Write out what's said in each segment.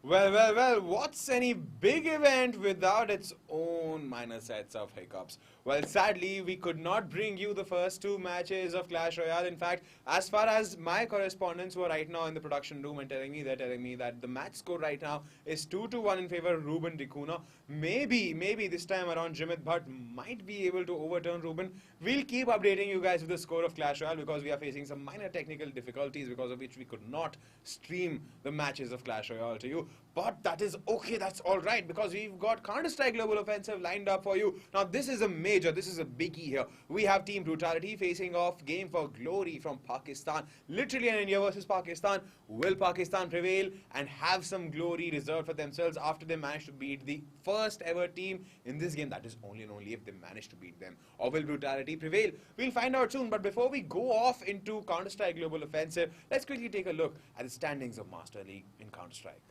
Well, what's any big event without its own minor sets of hiccups? Well, sadly, we could not bring you the first two matches of Clash Royale. In fact, as far as my correspondents who are right now in the production room and they're telling me that the match score right now is 2-1 in favor of Reuben Dikuna. Maybe this time around Jimit Bhatt might be able to overturn Reuben. We'll keep updating you guys with the score of Clash Royale because we are facing some minor technical difficulties because of which we could not stream the matches of Clash Royale to you. But that is okay, that's alright, because we've got Counter-Strike Global Offensive lined up for you. Now this is a biggie here. We have Team Brutality facing off Game for Glory from Pakistan. Literally an India versus Pakistan. Will Pakistan prevail and have some glory reserved for themselves after they manage to beat the first ever team in this game? That is only and only if they manage to beat them. Or will Brutality prevail? We'll find out soon, but before we go off into Counter-Strike Global Offensive, let's quickly take a look at the standings of Master League in Counter-Strike.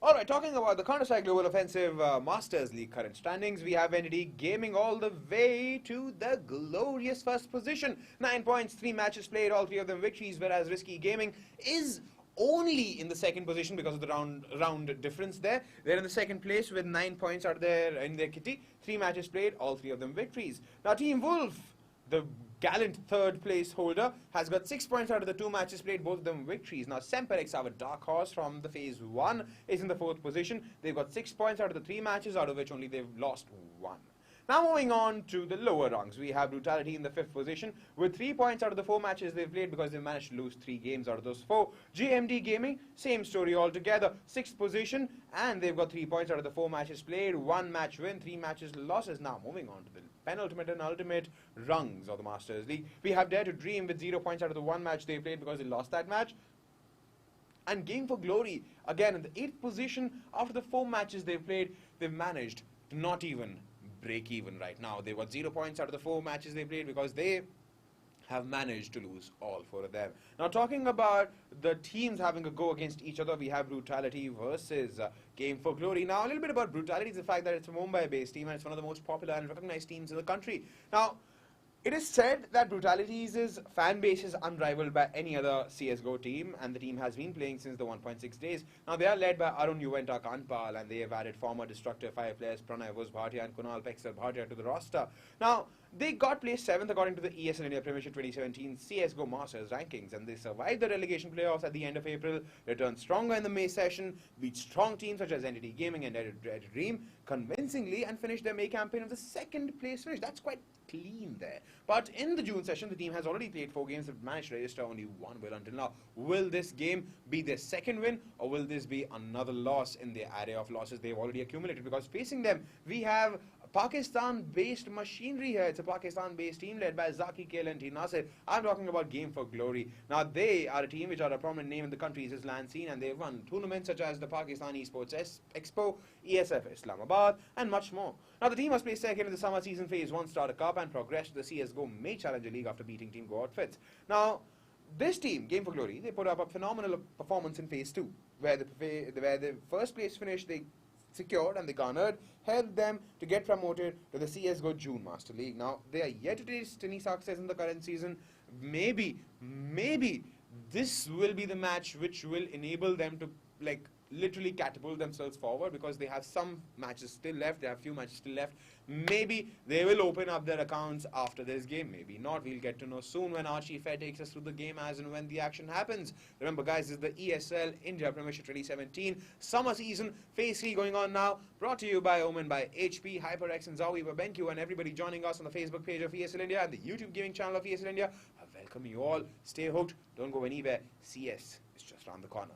Alright, talking about the Counter-Strike Global Offensive Masters League current standings, we have NDT Gaming all the way to the glorious first position. 9 points, 3 matches played, all 3 of them victories, whereas Risky Gaming is only in the second position because of the round difference there. They're in the second place with 9 points out there in their kitty. 3 matches played, all 3 of them victories. Now Team Wolf, the gallant third place holder, has got 6 points out of the 2 matches played, both of them victories. Now Semperex, our dark horse from the phase 1, is in the 4th position. They've got 6 points out of the 3 matches, out of which only they've lost 1. Now moving on to the lower rungs, we have Brutality in the 5th position with 3 points out of the 4 matches they've played because they managed to lose 3 games out of those 4. GMD Gaming, same story altogether, 6th position, and they've got 3 points out of the 4 matches played, 1 match win, 3 matches losses. Now moving on to the penultimate and ultimate rungs of the Masters League, we have Dare to Dream with 0 points out of the 1 match they played because they lost that match. And Game for Glory, again in the 8th position, after the 4 matches they've played, they've managed to not even break even right now. They got 0 points out of the 4 matches they played because they have managed to lose all 4 of them. Now talking about the teams having a go against each other, we have Brutality versus Game for Glory. Now a little bit about Brutality is the fact that it's a Mumbai-based team and it's one of the most popular and recognized teams in the country. Now it is said that Brutality's fan base is unrivaled by any other CSGO team, and the team has been playing since the 1.6 days. Now, they are led by Arun Juventa Kanpal, and they have added former Destructor 5 players Pranay Vuz Bhatia and Kunal Pexel Bhatia to the roster. Now, they got placed 7th according to the ESL India Premiership 2017 CSGO Masters rankings, and they survived the relegation playoffs at the end of April, returned stronger in the May session, beat strong teams such as NDT Gaming and Dare to Dream convincingly, and finished their May campaign with the 2nd place finish. That's quite clean there. But in the June session, the team has already played 4 games and managed to register only 1 win until now. Will this game be their 2nd win, or will this be another loss in the array of losses they've already accumulated? Because facing them, we have Pakistan-based machinery here. It's a Pakistan-based team led by Zaki Kale and T. Nasir. I'm talking about Game for Glory. Now, they are a team which are a prominent name in the country's Islam scene, and they've won tournaments such as the Pakistan Esports Expo, ESF Islamabad, and much more. Now, the team was placed 2nd in the Summer Season Phase 1 Starter Cup and progressed to the CSGO May Challenger League after beating Team Go Outfits. Now, this team, Game for Glory, they put up a phenomenal performance in Phase 2, where the first place finish they secured and they garnered helped them to get promoted to the CSGO June Master League. Now, they are yet to taste any success in the current season. Maybe this will be the match which will enable them to, like, literally catapult themselves forward, because they have some matches still left, they have few matches still left. Maybe they will open up their accounts after this game, maybe not. We'll get to know soon when Archie Fair takes us through the game as and when the action happens. Remember guys, this is the ESL India Premiership 2017 summer season phase 3 going on now, brought to you by Omen, by HP, HyperX and Zowie, BenQ, and everybody joining us on the Facebook page of ESL India and the YouTube gaming channel of ESL India. I welcome you all. Stay hooked, don't go anywhere. CS is just around the corner.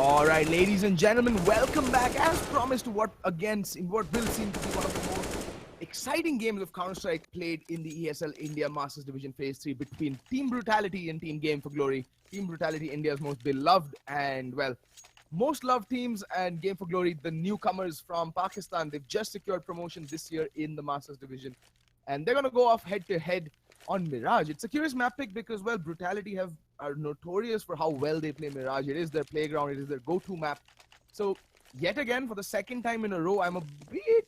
All right, ladies and gentlemen, welcome back as promised to what will seem to be one of the most exciting games of Counter-Strike played in the ESL India Masters Division Phase 3 between Team Brutality and Team Game for Glory. Team Brutality, India's most beloved and, well, most loved teams, and Game for Glory, the newcomers from Pakistan. They've just secured promotion this year in the Masters Division. And they're going to go off head-to-head on Mirage. It's a curious map pick because, well, Brutality are notorious for how well they play Mirage. It is their playground. It is their go-to map. So, yet again, for the second time in a row, I'm a bit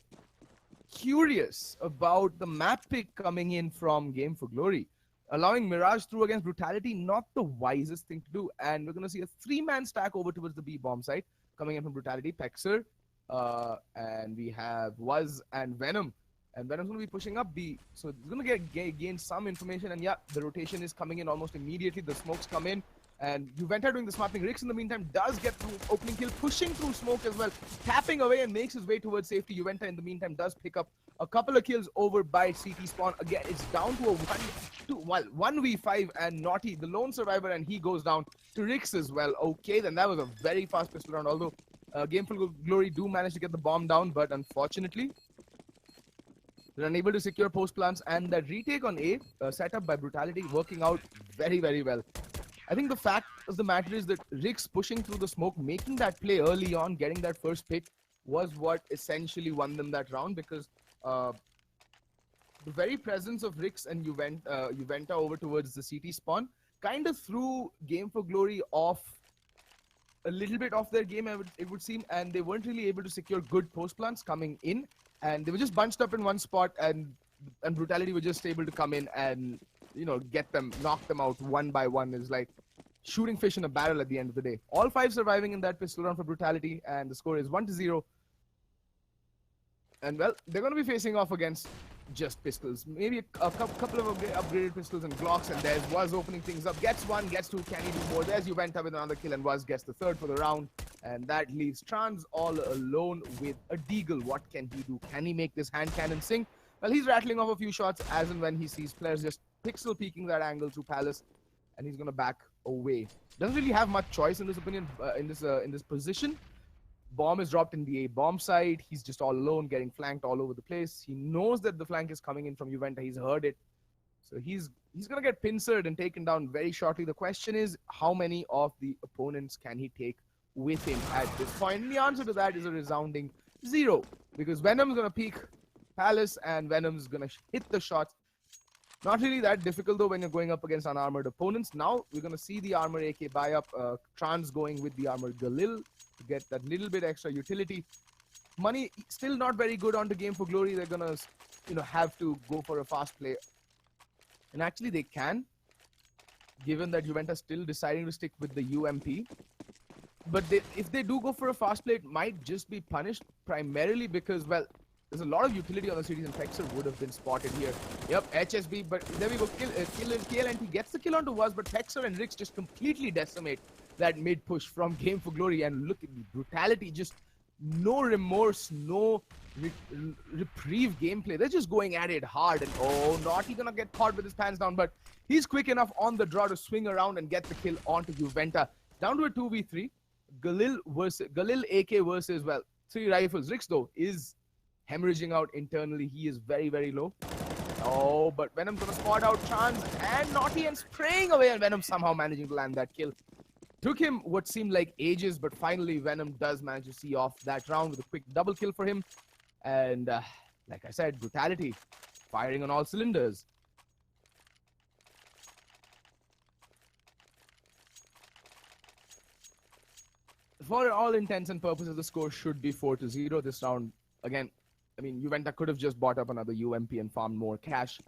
curious about the map pick coming in from Game for Glory. Allowing Mirage through against Brutality, not the wisest thing to do. And we're going to see a three-man stack over towards the B bomb site coming in from Brutality. Pexer, and we have Waz and Venom. And Venom's going to be pushing up B. So it's going to gain some information. And yeah, the rotation is coming in almost immediately. The smokes come in. And Juventa doing the smart thing. Rix in the meantime does get through opening kill, pushing through smoke as well. Tapping away and makes his way towards safety. Juventa in the meantime does pick up a couple of kills over by CT Spawn. Again, it's down to a 1v5 and Naughty, the lone survivor, and he goes down to Rix as well. Okay, then that was a very fast pistol round. Although Game for Glory do manage to get the bomb down, but unfortunately, they're unable to secure post plants, and that retake on A, set up by Brutality, working out very, very well. I think the fact of the matter is that Rix pushing through the smoke, making that play early on, getting that first pick, was what essentially won them that round, because the very presence of Rix and Juventa over towards the CT spawn kind of threw Game for Glory off a little bit off their game, it would seem, and they weren't really able to secure good post plants coming in. And they were just bunched up in one spot, and Brutality were just able to come in and, you know, knock them out one by one. It's like shooting fish in a barrel at the end of the day. All five surviving in that pistol round for Brutality, and the score is 1-0. And, well, they're going to be facing off against just pistols. Maybe a couple of upgraded pistols and Glocks, and there's Waz opening things up. Gets one, gets two, can he do more? There's Juventa with another kill, and Waz gets the third for the round. And that leaves Trans all alone with a Deagle. What can he do? Can he make this hand cannon sing? Well, he's rattling off a few shots as and when he sees players just pixel peeking that angle through Palace, and he's gonna back away. Doesn't really have much choice in this opinion, in this position. Bomb is dropped in the A bomb side. He's just all alone, getting flanked all over the place. He knows that the flank is coming in from Juventa. He's heard it, so he's gonna get pincered and taken down very shortly. The question is, how many of the opponents can he take with him at this point? And the answer to that is a resounding 0, because Venom's gonna peek Palace and Venom's gonna hit the shots. Not really that difficult though when you're going up against unarmored opponents. Now we're gonna see the armor AK buy up. Trans going with the armored Galil to get that little bit extra utility. Money still not very good onto Game for Glory. They're gonna, you know, have to go for a fast play, and actually they can, given that Juventa's still deciding to stick with the UMP. But if they do go for a fast play, it might just be punished primarily because, well, there's a lot of utility on the cities, and Pexer would have been spotted here. Yep, HSB, but there we go. KLNT gets the kill onto Waz, but Pexer and Rix just completely decimate that mid push from Game for Glory. And look at the Brutality, just no remorse, no reprieve gameplay. They're just going at it hard, and oh, Naughty gonna get caught with his pants down, but he's quick enough on the draw to swing around and get the kill onto Juventa. Down to a 2v3. Galil AK versus, well, 3 rifles. Rix though is hemorrhaging out internally. He is very, very low. Oh, but Venom's gonna spot out Chance and Naughty and spraying away, and Venom somehow managing to land that kill. Took him what seemed like ages, but finally Venom does manage to see off that round with a quick double kill for him. And like I said, Brutality firing on all cylinders. For all intents and purposes, the score should be 4-0 this round. Again, I mean, Juventa could have just bought up another UMP and farmed more cash.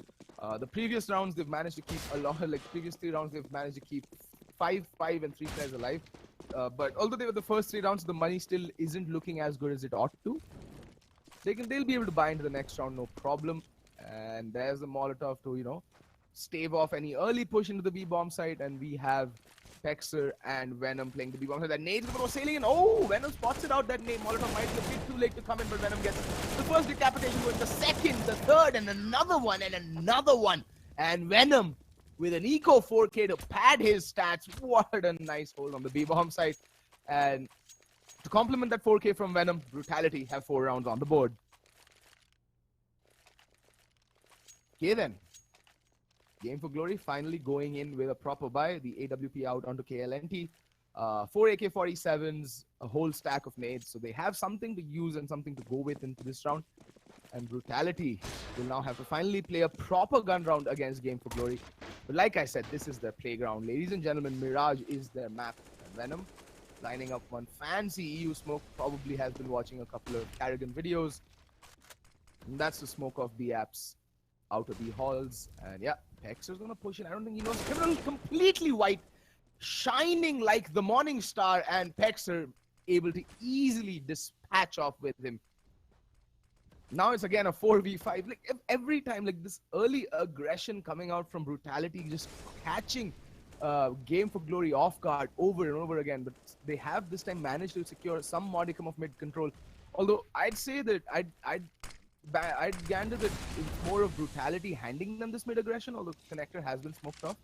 The previous rounds, they've managed to keep a lot, like previous 3 rounds, they've managed to keep 5 and 3 players alive. But although they were the first 3 rounds, the money still isn't looking as good as it ought to. They'll be able to buy into the next round, no problem. And there's the Molotov to, you know, stave off any early push into the B-bomb site. And we have Pexer and Venom playing the B-bomb. So that nade's going to go sailing in. Oh, Venom spots it out. That nade. Molotov might be a bit too late to come in, but Venom gets the first decapitation with the second, the third, and another one, and another one. And Venom with an Eco 4K to pad his stats. What a nice hold on the B-bomb side. And to complement that 4K from Venom, Brutality have 4 rounds on the board. Okay then. Game for Glory finally going in with a proper buy. The AWP out onto KLNT. 4 AK-47s, a whole stack of nades. So they have something to use and something to go with into this round. And Brutality will now have to finally play a proper gun round against Game for Glory. But like I said, this is their playground. Ladies and gentlemen, Mirage is their map. And Venom lining up one fancy EU smoke. Probably has been watching a couple of Carrigan videos. And that's the smoke of B apps out of the halls. And yeah, Pexer's gonna push it. I don't think he knows. Criminal completely white, shining like the morning star, and Pexer able to easily dispatch off with him. Now it's again a 4v5. Like every time, like this early aggression coming out from Brutality, just catching Game for Glory off guard over and over again. But they have this time managed to secure some modicum of mid control. Although I'd say that I'd gander that it's more of Brutality handing them this mid aggression. Although connector has been smoked off,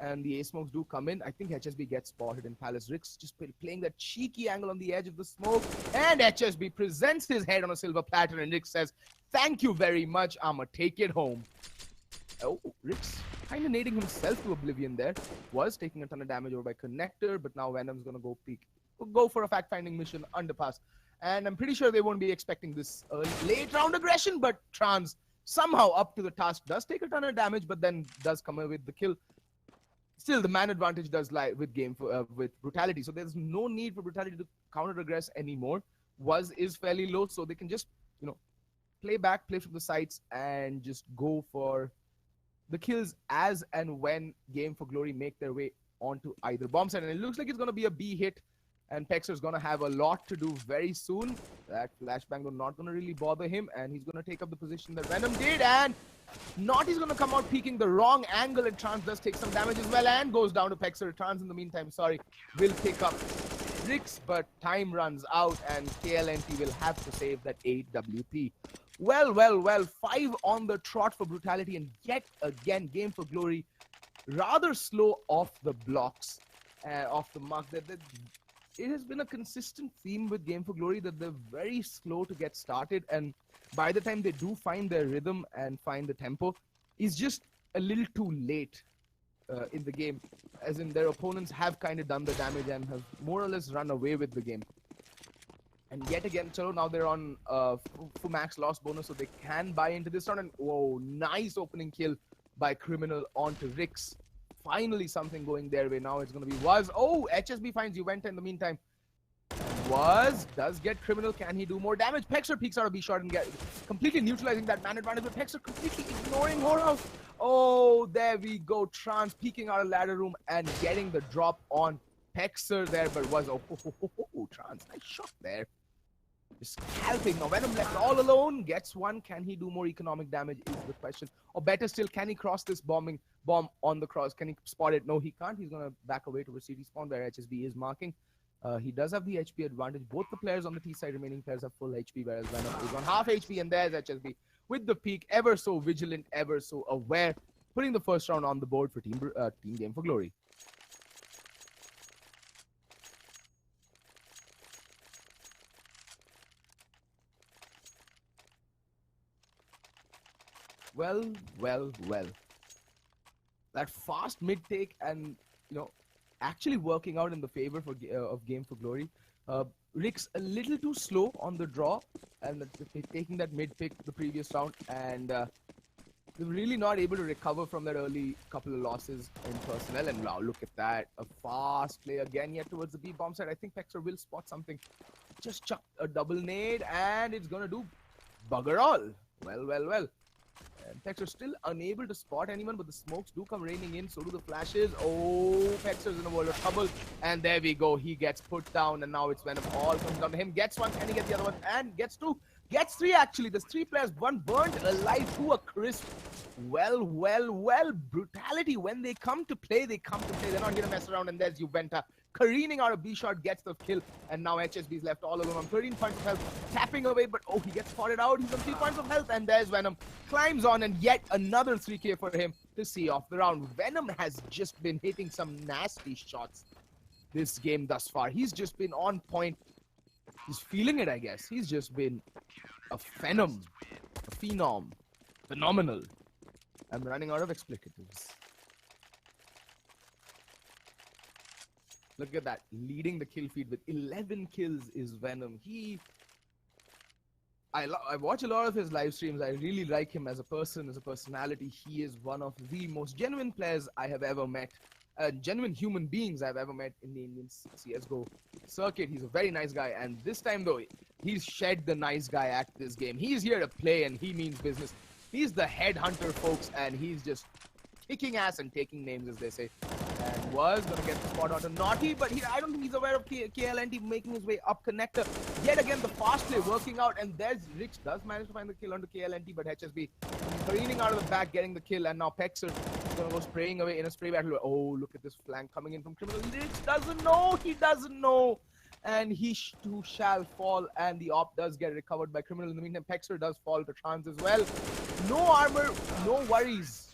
and the A smokes do come in. I think HSB gets spotted in Palace. Rix just playing that cheeky angle on the edge of the smoke, and HSB presents his head on a silver platter, and Rix says, "Thank you very much, I'ma take it home." Oh, Rix kind of nading himself to oblivion there. Was taking a ton of damage over by connector, but now Venom's gonna go for a fact-finding mission underpass. And I'm pretty sure they won't be expecting this late round aggression, but Trans somehow up to the task, does take a ton of damage, but then does come away with the kill. Still, the man advantage does lie with with Brutality, so there's no need for Brutality to counter-aggress anymore. Is fairly low, so they can just, play from the sides and just go for the kills as and when Game for Glory make their way onto either bomb site. And it looks like it's going to be a B hit, and Pexer's going to have a lot to do very soon. That flashbang is not going to really bother him, and he's going to take up the position that Venom did, and Naughty's going to come out peeking the wrong angle, and Trans does take some damage as well and goes down to Pexer. Trans in the meantime, will pick up Rix, but time runs out and KLNT will have to save that AWP. Well, 5 on the trot for Brutality, and yet again, Game for Glory rather slow off the blocks, off the mark. It has been a consistent theme with Game for Glory that they're very slow to get started, and by the time they do find their rhythm and find the tempo, it's just a little too late in the game, as in their opponents have kind of done the damage and have more or less run away with the game. And yet again, chalo, now they're on full max loss bonus, so they can buy into this round. And whoa, nice opening kill by Criminal onto Rix. Finally something going their way. Now it's going to be Was. Oh, HSB finds Juventa in the meantime. Was does get Criminal. Can he do more damage? Pexer peeks out a B shot and completely neutralizing that man advantage, but Pexer completely ignoring Horhouse. Oh, there we go. Trans peeking out of ladder room and getting the drop on Pexer there, but Was Trans, nice shot there. Just scalping. Now Venom left all alone, gets one. Can he do more economic damage is the question. Or better still, can he cross this bomb on the cross? Can he spot it? No, he can't. He's going to back away to receive respawn where HSB is marking. He does have the HP advantage. Both the players on the T side, remaining players have full HP, whereas Venom is on half HP, and there's HSB with the peak, ever so vigilant, ever so aware, putting the first round on the board for Team Game for Glory. Well. That fast mid take and, actually working out in the favor of Game for Glory. Rix a little too slow on the draw and taking that mid pick the previous round, and they're really not able to recover from that early couple of losses in personnel. And wow, look at that. A fast play again yet towards the B bomb side. I think Pexer will spot something. Just chuck a double nade and it's going to do bugger all. Well. And Pexer still unable to spot anyone, but the smokes do come raining in, so do the flashes. Oh, Pexer's in a world of trouble. And there we go. He gets put down, and now it's Venom. All comes down to him. Gets one. Can he get the other one? And gets two. Gets three, actually. There's 3 players. One burnt alive to a crisp. Well. Brutality. When they come to play, they come to play. They're not here to mess around. And there's Juventa careening out a B shot, gets the kill. And now HSB is left all alone on 13 points of health. Tapping away, but he gets spotted out. He's on 3 points of health. And there's Venom. Climbs on, and yet another 3K for him to see off the round. Venom has just been hitting some nasty shots. this game thus far. He's just been on point. He's feeling it, I guess. He's just been a phenom, a phenom, phenomenal. I'm running out of explicatives. Look at that, leading the kill feed with 11 kills is Venom. I watch a lot of his live streams. I really like him as a person, as a personality. He is one of the most genuine players I have ever met. Genuine human beings I've ever met in the Indian CSGO circuit. He's a very nice guy. And this time, though, he's shed the nice guy act this game. He's here to play and he means business. He's the headhunter, folks, and he's just kicking ass and taking names, as they say. And was going to get the spot onto Naughty, but I don't think he's aware of KLNT making his way up connector. Yet again, the fast play working out, and there's Rich does manage to find the kill onto KLNT, but HSB careening out of the back, getting the kill, and now Pexer is going to go spraying away in a spray battle. Oh, look at this flank coming in from Criminal. Rich doesn't know, he doesn't know. And he too shall fall, and the op does get recovered by Criminal. In the meantime, Pexer does fall to Trans as well. No armor, no worries.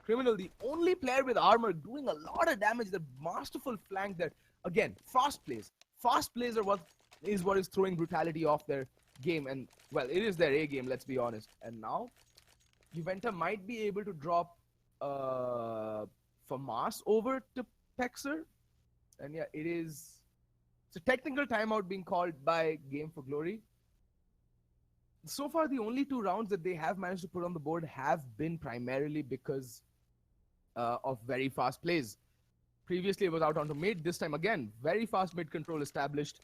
Criminal, the only player with armor, doing a lot of damage. The masterful flank there. Again, fast plays. Fast plays are what is throwing Brutality off their game. And, well, it is their A game, let's be honest. And now, Juventa might be able to drop FAMAS over to Pexer. And yeah, it's a technical timeout being called by Game for Glory. So far, the only 2 rounds that they have managed to put on the board have been primarily because of very fast plays. Previously, it was out onto mid. This time, again, very fast mid control established.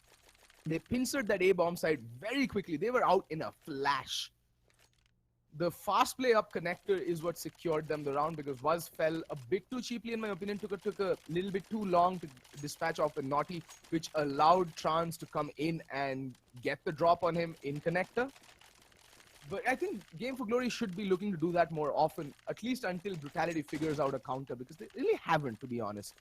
They pincered that A-bomb side very quickly. They were out in a flash. The fast play up connector is what secured them the round because Waz fell a bit too cheaply, in my opinion. Took a little bit too long to dispatch off the Naughty, which allowed Trans to come in and get the drop on him in connector. But I think Game for Glory should be looking to do that more often, at least until Brutality figures out a counter, because they really haven't, to be honest.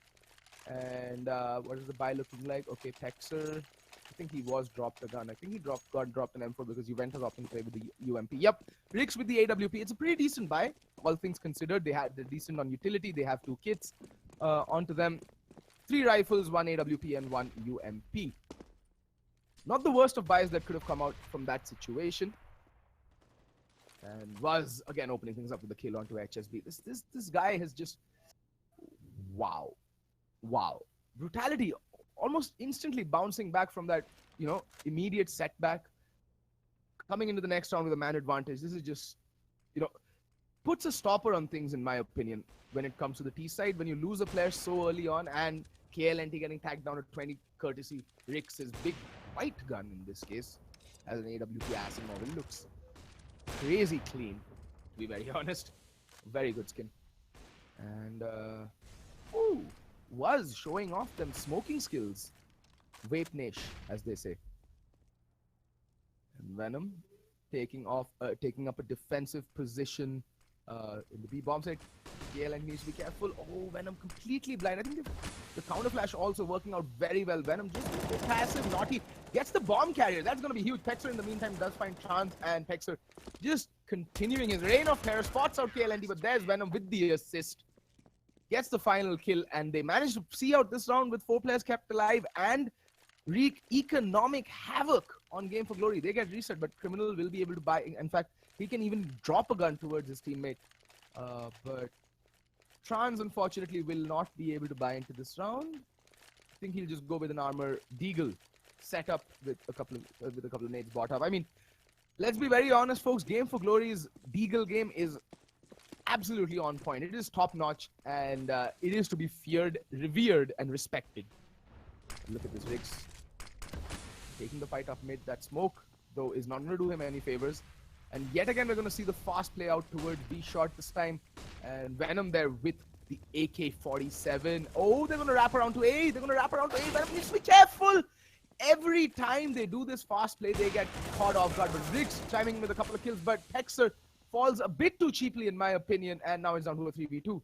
And what is the buy looking like? Okay, Pexer, I think he was dropped a gun. I think he got dropped an M4 because Juventus opting to play with the UMP. Yep, Rix with the AWP. It's a pretty decent buy, all things considered. They're decent on utility. They have 2 kits onto them. 3 rifles, 1 AWP, and 1 UMP. Not the worst of buys that could have come out from that situation. And was again opening things up with the kill onto HSB. This guy has just wow. Brutality almost instantly bouncing back from that, immediate setback, coming into the next round with a man advantage. This is just, puts a stopper on things, in my opinion, when it comes to the T side. When you lose a player so early on, and KLNT getting tagged down at 20 courtesy Rix's big white gun in this case as an AWP assing model looks crazy clean, to be very honest. Very good skin. And was showing off them smoking skills. Vape-nish, as they say. And Venom taking up a defensive position in the B bomb site. KLN needs to be careful. Oh, Venom completely blind. I think the counter flash also working out very well. Venom just a bit passive. Naughty gets the bomb carrier. That's going to be huge. Pexer in the meantime does find Chance, and Pexer just continuing his reign of terror. Spots out KLNT, but there's Venom with the assist. Gets the final kill, and they managed to see out this round with 4 players kept alive and wreak economic havoc on Game for Glory. They get reset, but Criminal will be able to buy. In fact, he can even drop a gun towards his teammate. But Trans, unfortunately, will not be able to buy into this round. I think he'll just go with an armor Deagle setup with a couple of nades bought up. I mean, let's be very honest, folks. Game for Glory's Deagle game is absolutely on point. It is top notch, and it is to be feared, revered, and respected. Look at this Rix taking the fight off mid. That smoke, though, is not going to do him any favors. And yet again, we're going to see the fast play out towards B shot this time. And Venom there with the AK-47. Oh, they're going to wrap around to A. They're going to wrap around to A. Venom needs to be careful. Every time they do this fast play, they get caught off guard. But Rix chiming in with a couple of kills. But Pexer falls a bit too cheaply, in my opinion. And now it's down to a 3v2.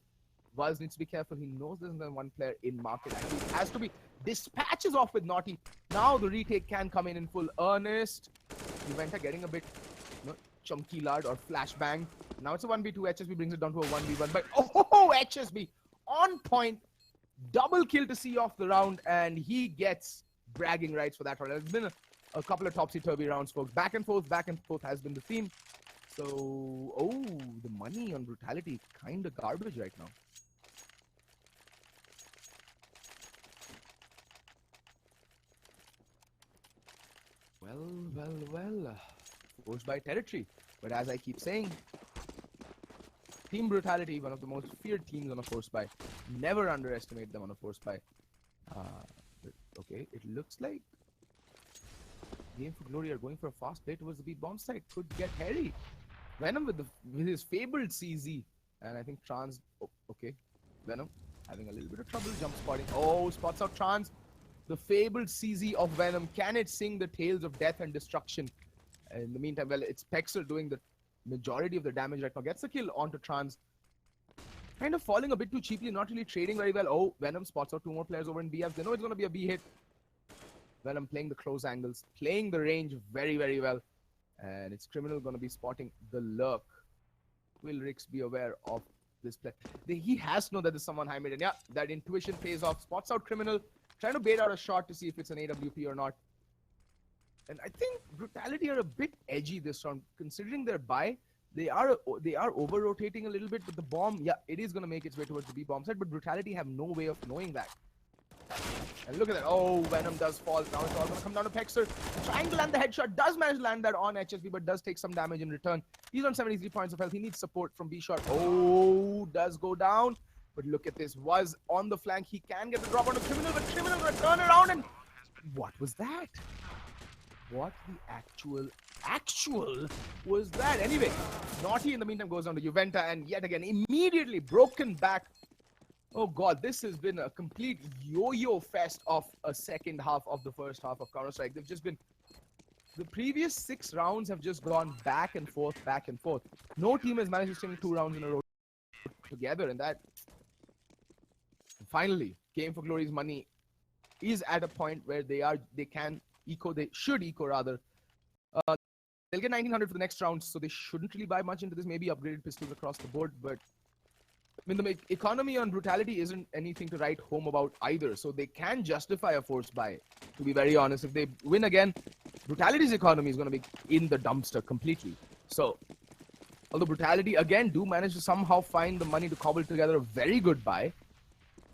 Vaz needs to be careful. He knows there's only one player in market. And he has to be dispatches off with Naughty. Now the retake can come in full earnest. Juventa getting a bit chunky lard or flashbang. Now it's a 1v2. HSB brings it down to a 1v1. But oh, HSB on point. Double kill to see off the round, and he gets bragging rights for that round. It's been a couple of topsy-turvy rounds, folks. Back and forth has been the theme. So, oh, the money on Brutality, kind of garbage right now. Well. Forced by territory. But as I keep saying, Team Brutality, one of the most feared teams on a force buy. Never underestimate them on a force buy. Okay, it looks like Game for Glory are going for a fast play towards the B bomb site. Could get hairy. Venom with his fabled CZ. And I think Trans... Oh, okay. Venom having a little bit of trouble jump spotting. Oh, spots out Trans. The fabled CZ of Venom. Can it sing the tales of death and destruction? In the meantime, well, it's Pexer doing the majority of the damage right now. Gets the kill onto Trans. Kind of falling a bit too cheaply, not really trading very well. Oh, Venom spots out two more players over in B. They know it's going to be a B hit. Venom playing the close angles, playing the range very, very well. And it's Criminal going to be spotting the lurk. Will Rix be aware of this play? He has to know that there's someone high mid. And yeah, that intuition pays off. Spots out Criminal. Trying to bait out a shot to see if it's an AWP or not. And I think Brutality are a bit edgy this round. Considering their buy, they are over-rotating a little bit. But the bomb, yeah, it is going to make its way towards the B bomb side. But Brutality have no way of knowing that. And look at that. Oh, Venom does fall. Now it's all going to come down to Pexer. Trying to land the headshot. Does manage to land that on HSB, but does take some damage in return. He's on 73 points of health. He needs support from B shot. Oh, does go down. But look at this. Was on the flank. He can get the drop on the Criminal, but Criminal going to turn around and... What was that? What the actual was that? Anyway, Naughty in the meantime goes down to Juventa, and yet again, immediately broken back. Oh god, this has been a complete yo-yo fest of a second half of the first half of Counter-Strike. They've just been... The previous 6 rounds have just gone back and forth, back and forth. No team has managed to string 2 rounds in a row together, and that... Finally, Game for Glory's money is at a point where they should eco rather. They'll get 1900 for the next round, so they shouldn't really buy much into this. Maybe upgraded pistols across the board, but I mean, the economy on Brutality isn't anything to write home about either, so they can justify a force buy, to be very honest. If they win again, Brutality's economy is going to be in the dumpster completely. So, although Brutality, again, do manage to somehow find the money to cobble together a very good buy,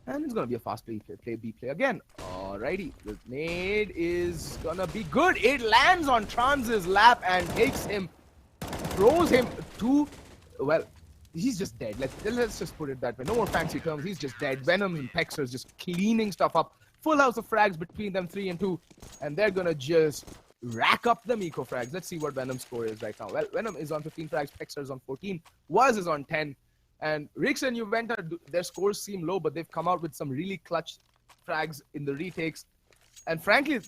and it's going to be a fast play B play again. Alrighty, the nade is going to be good. It lands on Trans's lap and takes him, throws him to, well, he's just dead. Let's just put it that way. No more fancy terms. He's just dead. Venom and Pexer is just cleaning stuff up. Full house of frags between them, 3 and 2. And they're going to just rack up them eco frags. Let's see what Venom's score is right now. Well, Venom is on 15 frags. Pexer is on 14. Was is on 10. And Rix and Juventa, their scores seem low, but they've come out with some really clutch frags in the retakes. And frankly,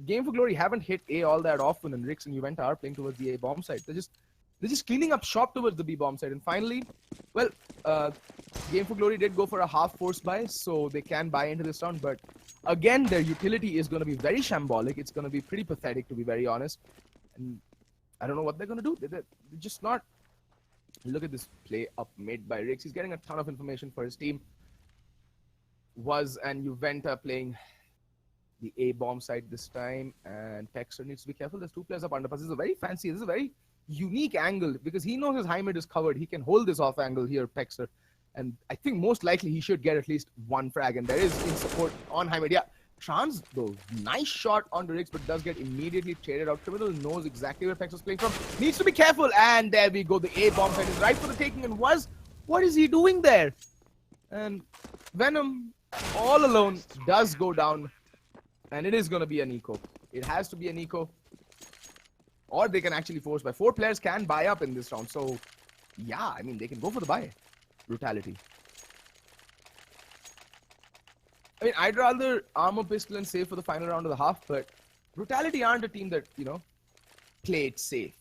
Game for Glory haven't hit A all that often, and Rix and Juventa are playing towards the A bomb side. They're just cleaning up shop towards the B bomb side. And finally, well, Game for Glory did go for a half force buy, so they can buy into this round. But again, their utility is going to be very shambolic. It's going to be pretty pathetic, to be very honest. And I don't know what they're going to do. They're just not... Look at this play up mid by Rix. He's getting a ton of information for his team. Was and Juventa playing the A bomb side this time. And Pexer needs to be careful. There's 2 players up underpass. This is a very fancy, this is a very unique angle because he knows his high mid is covered. He can hold this off angle here, Pexer. And I think most likely he should get at least 1 frag. And there is in support on high mid. Yeah, Trans though, nice shot on the Rix, but does get immediately traded out. Criminal knows exactly where Pexer's playing from. Needs to be careful. And there we go. The A bomb side is right for the taking. And what is he doing there? And Venom, all alone, does go down. And it is going to be an eco. It has to be an eco. Or they can actually force buy. 4 players can buy up in this round. So, yeah, I mean, they can go for the buy. Brutality. I mean, I'd rather arm a pistol and save for the final round of the half, but Brutality aren't a team that, play it safe.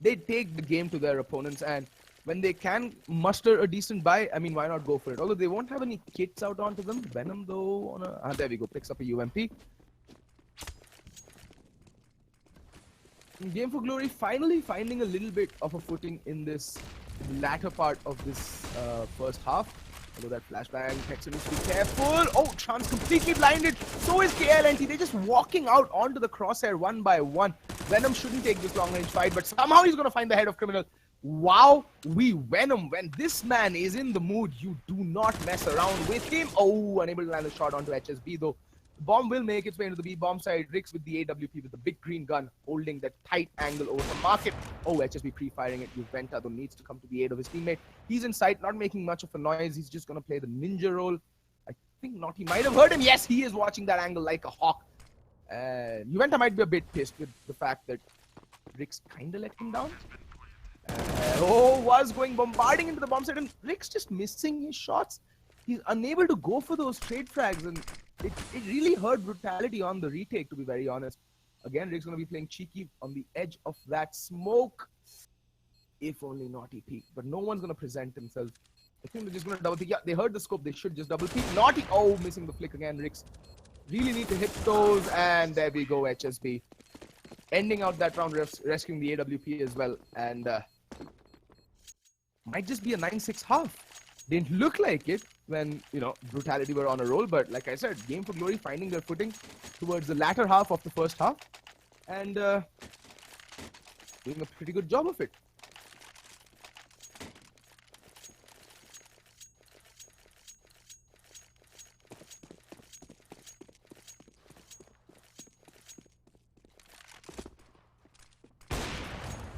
They take the game to their opponents, and when they can muster a decent buy, I mean, why not go for it? Although they won't have any kits out onto them. Venom, though, there we go, picks up a UMP. Game for Glory finally finding a little bit of a footing in this latter part of this first half. Although that flashbang, Texan needs to be careful. Oh, Trans completely blinded. So is KLNT. They're just walking out onto the crosshair one by one. Venom shouldn't take this long range fight, but somehow he's going to find the head of Criminal. Wow, we Venom. When this man is in the mood, you do not mess around with him. Oh, unable to land a shot onto HSB though. The bomb will make its way into the B bomb side. Rix with the AWP with the big green gun, holding that tight angle over the market. Oh, HSB pre-firing it. Juventa though needs to come to the aid of his teammate. He's in sight, not making much of a noise. He's just going to play the ninja role. I think Naughty might have heard him. Yes, he is watching that angle like a hawk. And Juventa might be a bit pissed with the fact that Rix kind of let him down. Was going bombarding into the bomb site, and Rix just missing his shots. He's unable to go for those trade frags, and it really hurt Brutality on the retake, to be very honest. Again, Rix going to be playing cheeky on the edge of that smoke. If only Naughty peek, but no one's going to present themselves. I think they're just going to double peek. Yeah, they heard the scope. They should just double peek. Naughty, oh, missing the flick again. Rix really need to hit those, and there we go, HSB. Ending out that round, rescuing the AWP as well, and might just be a 9-6 half. Didn't look like it when, you know, Brutality were on a roll, but like I said, Game for Glory finding their footing towards the latter half of the first half, and doing a pretty good job of it.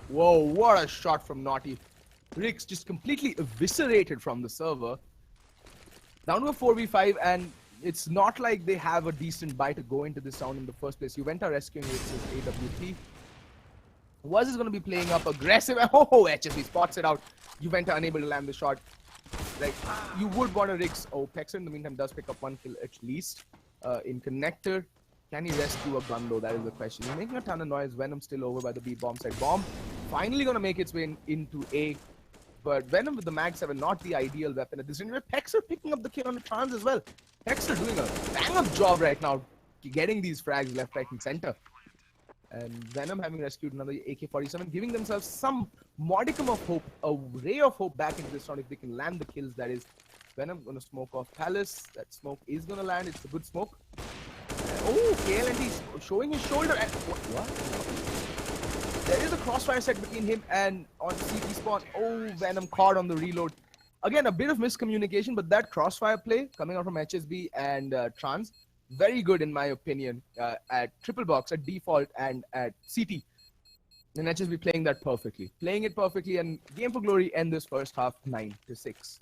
Whoa, what a shot from Naughty. Rix just completely eviscerated from the server. Down to a 4v5, and it's not like they have a decent buy to go into this round in the first place. Juventa rescuing Rix's AWP. Was is going to be playing up aggressive. Oh, HSB spots it out. Juventa unable to land the shot. Like, you would want a Rix. Oh, Pexer in the meantime does pick up one kill at least. In connector. Can he rescue a gun though? That is the question. He's making a ton of noise. Venom still over by the B bomb side. Bomb finally going to make its way into A. But Venom with the Mag 7, not the ideal weapon at this range. Pexer picking up the kill on the Trans as well. Pexer doing a bang-up job right now, getting these frags left, right, and center. And Venom having rescued another AK-47, giving themselves some modicum of hope, a ray of hope back into this round if they can land the kills. That is, Venom going to smoke off Palace. That smoke is going to land. It's a good smoke. Oh, KLNT showing his shoulder. And what? There is a crossfire set between him and on CT spawn. Oh, Venom caught on the reload. Again, a bit of miscommunication, but that crossfire play coming out from HSB and Trans, very good in my opinion at triple box, at default, and at CT. And HSB playing that perfectly. Playing it perfectly, and Game for Glory end this first half 9-6.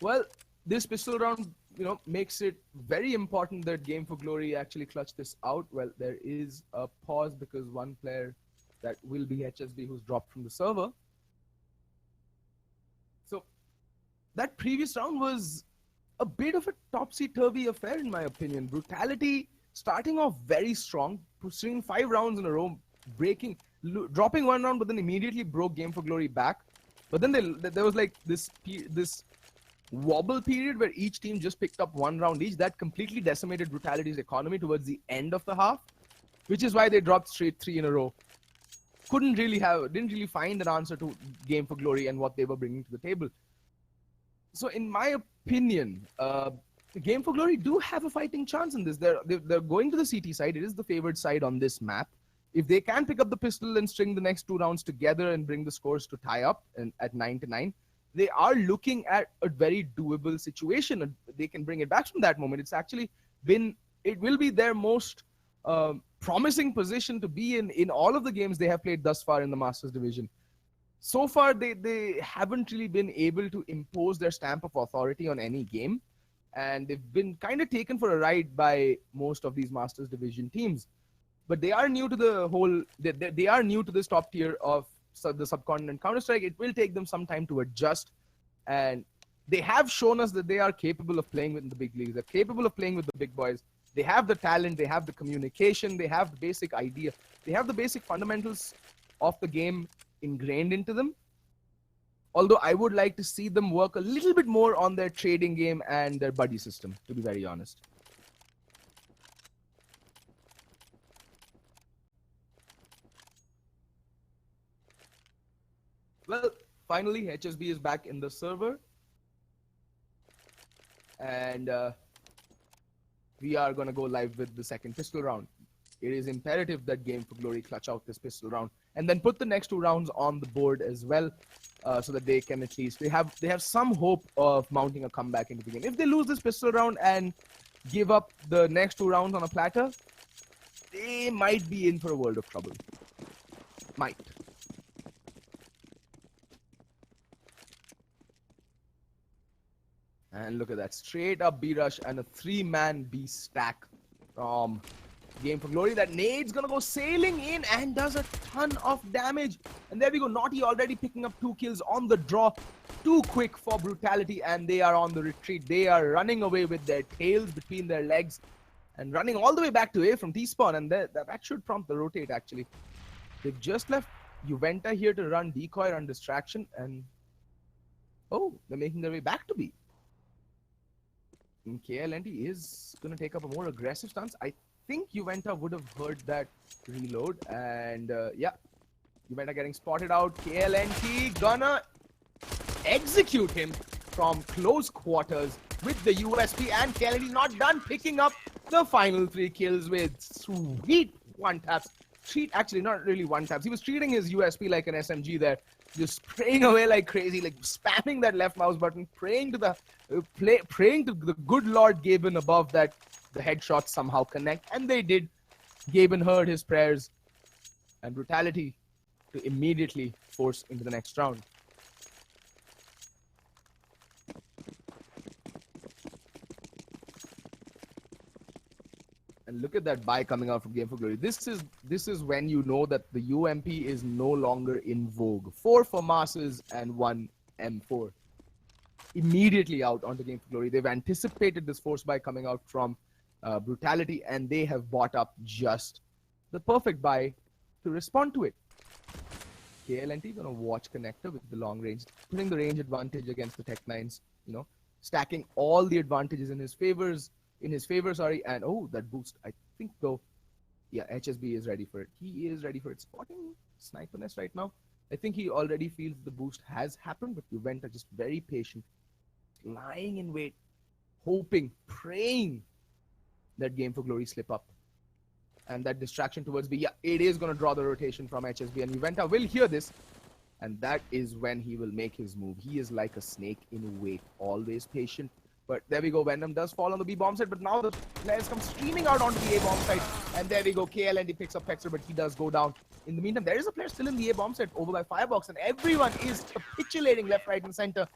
Well, this pistol round, you know, makes it very important that Game for Glory actually clutch this out. Well, there is a pause because one player that will be HSB who's dropped from the server. So that previous round was a bit of a topsy-turvy affair in my opinion. Brutality starting off very strong, pursuing 5 rounds in a row, dropping one round, but then immediately broke Game for Glory back. But then there was like this wobble period where each team just picked up 1 round each. That completely decimated Brutality's economy towards the end of the half, which is why they dropped straight 3 in a row. Didn't really find an answer to Game for Glory and what they were bringing to the table. So in my opinion, Game for Glory do have a fighting chance in this. They're going to the CT side. It is the favored side on this map. If they can pick up the pistol and string the next 2 rounds together and bring the scores to tie up at 9-9, they are looking at a very doable situation, and they can bring it back from that moment. It will be their most promising position to be in all of the games they have played thus far in the Masters Division. So far, they haven't really been able to impose their stamp of authority on any game, and they've been kind of taken for a ride by most of these Masters Division teams. But they are new to the whole, they are new to this top tier of the subcontinent Counter-Strike. It will take them some time to adjust, and they have shown us that they are capable of playing with the big leagues. They're capable of playing with the big boys. They have the talent, they have the communication, they have the basic idea, they have the basic fundamentals of the game ingrained into them. Although I would like to see them work a little bit more on their trading game and their buddy system, to be very honest. Well, finally, HSB is back in the server. And we are going to go live with the second pistol round. It is imperative that Game for Glory clutch out this pistol round and then put the next 2 rounds on the board as well, so that they can at least they have some hope of mounting a comeback into the game. If they lose this pistol round and give up the next 2 rounds on a platter, they might be in for a world of trouble. Might. And look at that, straight up B rush and a 3-man B stack from Game for Glory. That nade's gonna go sailing in and does a ton of damage. And there we go, Naughty already picking up 2 kills on the draw. Too quick for Brutality, and they are on the retreat. They are running away with their tails between their legs and running all the way back to A from T-spawn, and that should prompt the rotate actually. They've just left Juventa here to run decoy, run distraction, and oh, they're making their way back to B. And KLNT is going to take up a more aggressive stance. I think Juventa would have heard that reload. And yeah, Juventa getting spotted out. KLNT gonna execute him from close quarters with the USP. And KLNT not done, picking up the final 3 kills with sweet one-taps. Actually, not really one-taps. He was treating his USP like an SMG there. Just spraying away like crazy, like spamming that left mouse button, praying to the good Lord Gaben above that the headshots somehow connect, and they did. Gaben heard his prayers, and Brutality to immediately force into the next round. And look at that buy coming out from Game for Glory. This is when you know that the UMP is no longer in vogue. 4 FAMASes and 1 M4. Immediately out onto Game for Glory. They've anticipated this force buy coming out from Brutality, and they have bought up just the perfect buy to respond to it. KLNT gonna watch connector with the long range, putting the range advantage against the Tech-9s, you know, stacking all the advantages in his favor, and oh, that boost. I think though, yeah, HSB is ready for it. He is ready for it. Spotting sniper nest right now. I think he already feels the boost has happened, but Juventa just very patient, lying in wait, hoping, praying that Game for Glory slip up. And that distraction towards B, yeah, it is going to draw the rotation from HSB, and Juventa will hear this, and that is when he will make his move. He is like a snake in wait, always patient. But there we go, Venom does fall on the B bomb site, but now the players come streaming out onto the A bomb site, and there we go, KLNT picks up Pexer, but he does go down. In the meantime, there is a player still in the A bomb site over by Firebox, and everyone is capitulating left, right, and center.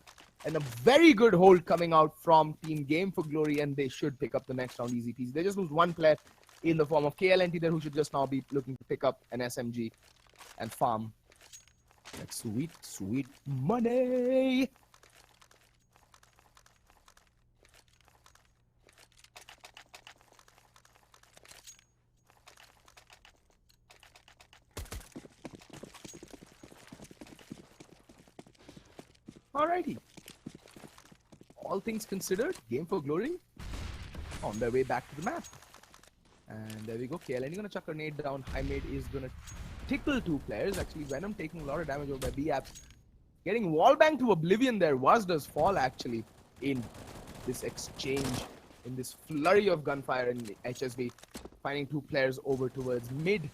And a very good hold coming out from Team Game for Glory, and they should pick up the next round easy peasy. They just lose 1 player in the form of KLNT there, who should just now be looking to pick up an SMG and farm. That sweet, sweet money. Alrighty. All things considered, Game for Glory on their way back to the map. And there we go. KLNT gonna chuck a nade down. High nade is gonna tickle 2 players. Actually, Venom taking a lot of damage over by B-Apps. Getting wallbang to oblivion there. Was does fall actually in this exchange, in this flurry of gunfire in HSB. Finding 2 players over towards mid.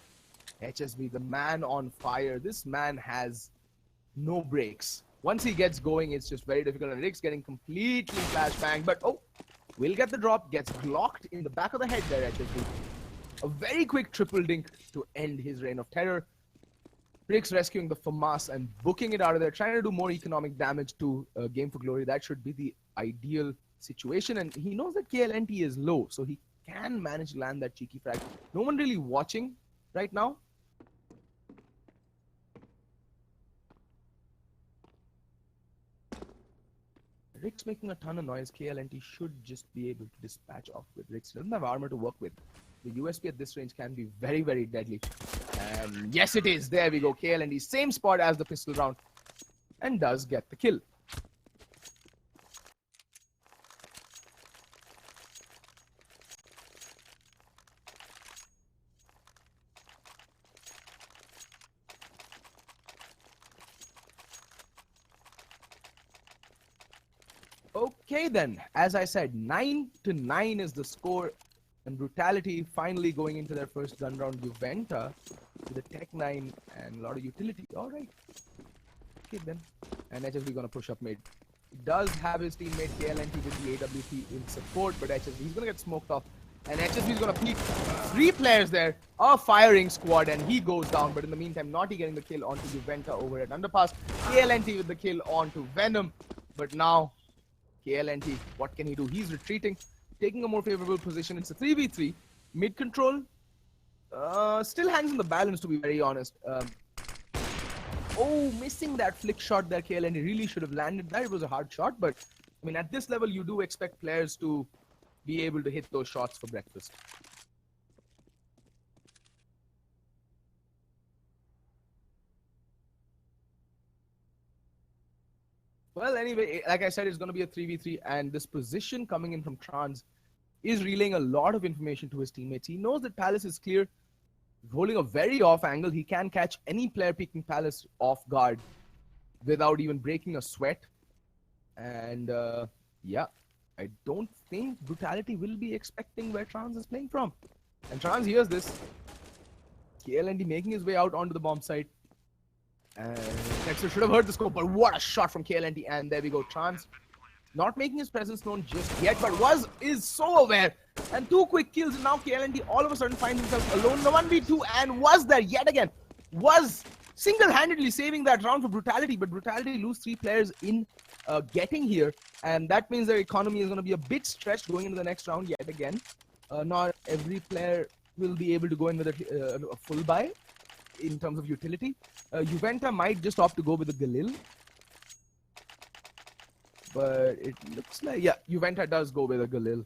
HSB, the man on fire. This man has no brakes. Once he gets going, it's just very difficult. And Rick's getting completely flashbanged. But oh, will get the drop. Gets blocked in the back of the head there, HSB. A very quick triple dink to end his reign of terror. Rick's rescuing the FAMAS and booking it out of there. Trying to do more economic damage to Game for Glory. That should be the ideal situation. And he knows that KLNT is low. So he can manage to land that cheeky frag. No one really watching right now. Rick's making a ton of noise. KLNT should just be able to dispatch off with Rick's. Doesn't have armor to work with. The USP at this range can be very, very deadly. And yes, it is. There we go. KLNT, same spot as the pistol round. and does get the kill. Okay then, as I said, 9-9 is the score, and Brutality finally going into their first gun round. Juventa with a Tech 9 and a lot of utility. Alright. Okay then. And HSV gonna push up mid. He does have his teammate KLNT with the AWP in support, but HSV he's gonna get smoked off. And HSV is gonna peek 3 players there, a firing squad, and he goes down. But in the meantime, Naughty getting the kill onto Juventa over at Underpass. KLNT with the kill onto Venom. But now KLNT, what can he do? He's retreating, taking a more favorable position. It's a 3v3. Mid control still hangs in the balance, to be very honest. Oh, missing that flick shot there. KLNT really should have landed that. It was a hard shot, but I mean, at this level, you do expect players to be able to hit those shots for breakfast. Well, anyway, like I said, it's going to be a 3v3, and this position coming in from Trans is relaying a lot of information to his teammates. He knows that Palace is clear, holding a very off angle. He can catch any player picking Palace off guard without even breaking a sweat. And yeah, I don't think Brutality will be expecting where Trans is playing from. And Trans hears this. KLND making his way out onto the bomb site. And Dexter should have heard the scope, but what a shot from KLNT. And there we go. Trans not making his presence known just yet, but is so aware. And 2 quick kills, and now KLNT all of a sudden finds himself alone in the 1v2, and was there yet again. Was single-handedly saving that round for Brutality, but Brutality lose 3 players in getting here. And that means their economy is going to be a bit stretched going into the next round yet again. Not every player will be able to go in with a full buy in terms of utility. Juventa might just opt to go with the Galil. But it looks like, yeah, Juventa does go with a Galil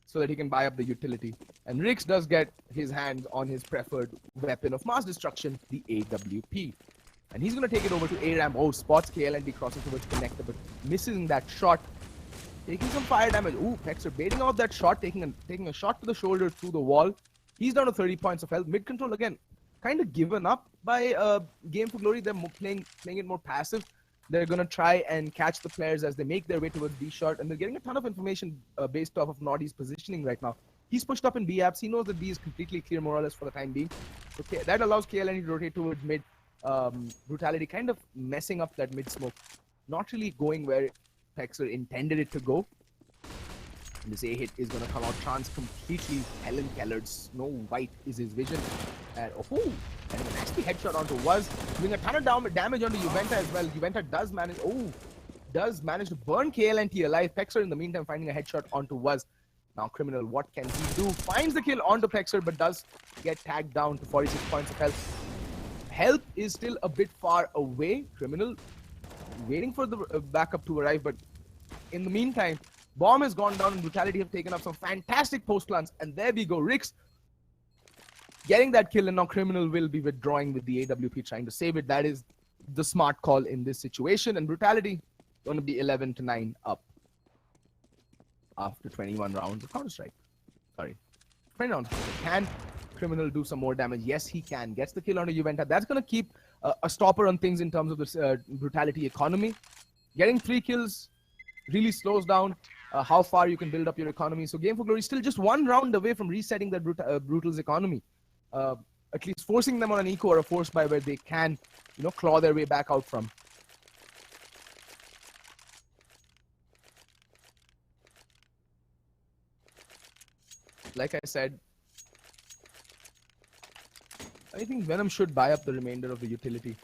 so that he can buy up the utility. And Rix does get his hands on his preferred weapon of mass destruction, the AWP. And he's going to take it over to ARAM. Oh, spots KLND crossing towards connector, but missing that shot. Taking some fire damage. Ooh, Pexer baiting out that shot, taking a shot to the shoulder through the wall. He's down to 30 points of health. Mid control again, kind of given up by Game for Glory. They're playing it more passive. They're going to try and catch the players as they make their way towards B shot. And they're getting a ton of information based off of Naughty's positioning right now. He's pushed up in B apps. He knows that B is completely clear more or less for the time being. Okay, that allows KLND to rotate towards mid. Brutality kind of messing up that mid smoke. Not really going where Pexer intended it to go. And this A hit is going to come out. Trans completely Helen Kellered. Snow White is his vision. And oh, and a nasty headshot onto Was, doing a ton of damage onto Juventa as well. Juventa does manage to burn KLNT alive. Pexer in the meantime finding a headshot onto Was. Now Criminal, what can he do? Finds the kill onto Pexer, but does get tagged down to 46 points of health. Help is still a bit far away. Criminal waiting for the backup to arrive, but in the meantime, Bomb has gone down and Brutality have taken up some fantastic post plants. And there we go, Rix getting that kill, and now Criminal will be withdrawing with the AWP, trying to save it. That is the smart call in this situation. And Brutality going to be 11-9 up after 21 rounds of Counter-Strike. Sorry, 20 rounds. Can Criminal do some more damage? Yes, he can. Gets the kill onto Juventa. That's going to keep a stopper on things in terms of this Brutality economy. Getting 3 kills really slows down how far you can build up your economy. So Game for Glory still just 1 round away from resetting that Brutal's economy. At least forcing them on an eco or a force buy where they can, claw their way back out from. Like I said, I think Venom should buy up the remainder of the utility.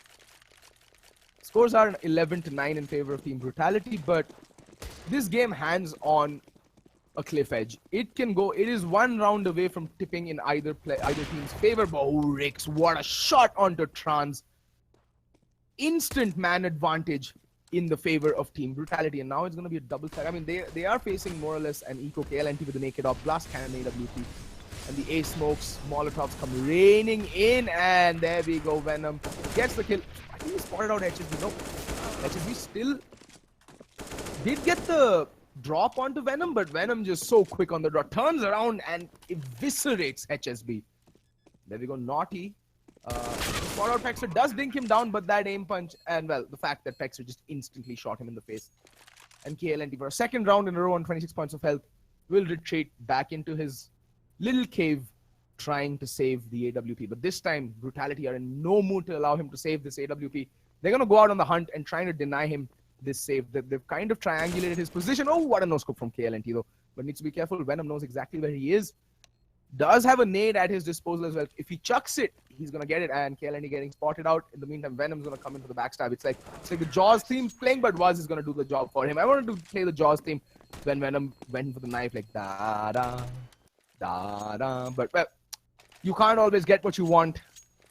Scores are 11-9 in favor of Team Brutality, but this game hands on a cliff edge. It can go. It is 1 round away from tipping in either team's favor. Oh, Rix, what a shot onto Trans! Instant man advantage in the favor of Team Brutality, and now it's going to be a double tag. I mean, they are facing more or less an eco KLNT with the naked off blast cannon AWP, and the A smokes, Molotovs come raining in, and there we go. Venom gets the kill. I think he spotted out HSB. Nope. HSB still did get the drop onto Venom, but Venom just so quick on the draw, turns around and eviscerates HSB. There we go, Naughty. Spot out Pexter does dink him down, but that aim punch, and well, the fact that Pexter just instantly shot him in the face. And KLNT for a second round in a row on 26 points of health will retreat back into his little cave, trying to save the AWP. But this time, Brutality are in no mood to allow him to save this AWP. They're going to go out on the hunt and trying to deny him this save. They've kind of triangulated his position. Oh, what a no-scope from KLNT though. But needs to be careful. Venom knows exactly where he is. Does have a nade at his disposal as well. If he chucks it, he's going to get it. And KLNT getting spotted out. In the meantime, Venom's going to come into the backstab. It's like the Jaws theme playing, but Waz is going to do the job for him. I wanted to play the Jaws theme when Venom went for the knife, like da-da, da-da. But well, you can't always get what you want,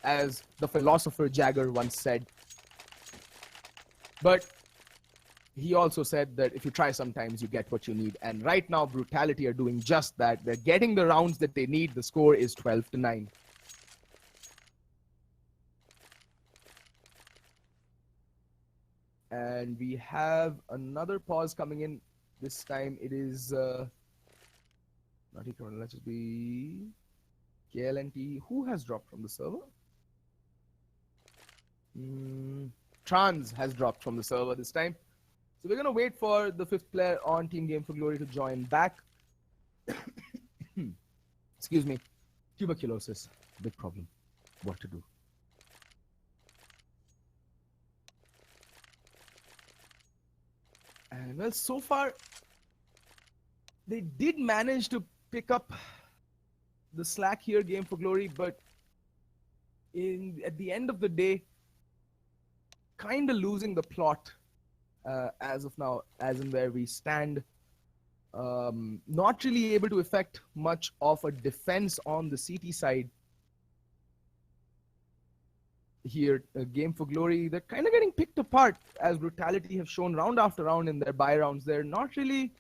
as the philosopher Jagger once said. But he also said that if you try sometimes, you get what you need. And right now, Brutality are doing just that. They're getting the rounds that they need. The score is 12-9. And we have another pause coming in. This time it is not Economic, let's just be KLNT. Who has dropped from the server? Trans has dropped from the server this time. So we're going to wait for the fifth player on Team Game for Glory to join back. Excuse me. Tuberculosis. Big problem. What to do? And well, so far, they did manage to pick up the slack here, Game for Glory, but at the end of the day, kind of losing the plot as of now, as in where we stand. Not really able to effect much of a defense on the CT side. Here, Game for Glory, they're kind of getting picked apart, as Brutality have shown round after round in their buy rounds. They're not really...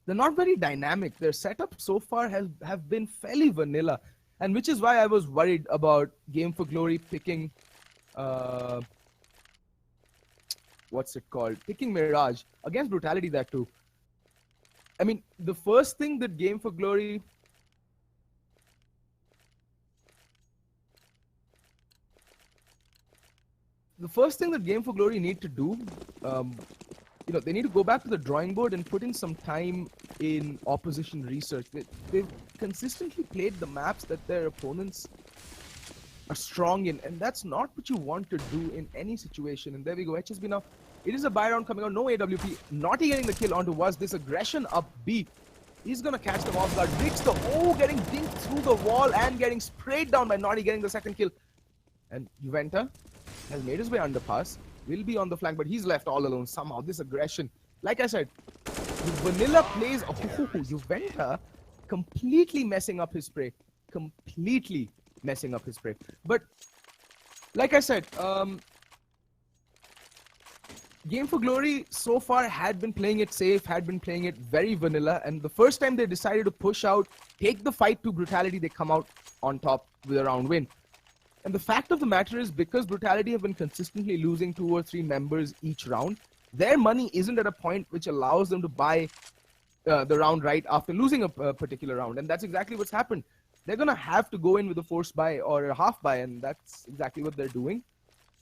they're not very dynamic. Their setup so far have been fairly vanilla, and which is why I was worried about Game for Glory picking... what's it called? Picking Mirage against Brutality, that too. I mean, the first thing that Game for Glory... The first thing that Game for Glory need to do, they need to go back to the drawing board and put in some time in opposition research. They've consistently played the maps that their opponents are strong in, and that's not what you want to do in any situation. And there we go, HSB now. It is a buy round coming out, no AWP. Naughty getting the kill onto Was. This aggression up B. He's going to catch them off guard. Breaks the getting dinked through the wall and getting sprayed down by Naughty, getting the second kill. And Juventa has made his way underpass, will be on the flank, but he's left all alone somehow. This aggression, like I said, the vanilla plays. Juventa completely messing up his spray. Completely messing up his spray. But like I said, Game for Glory so far had been playing it safe, had been playing it very vanilla, and the first time they decided to push out, take the fight to Brutality, they come out on top with a round win. And the fact of the matter is, because Brutality have been consistently losing 2 or 3 members each round, their money isn't at a point which allows them to buy the round right after losing a particular round. And that's exactly what's happened. They're going to have to go in with a forced buy or a half buy, and that's exactly what they're doing.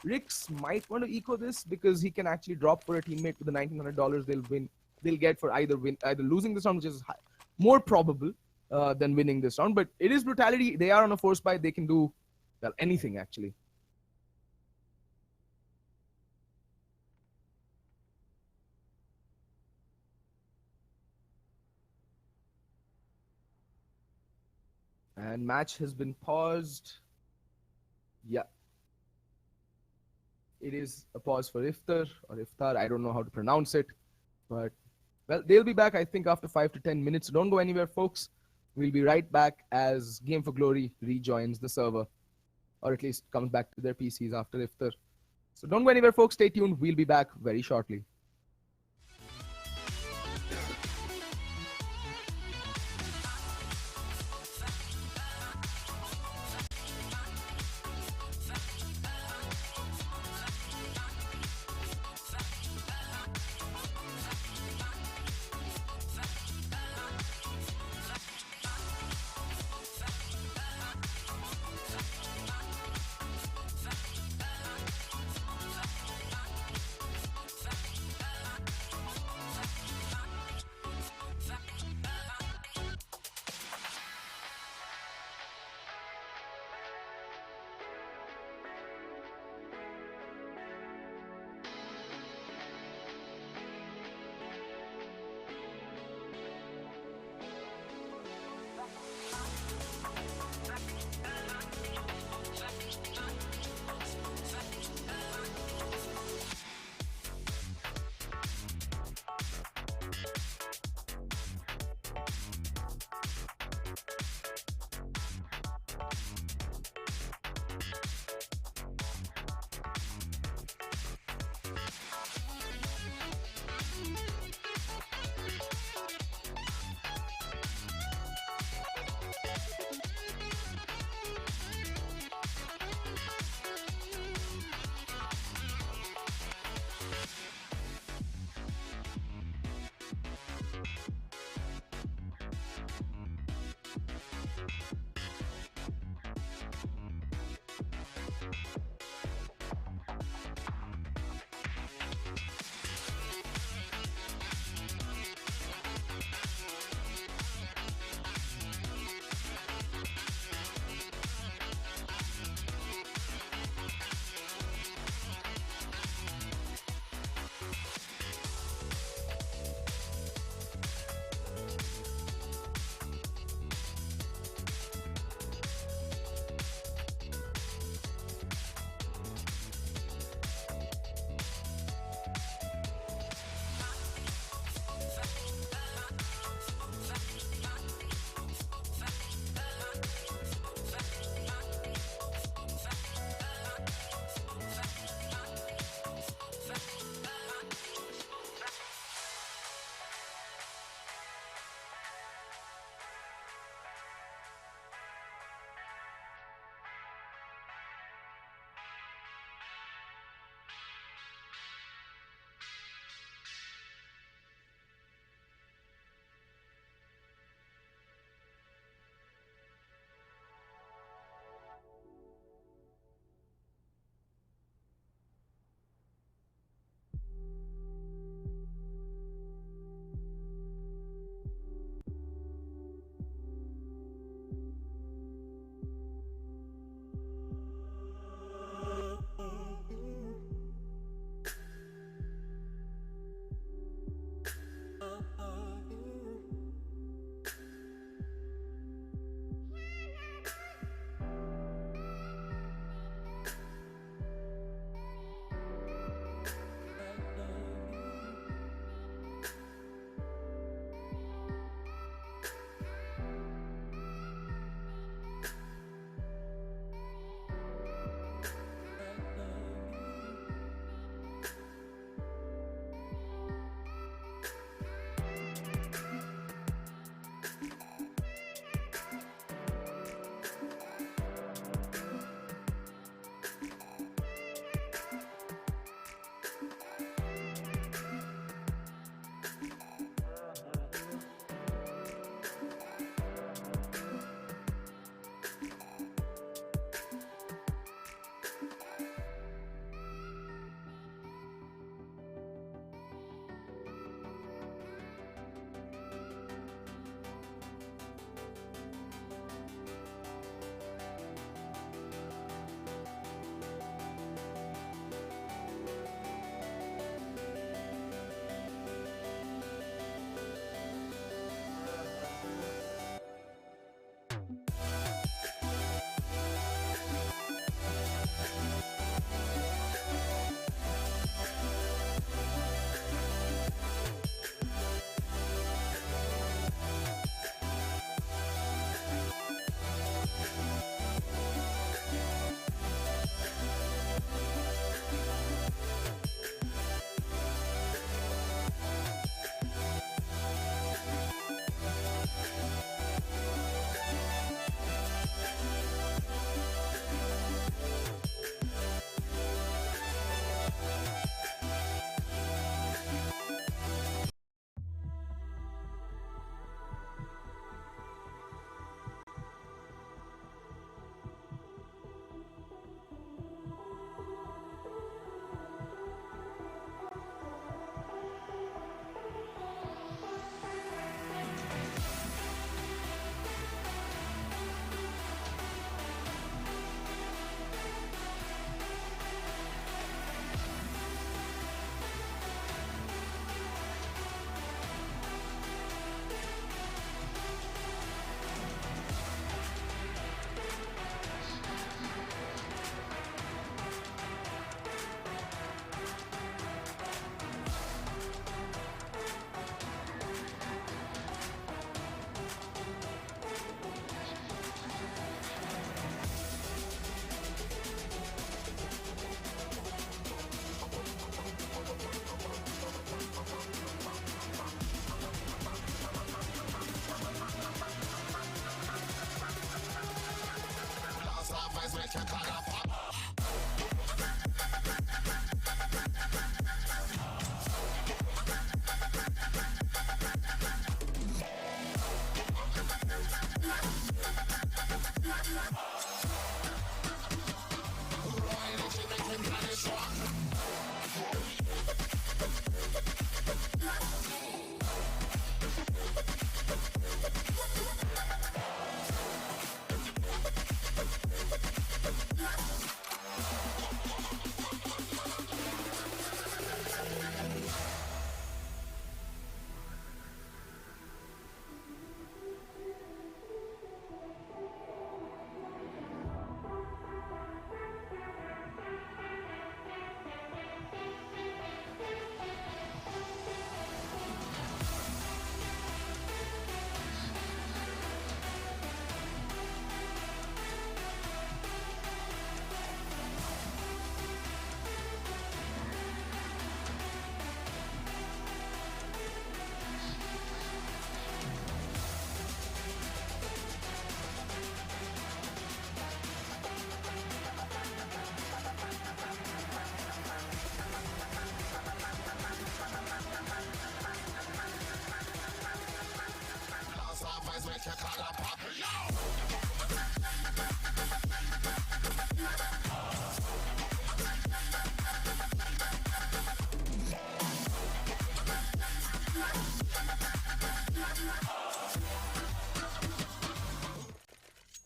Rix might want to eco this because he can actually drop for a teammate with the $1,900 they'll get for either losing this round, which is more probable than winning this round. But it is Brutality. They are on a forced buy. They can do... well, anything actually. And match has been paused. Yeah. It is a pause for Iftar or Iftar. I don't know how to pronounce it. But, well, they'll be back, I think, after 5 to 10 minutes. Don't go anywhere, folks. We'll be right back as Game for Glory rejoins the server. Or at least comes back to their PCs after Iftar. So don't go anywhere, folks. Stay tuned. We'll be back very shortly.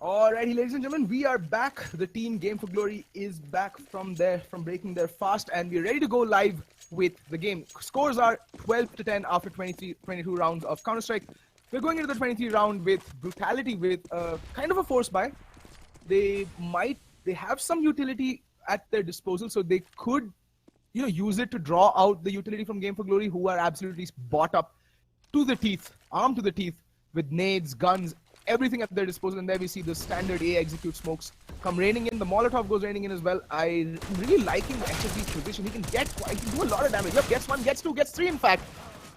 Alrighty, ladies and gentlemen, we are back. The team Game for Glory is back from breaking their fast, and we're ready to go live with the game. Scores are 12-10 after 22 rounds of Counter-Strike. We're going into the 23 round with Brutality with kind of a force buy. They have some utility at their disposal, so they could, use it to draw out the utility from Game for Glory, who are absolutely bought up to the teeth, armed to the teeth with nades, guns, everything at their disposal. And there we see the standard A execute smokes come raining in. The Molotov goes raining in as well. I'm really liking HSB's position. He can do a lot of damage. Yep, gets one, gets two, gets three in fact.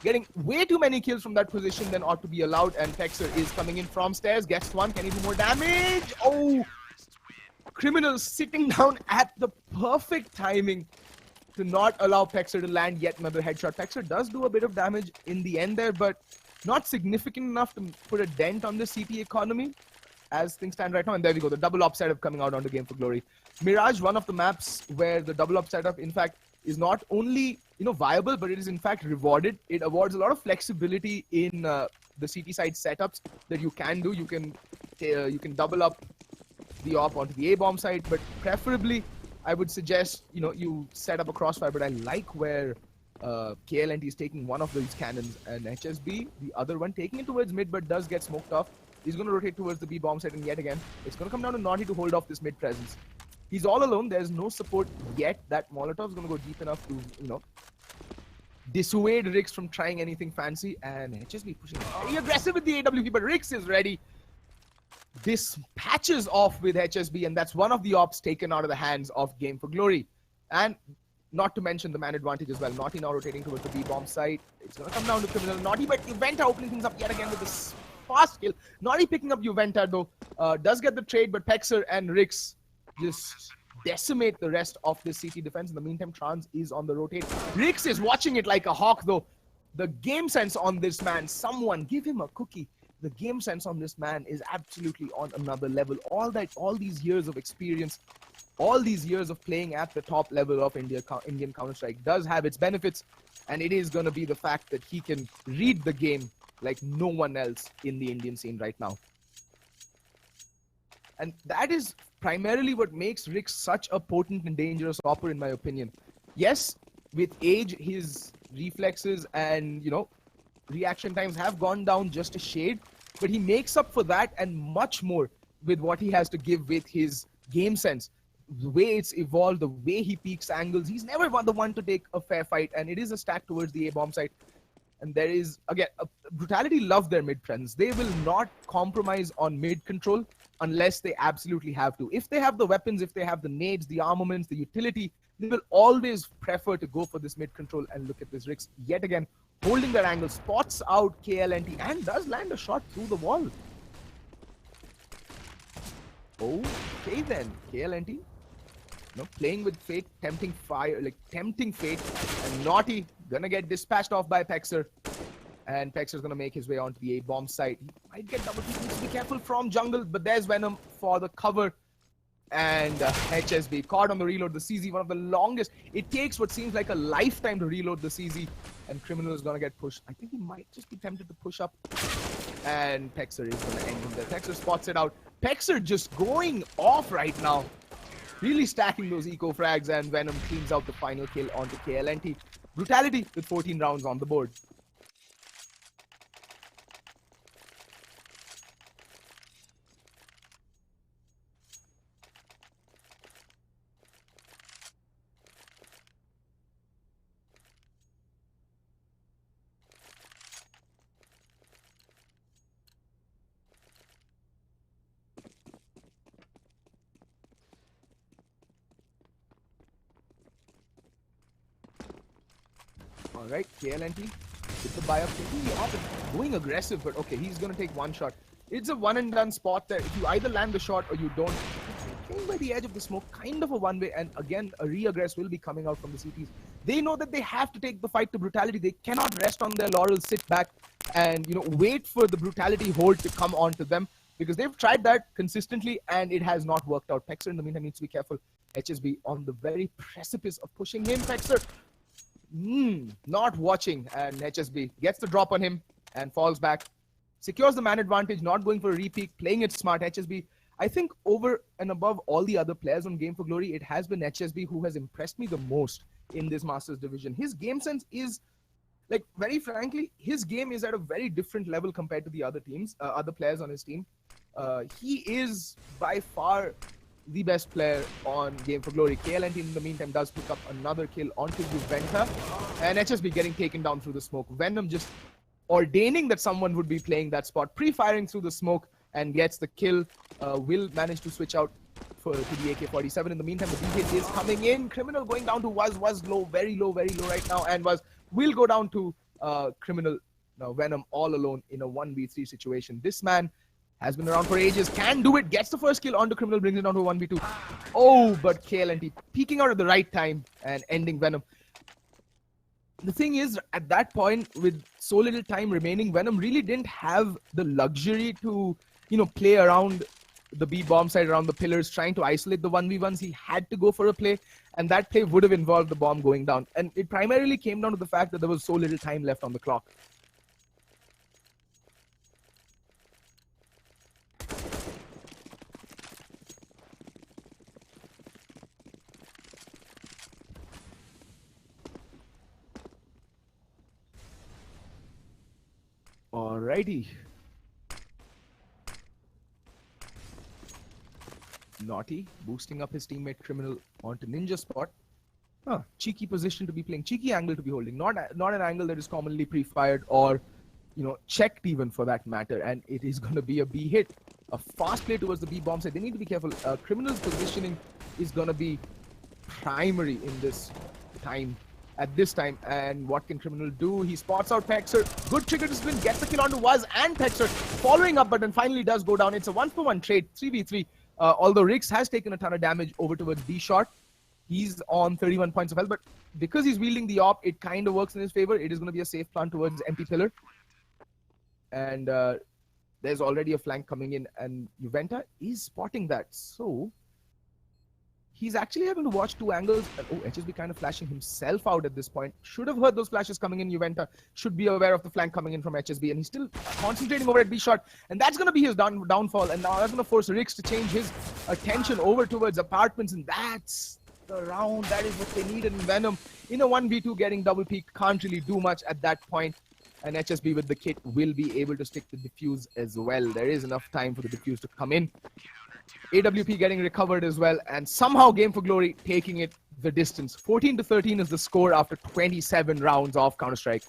Getting way too many kills from that position than ought to be allowed. And Texer is coming in from stairs, gets one. Can he do more damage? Oh! Criminal sitting down at the perfect timing to not allow Texer to land yet another headshot. Texer does do a bit of damage in the end there, but not significant enough to put a dent on the CT economy as things stand right now. And there we go, the double op setup coming out onto Game for Glory. Mirage, one of the maps where the double op setup, in fact, is not only viable, but it is in fact rewarded. It awards a lot of flexibility in the CT side setups that you can do. You can double up the op onto the A bomb side, but preferably I would suggest you set up a crossfire. But I like where KLNT is taking one of these cannons, and HSB, the other one, taking it towards mid, but does get smoked off. He's going to rotate towards the B bomb site, and yet again, it's going to come down to Naughty to hold off this mid presence. He's all alone. There's no support yet. That Molotov is going to go deep enough to, dissuade Rix from trying anything fancy, and HSB pushing very aggressive with the AWP, but Rix is ready. This patches off with HSB, and that's one of the ops taken out of the hands of Game for Glory. And not to mention the man advantage as well. Naughty now rotating towards the B-bomb site. It's going to come down to Criminal. Naughty, but Juventa opening things up yet again with this fast kill. Naughty picking up Juventa though. Does get the trade, but Texer and Rix just decimate the rest of the CT defense. In the meantime, Trans is on the rotate. Rix is watching it like a hawk though. The game sense on this man, someone give him a cookie. The game sense on this man is absolutely on another level. All these years of experience, all these years of playing at the top level of Indian Counter-Strike does have its benefits, and it is going to be the fact that he can read the game like no one else in the Indian scene right now. And that is primarily what makes Rick such a potent and dangerous operator, in my opinion. Yes, with age, his reflexes and, reaction times have gone down just a shade, but he makes up for that and much more with what he has to give with his game sense. The way it's evolved, the way he peaks angles, he's never the one to take a fair fight, and it is a stack towards the A-bomb site. And there is, again, Brutality love their mid presence. They will not compromise on mid control unless they absolutely have to. If they have the weapons, if they have the nades, the armaments, the utility, they will always prefer to go for this mid control. And look at this Rix yet again, holding that angle, spots out KLNT and does land a shot through the wall. Okay then, KLNT. No, playing with fate, tempting fire, like tempting fate, and Naughty gonna get dispatched off by Pexer. And Pexer's gonna make his way onto the A-bomb site. He might get double teamed, needs to be careful from jungle, but there's Venom for the cover. And HSB caught on the reload. The CZ, one of the longest. It takes what seems like a lifetime to reload the CZ. And Criminal is gonna get pushed. I think he might just be tempted to push up. And Pexer is gonna end him there. Pexer spots it out. Pexer just going off right now. Really stacking those eco frags, and Venom cleans out the final kill onto KLNT. Brutality with 14 rounds on the board. Alright, KLNT with the buy up, taking the off, going aggressive, but okay, he's gonna take one shot. It's a one and done spot there. If you either land the shot or you don't, playing by the edge of the smoke, kind of a one way, and again, a re-aggress will be coming out from the CTs. They know that they have to take the fight to Brutality. They cannot rest on their laurels, sit back, and wait for the Brutality hold to come onto them, because they've tried that consistently and it has not worked out. Pexer in the meantime needs to be careful. HSB on the very precipice of pushing him. Pexer not watching, and HSB gets the drop on him and falls back. Secures the man advantage, not going for a repeat, playing it smart. HSB, I think over and above all the other players on Game for Glory, it has been HSB who has impressed me the most in this Masters division. His game sense is, like, very frankly, his game is at a very different level compared to the other teams, other players on his team. He is by far the best player on Game for Glory. KLNT in the meantime does pick up another kill onto Juventa, and HSB getting taken down through the smoke. Venom just ordaining that someone would be playing that spot, pre-firing through the smoke, and gets the kill. Will manage to switch out to the AK-47. In the meantime, the B-hit is coming in. Criminal going down to was low, very low right now, and will go down to Criminal. Now Venom all alone in a 1v3 situation. This man has been around for ages, can do it, gets the first kill onto Criminal, brings it down to 1v2. Oh, but KLNT peeking out at the right time and ending Venom. The thing is, at that point, with so little time remaining, Venom really didn't have the luxury to, play around the B bomb side, around the pillars, trying to isolate the 1v1s. He had to go for a play, and that play would have involved the bomb going down. And it primarily came down to the fact that there was so little time left on the clock. Alrighty. Naughty boosting up his teammate Criminal onto Ninja spot. Cheeky position to be playing, cheeky angle to be holding, not an angle that is commonly pre-fired or checked even for that matter, and it is going to be a B hit. A fast play towards the B bomb side. They need to be careful. Criminal's positioning is going to be primary in this time. At this time, and what can Criminal do? He spots out Pexer. Good trigger to spin, gets the kill onto Waz and Pexer. Following up, but then finally does go down. It's a 1-for-1 trade, 3v3. Although Rix has taken a ton of damage over towards D-Shot. He's on 31 points of health, but because he's wielding the op, it kind of works in his favor. It is going to be a safe plant towards MP Pillar. And there's already a flank coming in, and Juventa is spotting that. So he's actually having to watch two angles. Oh, HSB kind of flashing himself out at this point. Should have heard those flashes coming in. Juventa should be aware of the flank coming in from HSB. And he's still concentrating over at B-Shot. And that's going to be his downfall. And now that's going to force Rix to change his attention over towards apartments. And that's the round. That is what they needed in Venom. In a 1v2, getting double peak can't really do much at that point. And HSB with the kit will be able to stick the defuse as well. There is enough time for the defuse to come in. AWP getting recovered as well, and somehow Game for Glory taking it the distance. 14-13 is the score after 27 rounds of Counter-Strike.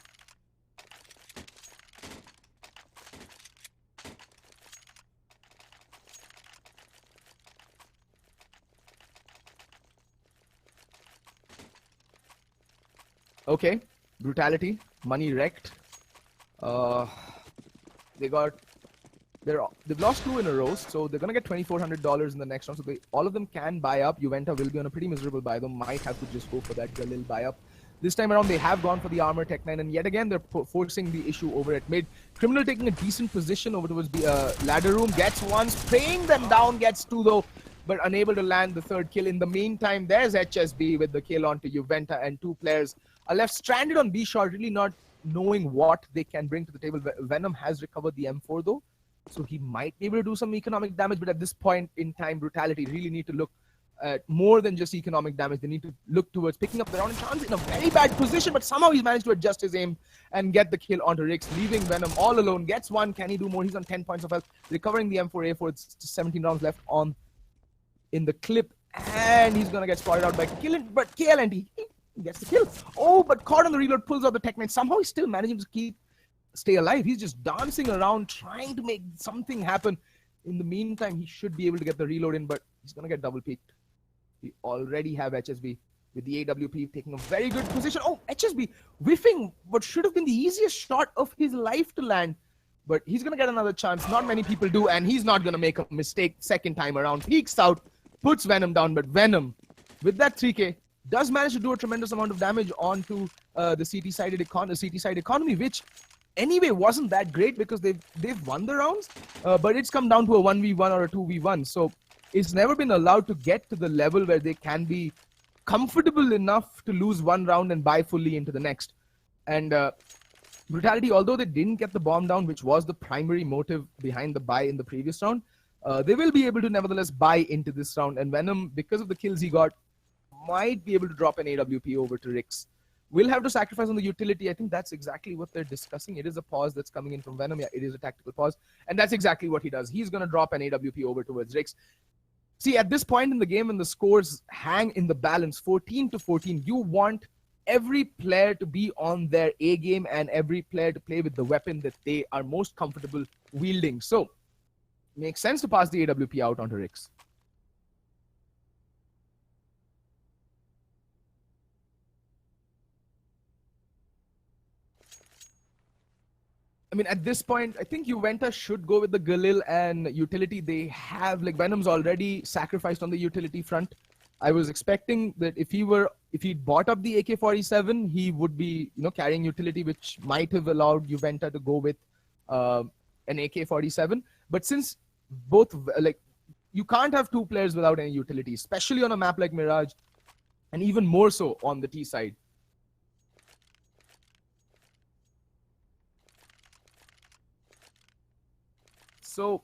Okay, Brutality, money wrecked. They got They've lost 2 in a row, so they're gonna get $2,400 in the next round. So all of them can buy up. Juventa will be on a pretty miserable buy, though. Might have to just go for that Galil buy up. This time around, they have gone for the armor Tech 9, and yet again they're forcing the issue over at mid. Criminal taking a decent position over towards the ladder room, gets 1, spraying them down, gets 2 though, but unable to land the 3rd kill. In the meantime, there's HSB with the kill onto Juventa, and 2 players are left stranded on B short, really not knowing what they can bring to the table. Venom has recovered the M4 though, so he might be able to do some economic damage, but at this point in time, Brutality really need to look at more than just economic damage. They need to look towards picking up the round. And Chan's in a very bad position, but somehow he's managed to adjust his aim and get the kill onto Rix, leaving Venom all alone. Gets 1. Can he do more? He's on 10 points of health, recovering the M4A4. It's 17 rounds left on in the clip, and he's gonna get spotted out by but KLNT gets the kill. Oh, but caught on the reload, pulls out the Tech 9. Somehow he's still managing to stay alive. He's just dancing around, trying to make something happen. In the meantime, he should be able to get the reload in, but he's gonna get double peaked. We already have HSB with the AWP taking a very good position. Oh, HSB whiffing what should have been the easiest shot of his life to land. But he's gonna get another chance. Not many people do, and he's not gonna make a mistake second time around. Peeks out, puts Venom down, but Venom, with that 3K, does manage to do a tremendous amount of damage onto the CT side economy, which anyway wasn't that great because they've won the rounds, but it's come down to a 1v1 or a 2v1. So it's never been allowed to get to the level where they can be comfortable enough to lose one round and buy fully into the next. And Brutality, although they didn't get the bomb down, which was the primary motive behind the buy in the previous round, they will be able to nevertheless buy into this round. And Venom, because of the kills he got, might be able to drop an AWP over to Rix. Will have to sacrifice on the utility. I think that's exactly what they're discussing. It is a pause that's coming in from Venom. Yeah, it is a tactical pause. And that's exactly what he does. He's going to drop an AWP over towards Rix. See, at this point in the game, when the scores hang in the balance, 14-14, you want every player to be on their A game and every player to play with the weapon that they are most comfortable wielding. So, makes sense to pass the AWP out onto Rix. I mean, at this point, I think Juventa should go with the Galil and utility. They have, like, Venom's already sacrificed on the utility front. I was expecting that if he'd bought up the AK-47, he would be, carrying utility, which might have allowed Juventa to go with an AK-47. But since both, you can't have two players without any utility, especially on a map like Mirage, and even more so on the T side. So,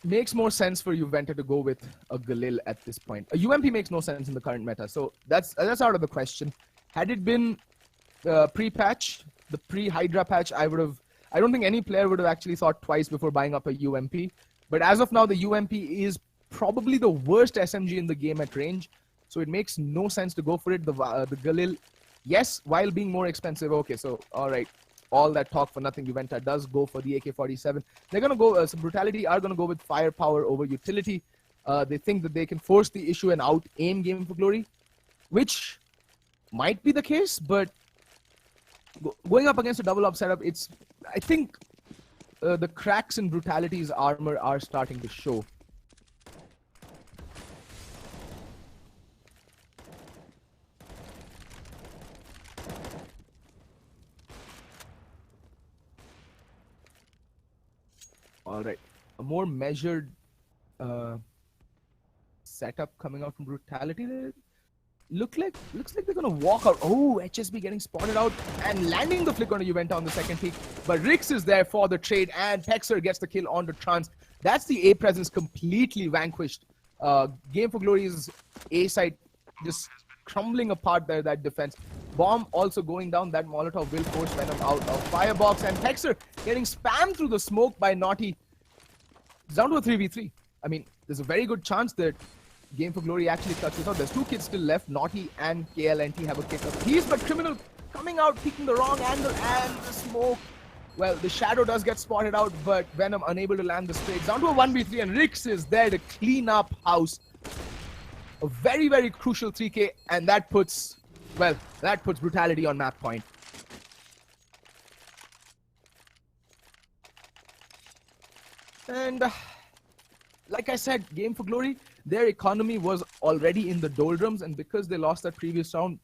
makes more sense for Juventa to go with a Galil at this point. A UMP makes no sense in the current meta, so that's out of the question. Had it been pre-patch, the pre-Hydra patch, I don't think any player would have actually thought twice before buying up a UMP. But as of now, the UMP is probably the worst SMG in the game at range, so it makes no sense to go for it. The Galil, yes, while being more expensive. Okay, so all right. All that talk for nothing. Juventa does go for the AK-47. They're going to go, some Brutality are going to go with firepower over utility. They think that they can force the issue and out-aim Game for Glory, which might be the case, but going up against a double-up setup, I think the cracks in Brutality's armor are starting to show. All right, a more measured setup coming out from Brutality. Looks like they're gonna walk out. Oh, HSB getting spotted out and landing the flick on Juventa on the second peak. But Rix is there for the trade, and Pexer gets the kill on the Trans. That's the A presence completely vanquished. Game for Glory's A side just crumbling apart there, that defense. Bomb also going down. That Molotov will force Venom out of Firebox, and Pexer getting spammed through the smoke by Naughty. It's down to a 3v3. I mean, there's a very good chance that Game for Glory actually clutches out. There's two kids still left. Naughty and KLNT have a kick up piece, but Criminal coming out, picking the wrong angle, and the smoke. Well, the Shadow does get spotted out, but Venom unable to land the spray. It's down to a 1v3, and Rix is there to clean up house. A very, very crucial 3K, and that puts Brutality on map point. And like I said, Game for Glory, their economy was already in the doldrums, and because they lost that previous round,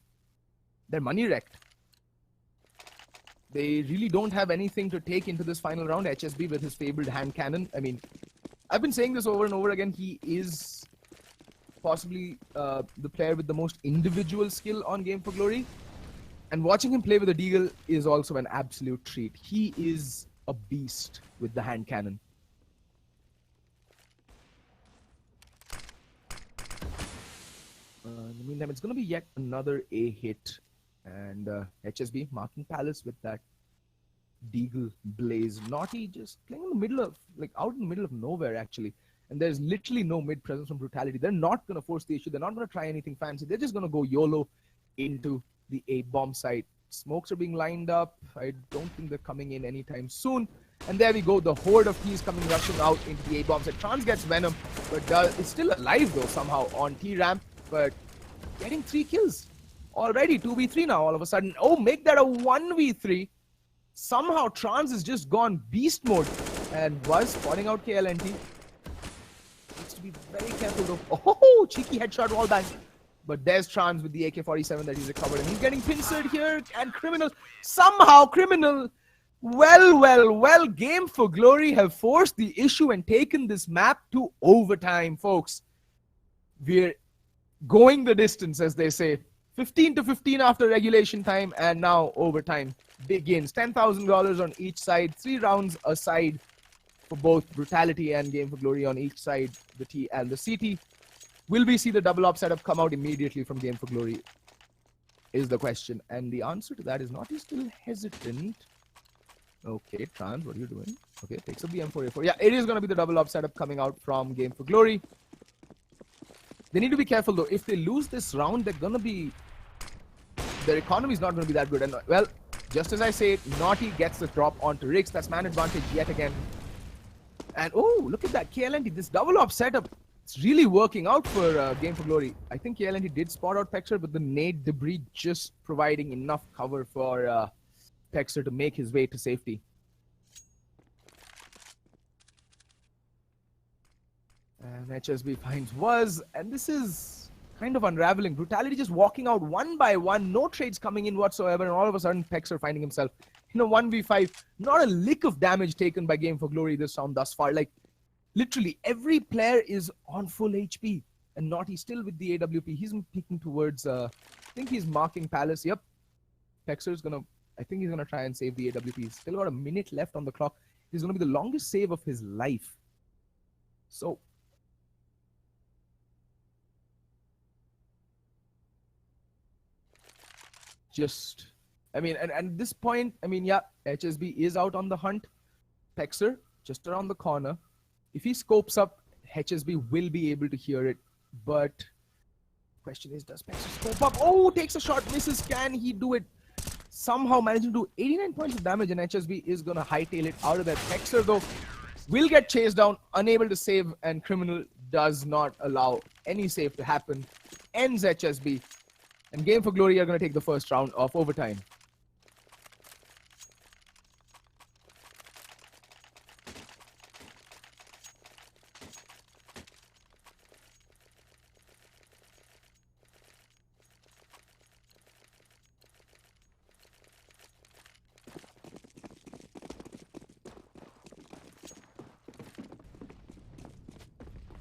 their money wrecked. They really don't have anything to take into this final round. HSB with his fabled hand cannon. I mean, I've been saying this over and over again. He is possibly the player with the most individual skill on Game for Glory. And watching him play with the Deagle is also an absolute treat. He is a beast with the hand cannon. In the meantime, it's going to be yet another A hit. And HSB marking Palace with that Deagle blaze. Naughty just playing in the middle of, like out in the middle of nowhere actually. And there's literally no mid presence from Brutality. They're not going to force the issue. They're not going to try anything fancy. They're just going to go YOLO into the A-bomb site. Smokes are being lined up. I don't think they're coming in anytime soon. And there we go. The horde of T's coming rushing out into the A-bomb site. Trans gets Venom, but is still alive though somehow on T-ramp. But getting 3 kills. Already 2v3 now all of a sudden. Oh, make that a 1v3. Somehow Trans has just gone beast mode and was spotting out KLNT. Needs to be very careful though. Oh, cheeky headshot wall bang. But there's Trans with the AK-47 that he's recovered, and he's getting pincered here. And Criminal, somehow Criminal, well, Game for Glory have forced the issue and taken this map to overtime, folks. We're going the distance, as they say. 15 to 15 after regulation time, and now overtime begins. $10,000 on each side, 3 rounds aside for both Brutality and Game for Glory on each side, the T and the CT. Will we see the double op setup come out immediately from Game for Glory is the question. And the answer to that is not. He's still hesitant. Okay, Trans, what are you doing? Okay, takes up the M4A4. Yeah, it is going to be the double op setup coming out from Game for Glory. They need to be careful though. If they lose this round, they're going to be... Their economy is not going to be that good. And well, just as I say, Naughty gets the drop onto Rix. That's man advantage yet again. And oh, look at that. KLNT, this double op setup, it's really working out for Game for Glory. I think KLNT did spot out Pexer, but the nade debris just providing enough cover for Pexer to make his way to safety. And HSB finds was, and this is kind of unraveling. Brutality just walking out one by one, no trades coming in whatsoever, and all of a sudden Pexer finding himself in a 1v5. Not a lick of damage taken by Game for Glory this round thus far. Like, literally every player is on full HP, and Naughty still with the AWP. He's peeking towards, I think he's marking Palace. Yep, Pexer's gonna, I think he's gonna try and save the AWP. He's still got a minute left on the clock. He's gonna be the longest save of his life. So, just, I mean, and at this point, I mean, yeah, HSB is out on the hunt. Pexer just around the corner. If he scopes up, HSB will be able to hear it. But question is, does Pexer scope up? Oh, takes a shot, misses. Can he do it? Somehow managing to do 89 points of damage, and HSB is going to hightail it out of that. Pexer, though, will get chased down, unable to save, and Criminal does not allow any save to happen. Ends HSB. And Game for Glory are going to take the first round of overtime.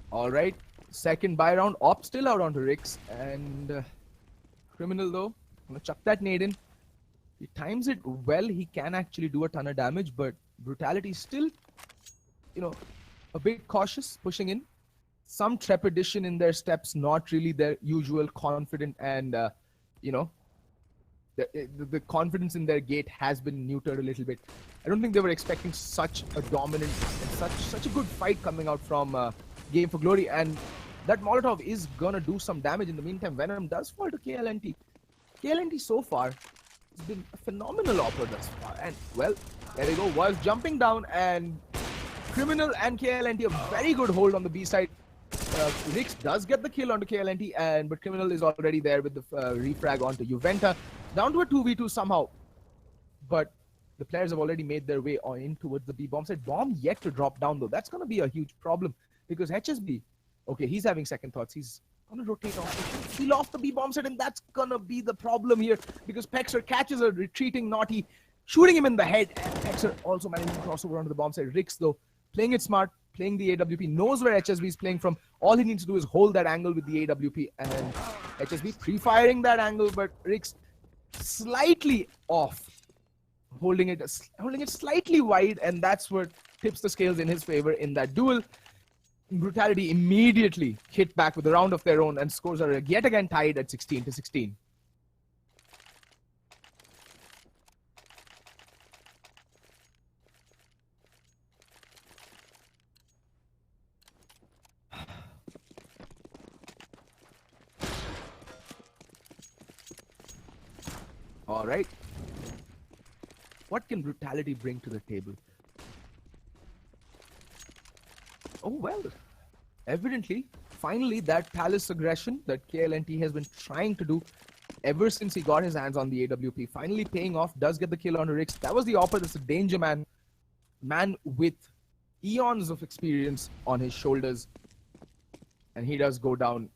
All right, second buy round. Op still out onto Rix, and Criminal though, gonna chuck that nade in. He times it well. He can actually do a ton of damage, but Brutality still, you know, a bit cautious, pushing in. Some trepidation in their steps, not really their usual confident, and you know, the confidence in their gate has been neutered a little bit. I don't think they were expecting such a dominant and such a good fight coming out from Game for Glory, and that Molotov is gonna do some damage. In the meantime, Venom does fall to KLNT. KLNT so far has been a phenomenal offer thus far, and well, there we go. Was jumping down, and Criminal and KLNT a very good hold on the B side. Rix does get the kill onto KLNT, but Criminal is already there with the refrag onto Juventa. Down to a 2v2 somehow, but The players have already made their way in towards the B bomb site. Bomb yet to drop down though. That's going to be a huge problem because HSB, okay, he's having second thoughts. He's going to rotate off. He'll off the B bomb site, and that's going to be the problem here because Pexer catches a retreating Naughty, shooting him in the head, and Pexer also managing to cross over onto the bomb site. Rix though, playing it smart, playing the AWP, knows where HSB is playing from. All he needs to do is hold that angle with the AWP, and HSB pre-firing that angle, but Rix slightly off, holding it slightly wide, and that's what tips the scales in his favor in that duel. Brutality immediately hit back with a round of their own, and scores are yet again tied at 16-16. All right. What can Brutality bring to the table? Oh, well. Evidently, finally, that Palace aggression that KLNT has been trying to do ever since he got his hands on the AWP, finally paying off, does get the kill on Rix. That was the Opper. That's a danger man. Man with eons of experience on his shoulders. And he does go down.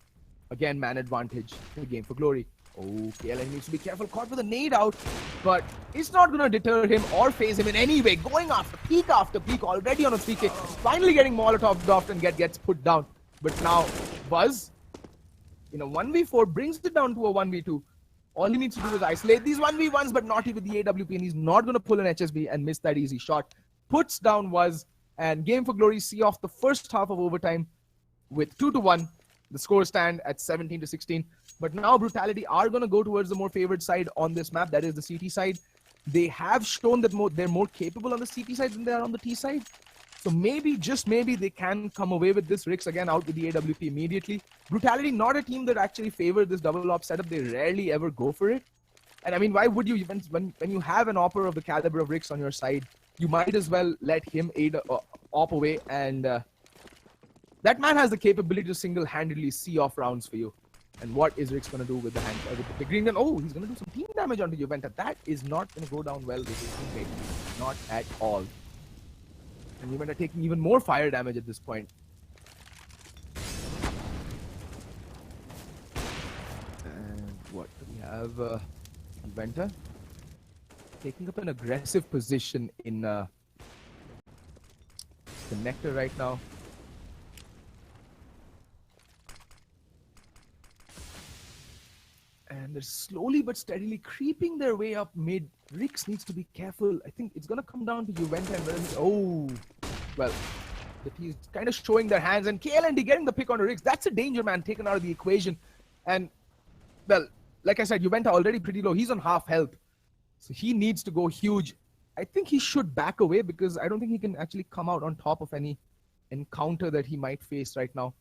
Again, man advantage. The game for glory. Oh, KLN needs to be careful. Caught with a nade out, but it's not going to deter him or phase him in any way. Going after peak, already on a 3K. Finally getting Molotov off and gets put down. But now, Buzz, in a 1v4, brings it down to a 1v2. All he needs to do is isolate these 1v1s, but not with the AWP, and he's not going to pull an HSB and miss that easy shot. Puts down Buzz, and Game for Glory see off the first half of overtime with 2-1. The score stand at 17-16. But now Brutality are going to go towards the more favored side on this map. That is the CT side. They have shown that they're more capable on the CT side than they are on the T side. So maybe, just maybe, they can come away with this. Rix again out with the AWP immediately. Brutality, not a team that actually favor this double op setup. They rarely ever go for it. And I mean, why would you, even when you have an opper of the caliber of Rix on your side, you might as well let him op away, and that man has the capability to single-handedly see off rounds for you. And what is Rix going to do with the green gun? Oh, he's going to do some team damage onto Juventa. That is not going to go down well this teammate. Not at all. And Juventa taking even more fire damage at this point. And what do we have? Juventa taking up an aggressive position in connector right now. And they're slowly but steadily creeping their way up mid. Rix needs to be careful. I think it's going to come down to Juventa and oh, well, he's kind of showing their hands, and KLND getting the pick on Rix. That's a danger man taken out of the equation. And, well, like I said, Juventa already pretty low. He's on half health. So he needs to go huge. I think he should back away because I don't think he can actually come out on top of any encounter that he might face right now.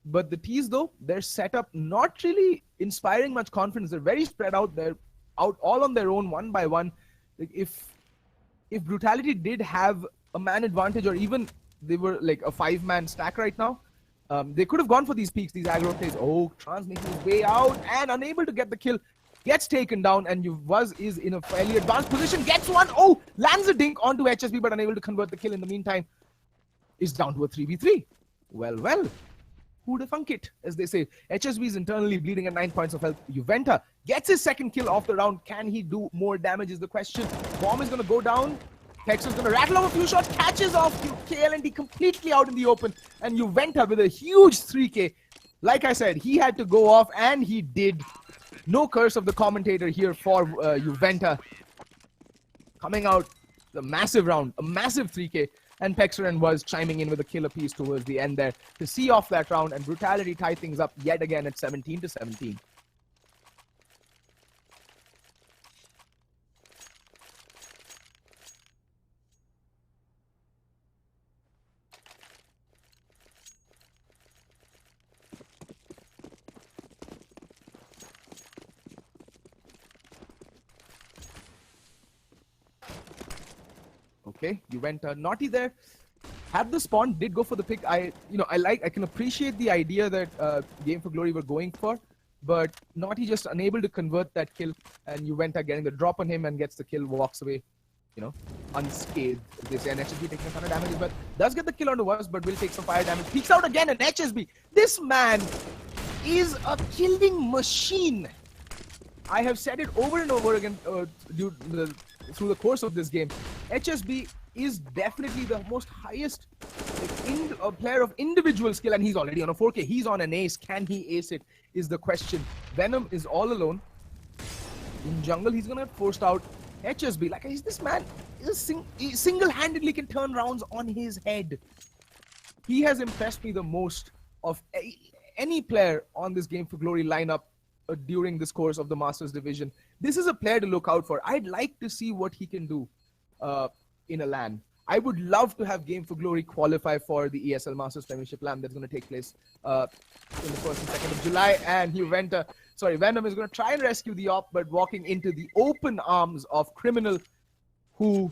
But the T's, though, they're set up not really inspiring much confidence. They're very spread out. They're out all on their own, one by one. Like if Brutality did have a man advantage, or even they were like a 5-man stack right now, they could have gone for these peaks, these aggro plays. Oh, Trans making his way out and unable to get the kill. Gets taken down, and Yuvaz is in a fairly advanced position. Gets one. Oh, lands a dink onto HSB, but unable to convert the kill in the meantime. Is down to a 3v3. Well, well. Who'd have thunk it, as they say. HSB is internally bleeding at 9 points of health. Juventa gets his second kill off the round. Can he do more damage is the question. Bomb is going to go down. Hex is going to rattle off a few shots. Catches off KLND completely out in the open. And Juventa with a huge 3K. Like I said, he had to go off, and he did. No curse of the commentator here for Juventa. Coming out the massive round. A massive 3K. And Pexeran was chiming in with a kill apiece towards the end there to see off that round, and Brutality tie things up yet again at 17-17. Okay, you went naughty there. Had the spawn, did go for the pick. I can appreciate the idea that Game for Glory were going for, but Naughty just unable to convert that kill, and Juventa getting the drop on him and gets the kill, walks away, you know, unscathed. They say, and HSB taking a ton of damage, but does get the kill onto us, but will take some fire damage. Peeks out again, and HSB. This man is a killing machine. I have said it over and over again through the course of this game. HSB is definitely the most highest player of individual skill, and he's already on a 4K. He's on an ace. Can he ace it is the question. Venom is all alone. In jungle, he's going to get forced out. HSB, like, this man he single-handedly can turn rounds on his head. He has impressed me the most of any player on this Game for Glory lineup during this course of the Masters Division. This is a player to look out for. I'd like to see what he can do in a LAN. I would love to have Game for Glory qualify for the ESL Masters Premiership LAN that's going to take place in the 1st and 2nd of July. And Venom is going to try and rescue the op, but walking into the open arms of Criminal, who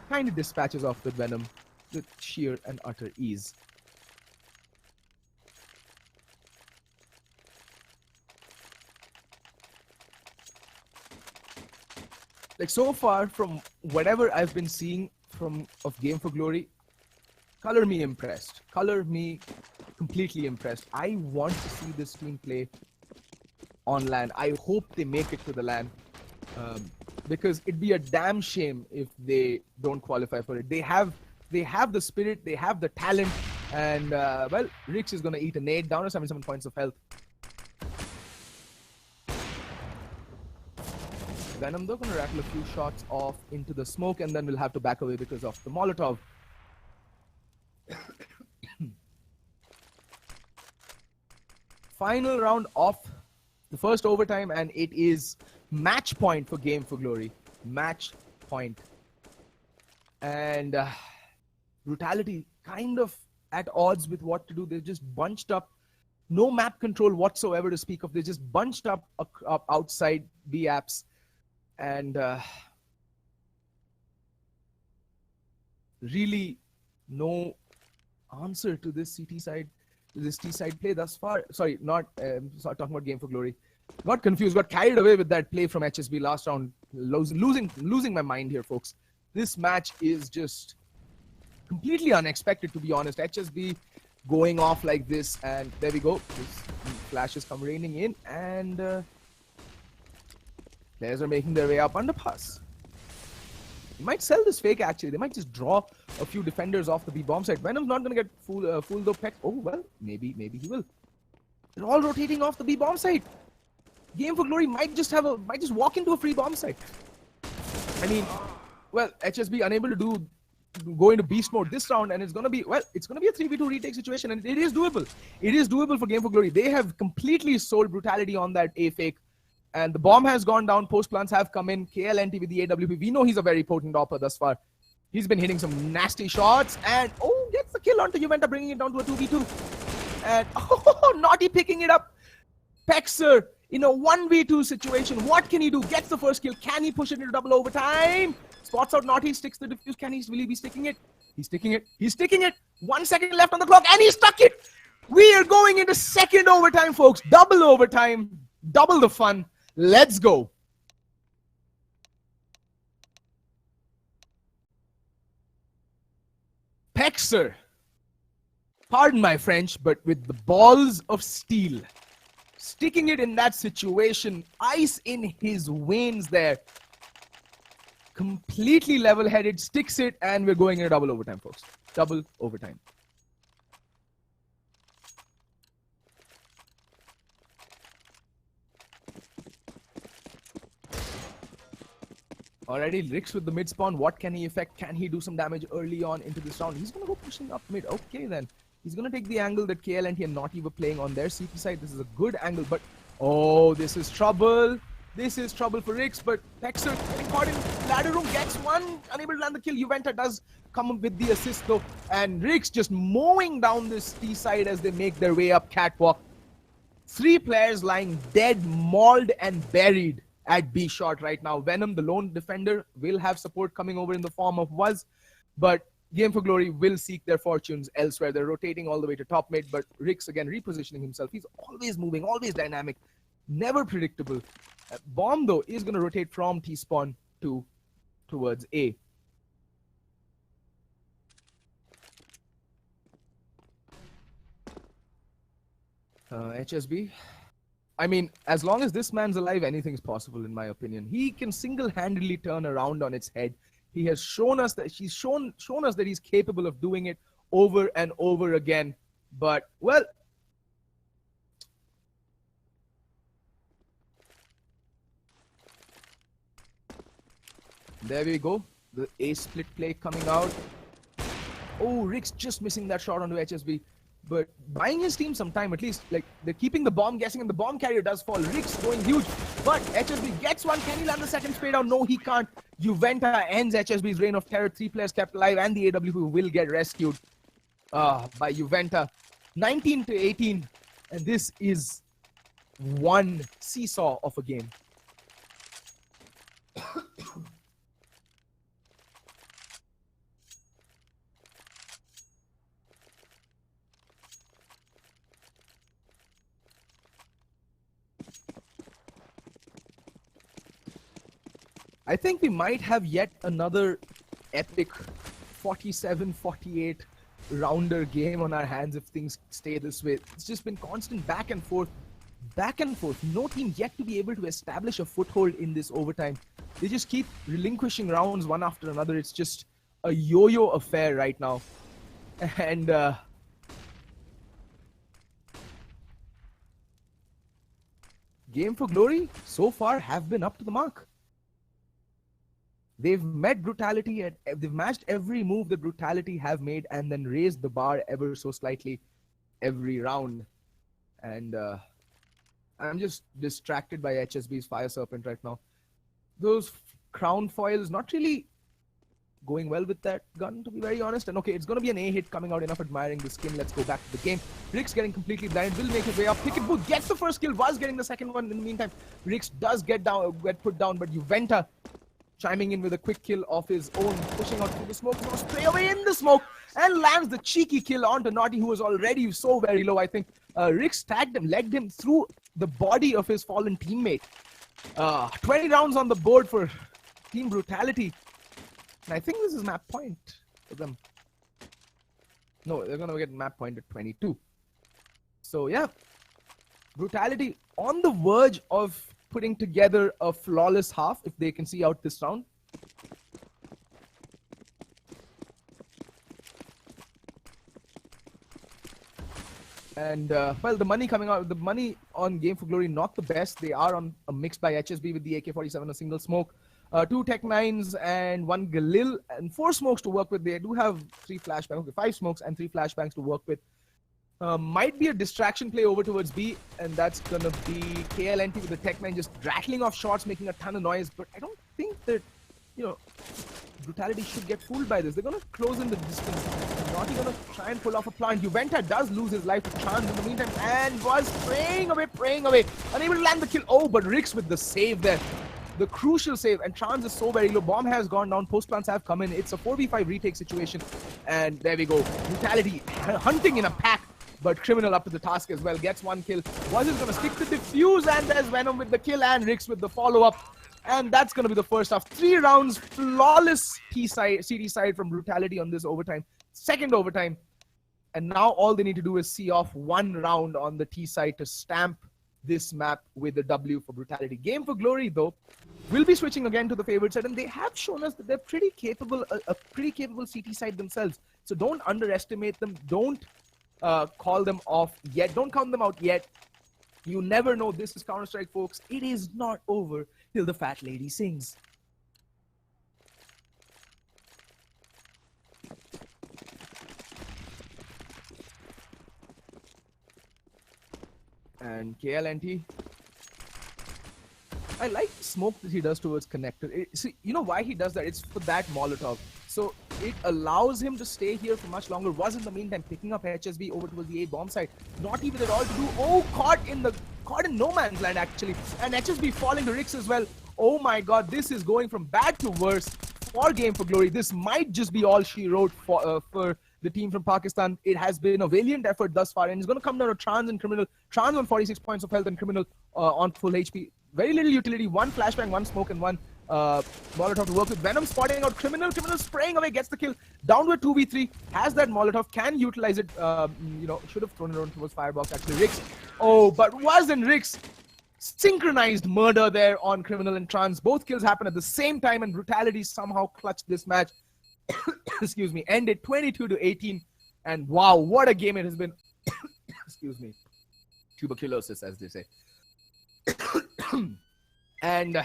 kind of dispatches off with Venom with sheer and utter ease. Like, so far from whatever I've been seeing of Game for Glory, color me impressed. Color me completely impressed. I want to see this team play on LAN. I hope they make it to the LAN, because it'd be a damn shame if they don't qualify for it. They have the spirit, they have the talent, and well, Rix is gonna eat a nade down to 77 points of health. Venom, they're going to rattle a few shots off into the smoke, and then we'll have to back away because of the Molotov. Final round of the first overtime, and it is match point for Game for Glory. Match point. And Brutality kind of at odds with what to do. They're just bunched up. No map control whatsoever to speak of. They're just bunched up outside B-apps. And really no answer to this CT side, this T side play thus far. Sorry, not talking about Game for Glory. Got confused, got carried away with that play from HSB last round. Losing my mind here, folks. This match is just completely unexpected, to be honest. HSB going off like this, and there we go. This flashes come raining in, and players are making their way up underpass. You might sell this fake, actually. They might just draw a few defenders off the B bomb side. Venom's not going to get fooled though. Peck. Oh, well, maybe he will. They're all rotating off the B bomb side. Game for Glory might just walk into a free bomb site. I mean, well, HSB unable to go into beast mode this round, and it's gonna be a 3v2 retake situation, and it is doable. It is doable for Game for Glory. They have completely sold Brutality on that A fake. And the bomb has gone down. Post plants have come in. KLNT with the AWP. We know he's a very potent opper thus far. He's been hitting some nasty shots. And, gets the kill onto Juventa, bringing it down to a 2v2. And, Naughty picking it up. Pexer in a 1v2 situation. What can he do? Gets the first kill. Can he push it into double overtime? Spots out Naughty, sticks the defuse. Will he be sticking it? He's sticking it. He's sticking it. 1 second left on the clock, and he stuck it. We are going into second overtime, folks. Double overtime. Double the fun. Let's go. Pexer, pardon my French, but with the balls of steel, sticking it in that situation, ice in his veins there, completely level-headed, sticks it, and we're going into double overtime, folks. Double overtime. Already, Rix with the mid spawn. What can he affect? Can he do some damage early on into this round? He's going to go pushing up mid. Okay, then. He's going to take the angle that KLNT and Naughty were playing on their CP side. This is a good angle, but... oh, this is trouble. This is trouble for Rix, but Pexer getting caught in ladder room. Gets one. Unable to land the kill. Juventa does come up with the assist, though. And Rix just mowing down this T side as they make their way up catwalk. 3 players lying dead, mauled, and buried at B short right now. Venom, the lone defender, will have support coming over in the form of Wuz, but Game for Glory will seek their fortunes elsewhere. They're rotating all the way to top mid, but Rix again repositioning himself. He's always moving, always dynamic. Never predictable. Bomb, though, is going to rotate from T-spawn towards A. HSB. I mean, as long as this man's alive, anything's possible, in my opinion. He can single-handedly turn around on its head. He has shown us that he's shown us that he's capable of doing it over and over again. But, well, there we go. The A split play coming out. Oh, Rick's just missing that shot onto HSB. But buying his team some time, at least, like, they're keeping the bomb guessing, and the bomb carrier does fall. Rick's going huge, but HSB gets one. Can he land the second spade out? No, he can't. Juventa ends HSB's reign of terror. 3 players kept alive, and the AWP will get rescued by Juventa. 19-18, and this is one seesaw of a game. I think we might have yet another epic 47-48 rounder game on our hands if things stay this way. It's just been constant back and forth. No team yet to be able to establish a foothold in this overtime. They just keep relinquishing rounds one after another. It's just a yo-yo affair right now. And Game for Glory so far have been up to the mark. They've met Brutality and they've matched every move that Brutality have made and then raised the bar ever so slightly every round. And I'm just distracted by HSB's Fire Serpent right now. Those crown foils not really going well with that gun, to be very honest. And okay, it's going to be an A hit coming out. Enough admiring the skin. Let's go back to the game. Rick's getting completely blinded. Will make his way up. Pick and Booth gets the first kill. Was getting the second one in the meantime. Rick's does get put down, but Juventa chiming in with a quick kill of his own, pushing out through the smoke, goes straight away in the smoke, and lands the cheeky kill onto Naughty, who was already so very low. I think Rick's tagged him, legged him through the body of his fallen teammate. 20 rounds on the board for Team Brutality. And I think this is map point for them. No, they're going to get map point at 22. So yeah, Brutality on the verge of putting together a flawless half if they can see out this round. And well, the money coming out, the money on Game for Glory not the best. They are on a mix by HSB with the AK-47, a single smoke, 2 Tech 9s and 1 Galil, and 4 smokes to work with. They do have 3 flashbangs, okay, 5 smokes and 3 flashbangs to work with. Might be a distraction play over towards B, and that's gonna be KLNT with the Tech 9 just rattling off shots, making a ton of noise. But I don't think that, you know, Brutality should get fooled by this. They're gonna close in the distance. Naughty gonna try and pull off a plant. Juventa does lose his life to Chance in the meantime, and was praying away, unable to land the kill. Oh, but Rix with the save there. The crucial save, and Chance is so very low. Bomb has gone down, post plants have come in. It's a 4v5 retake situation, and there we go. Brutality hunting in a pack. But Criminal up to the task as well, gets 1 kill. Was it going to stick the defuse, and there's Venom with the kill and Rix with the follow-up. And that's going to be the first half. 3 rounds, flawless CD side from Brutality on this overtime. Second overtime. And now all they need to do is see off 1 round on the T side to stamp this map with a W for Brutality. Game for Glory, though, will be switching again to the favorite side, and they have shown us that they're pretty capable, a pretty capable CT side themselves. So don't underestimate them. Don't call them off yet. Don't count them out yet. You never know. This is Counter-Strike, folks. It is not over till the fat lady sings. And KLNT, I like the smoke that he does towards connector. See, you know why he does that? It's for that Molotov. So it allows him to stay here for much longer. Was in the meantime picking up HSB over towards the A bomb side. Not even at all to do. Oh, caught in no man's land actually. And HSB falling to Rix as well. Oh my god, this is going from bad to worse for Game for Glory. This might just be all she wrote for the team from Pakistan. It has been a valiant effort thus far, and it's going to come down to Trans and Criminal. Trans on 46 points of health and Criminal on full HP. Very little utility, one flashbang, one smoke, and one Molotov to work with. Venom spotting out Criminal. Criminal spraying away, gets the kill. Down to a 2v3. Has that Molotov, can utilize it. Should have thrown it on towards Firebox actually. Rix. Oh, but wasn't Rix. Synchronized murder there on Criminal and Trans. Both kills happen at the same time, and Brutality somehow clutched this match. Excuse me. Ended 22-18. And wow, what a game it has been. Excuse me. Tuberculosis, as they say. And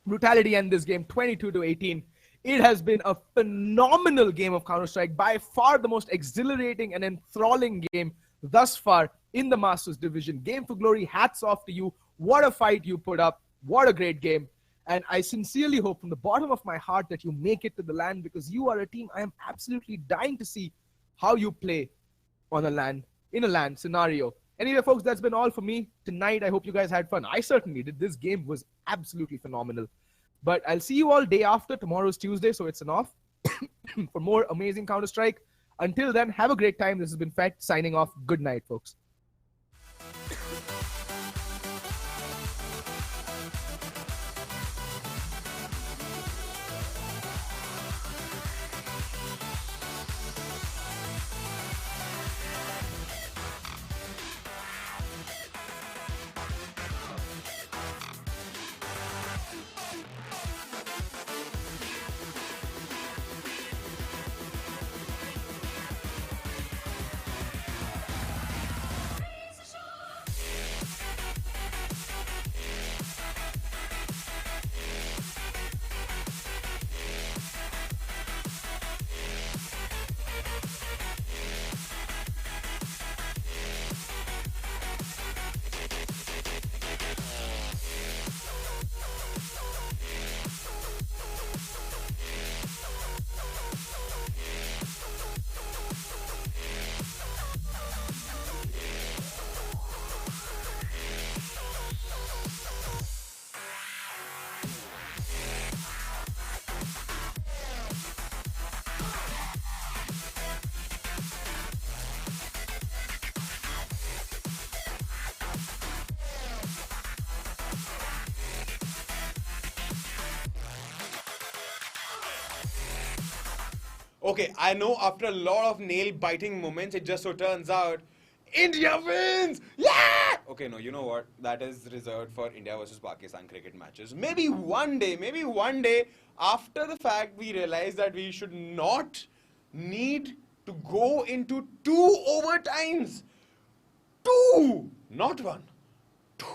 Brutality end this game 22-18. It has been a phenomenal game of Counter-Strike, by far the most exhilarating and enthralling game thus far in the Masters division. Game for Glory, hats off to you. What a fight you put up. What a great game. And I sincerely hope from the bottom of my heart that you make it to the LAN, because you are a team I am absolutely dying to see how you play on a LAN, in a LAN scenario. Anyway, folks, that's been all for me tonight. I hope you guys had fun. I certainly did. This game was absolutely phenomenal. But I'll see you all day after. Tomorrow's Tuesday, so it's an off for more amazing Counter-Strike. Until then, have a great time. This has been Fett signing off. Good night, folks. Okay, I know after a lot of nail-biting moments, it just so turns out India wins! Yeah! Okay, no, you know what? That is reserved for India versus Pakistan cricket matches. Maybe one day, after the fact, we realize that we should not need to go into 2 overtimes. 2! Not 1. 2.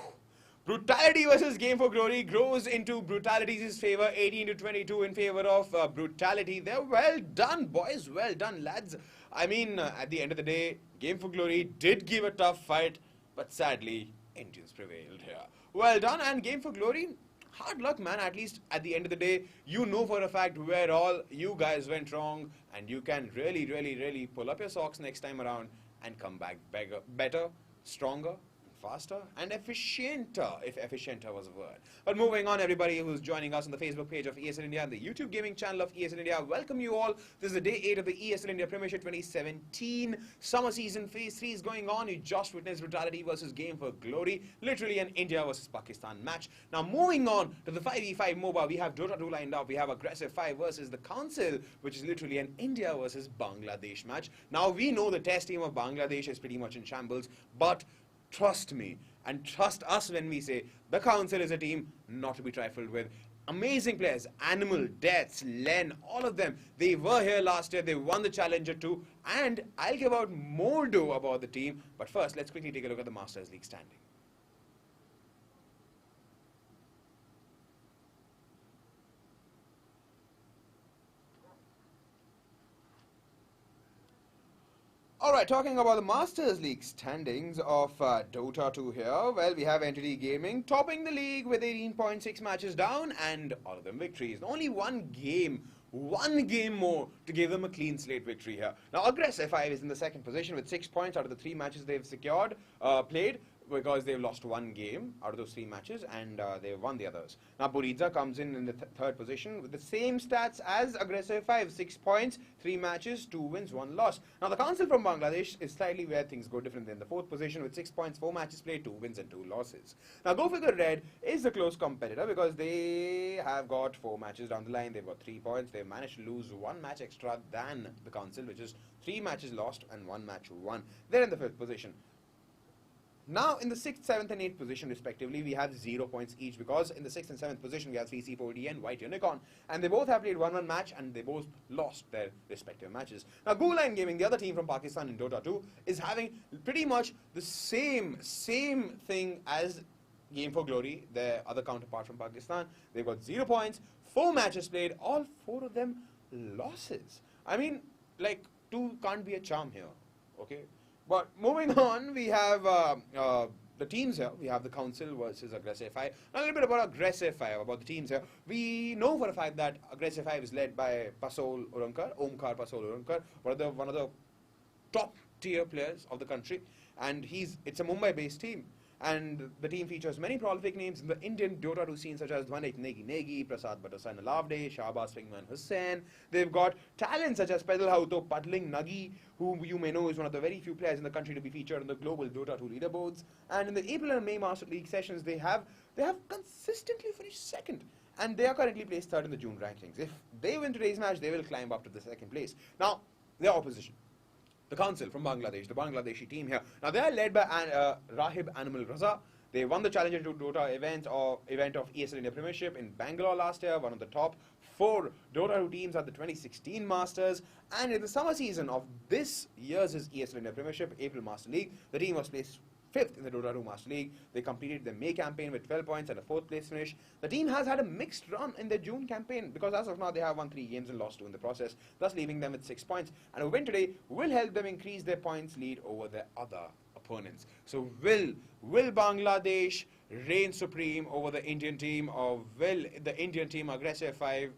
Brutality versus Game for Glory grows into Brutality's favor, 18-22 in favor of Brutality. They're well done, boys. Well done, lads. I mean, at the end of the day, Game for Glory did give a tough fight, but sadly, Indians prevailed here. Well done, and Game for Glory, hard luck, man. At least at the end of the day, you know for a fact where all you guys went wrong, and you can really pull up your socks next time around and come back better, stronger, faster and efficienter, if efficienter was a word. But moving on, everybody who's joining us on the Facebook page of ESL India and the YouTube gaming channel of ESL India, welcome you all. This is the day 8 of the ESL India Premiership 2017. Summer season phase 3 is going on. You just witnessed Brutality versus Game for Glory, literally an India versus Pakistan match. Now moving on to the 5v5 MOBA, we have Dota 2 lined up. We have Aggressive 5 versus the Council, which is literally an India versus Bangladesh match. Now we know the test team of Bangladesh is pretty much in shambles, but trust me and trust us when we say the Council is a team not to be trifled with. Amazing players, Animal, Deaths, Len, all of them. They were here last year, they won the Challenger too, and I'll give out more dough about the team. But first, let's quickly take a look at the Masters League standing. Alright, talking about the Masters League standings of Dota 2 here, well, we have Entity Gaming topping the league with 18.6 matches down and all of them victories. Only one game more to give them a clean slate victory here. Now, Aggressive 5 is in the second position with 6 points out of the 3 matches they've played. because they've lost one game out of those 3 matches, and they've won the others. Now, Buriza comes in the third position with the same stats as Aggressive 5, 6 points, 3 matches, 2 wins, 1 loss. Now, the Council from Bangladesh is slightly where things go different than the 4th position with 6 points, 4 matches played, 2 wins and 2 losses. Now, Go Figure Red is the close competitor because they have got 4 matches down the line. They've got 3 points. They've managed to lose 1 match extra than the Council, which is 3 matches lost and 1 match won. They're in the 5th position. Now, in the 6th, 7th and 8th position, respectively, we have 0 points each because in the 6th and 7th position, we have 3C4D and White Unicorn. And they both have played 1-1 match and they both lost their respective matches. Now, Line Gaming, the other team from Pakistan in Dota 2, is having pretty much the same thing as Game for Glory, their other counterpart from Pakistan. They've got 0 points, 4 matches played, all 4 of them losses. I mean, like, 2 can't be a charm here, okay? But moving on, we have the teams here. We have the Council versus Aggressive 5. Now, a little bit about Aggressive 5, about the teams here. We know for a fact that Aggressive 5 is led by Pasol Urankar, Omkar Pasol Urankar, one of the top tier players of the country. And it's a Mumbai-based team. And the team features many prolific names in the Indian Dota 2 scene, such as Dhwanik Negi Negi, Prasad Batasan Alavde, Shahbaz Fingman Hussain. They've got talents such as Pedal Hauto Padling Nagi, whom you may know is one of the very few players in the country to be featured on the global Dota 2 leaderboards. And in the April and May Master League sessions, they have consistently finished 2nd. And they are currently placed 3rd in the June rankings. If they win today's match, they will climb up to the 2nd place. Now, their opposition. The Council from Bangladesh, the Bangladeshi team here. Now, they are led by Rahib Animal Raza. They won the Challenger 2 Dota event of ESL India Premiership in Bangalore last year, one of the top 4 Dota 2 teams at the 2016 Masters. And in the summer season of this year's ESL India Premiership, April Master League, the team was placed 5th in the Dota 2 Master League. They completed the May campaign with 12 points and a 4th place finish. The team has had a mixed run in their June campaign because as of now they have won 3 games and lost 2 in the process, thus leaving them with 6 points. And a win today will help them increase their points lead over their other opponents. So will Bangladesh reign supreme over the Indian team, or will the Indian team Aggressive 5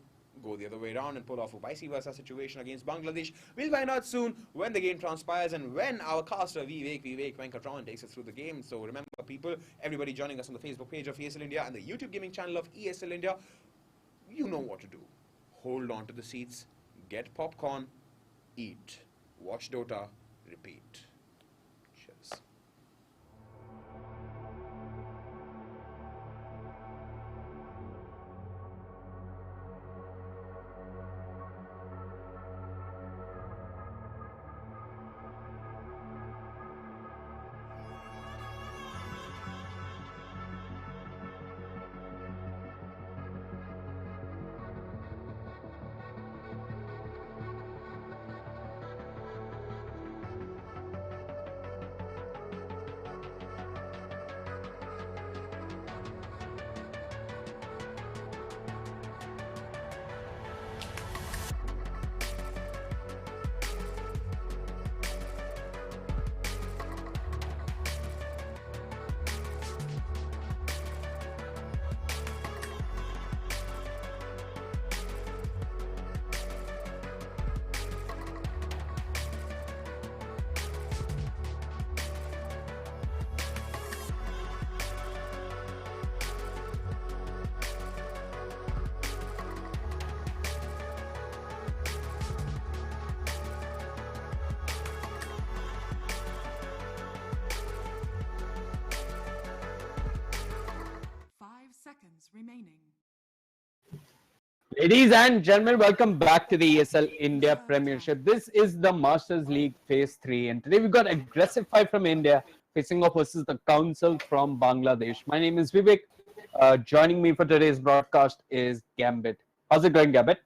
go the other way around and pull off a vice versa situation against Bangladesh? We'll find out soon when the game transpires and when our caster Vivek Venkataraman takes us through the game. So remember, people, everybody joining us on the Facebook page of ESL India and the YouTube gaming channel of ESL India, you know what to do. Hold on to the seats, get popcorn, eat, watch Dota, repeat. Cheers. Remaining. Ladies and gentlemen, welcome back to the ESL India Premiership. This is the Masters League Phase 3, and today we've got Aggressive 5 from India facing off versus the Council from Bangladesh. My name is Vivek. Joining me for today's broadcast is Gambit. How's it going, Gambit?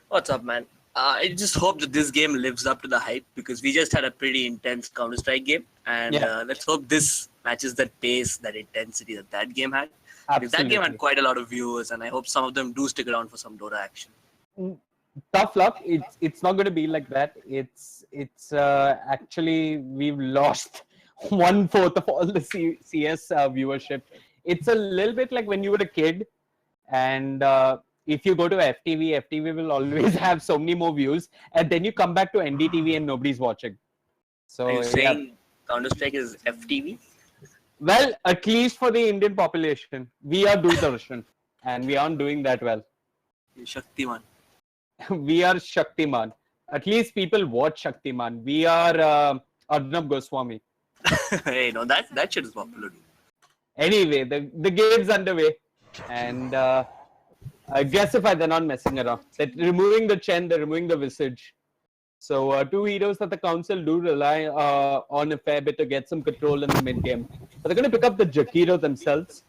What's up, man? I just hope that this game lives up to the hype because we just had a pretty intense Counter-Strike game, and let's hope this matches that pace, that intensity that game had. Because that game had quite a lot of viewers, and I hope some of them do stick around for some Dota action. Tough luck. It's not going to be like that. It's actually we've lost 1/4 of all the CS viewership. It's a little bit like when you were a kid, and if you go to FTV will always have so many more views, and then you come back to NDTV and nobody's watching. So are you saying Counter-Strike is FTV? Well, at least for the Indian population, we are Doordarshan, and we aren't doing that well. Shaktiman. We are Shaktiman. At least people watch Shaktiman. We are Arnab Goswami. Hey, no, that shit is popular. Anyway, the game's underway, and Aggressify, they're not messing around. They're removing the Chen, they're removing the Visage. So two heroes that the council do rely on a fair bit to get some control in the mid game. But they're going to pick up the Jakiro themselves.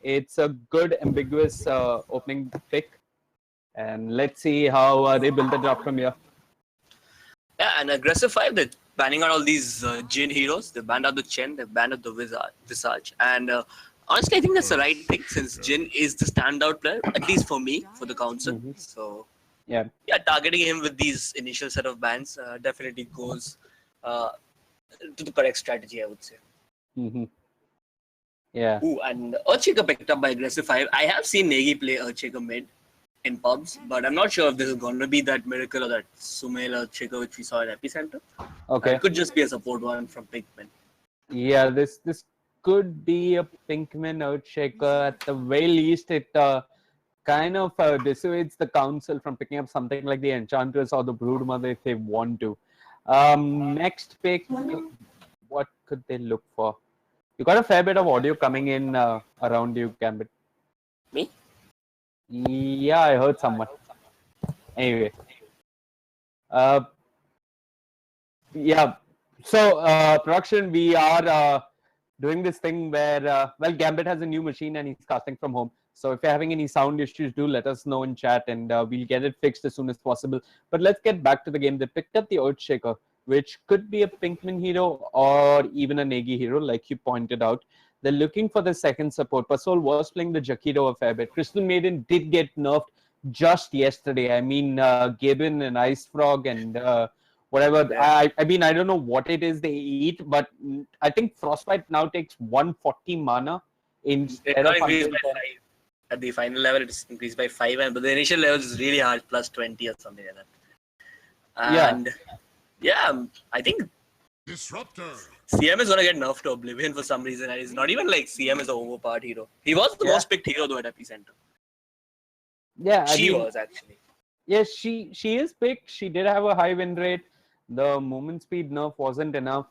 It's a good ambiguous opening pick, and let's see how they build the draft from here. Yeah, and Aggressive 5, they're banning out all these Jin heroes. They banned out the Chen, they banned out the Visage. And honestly, I think that's the right pick since Jin is the standout player, at least for me, for the council. So, yeah, targeting him with these initial set of bans definitely goes to the correct strategy, I would say. Yeah. Ooh, and Earthshaker picked up by Aggressive 5. I have seen Negi play Earthshaker mid in pubs, but I'm not sure if this is going to be that Miracle or that Sumail Earthshaker which we saw in Epicenter. Okay. It could just be a support one from Pinkman. Yeah, this could be a Pinkman Earthshaker. At the very least, it kind of dissuades the council from picking up something like the Enchantress or the Broodmother if they want to. Next pick, what could they look for? You got a fair bit of audio coming in around you, Gambit. Me? Yeah, I heard someone. Anyway. Yeah. So, production, we are doing this thing where, well, Gambit has a new machine and he's casting from home. So if you're having any sound issues, do let us know in chat and we'll get it fixed as soon as possible. But let's get back to the game. They picked up the Earthshaker, which could be a Pinkman hero or even a Negi hero, like you pointed out. They're looking for the second support. Pasol was playing the Jakiro a fair bit. Crystal Maiden did get nerfed just yesterday. I mean, Gibbon and Ice Frog and whatever. Yeah. I mean, I don't know what it is they eat, but I think Frostbite now takes 140 mana instead of increased by 110. 5. At the final level, it's increased by 5, but the initial level is really hard, plus 20 or something like that. And yeah, I think Disruptor. CM is going to get nerfed to Oblivion for some reason, and it's not even like CM is an overpowered hero. He was the most picked hero though at Epicenter. Yeah, She was actually. Yes, she is picked. She did have a high win rate. The movement speed nerf wasn't enough,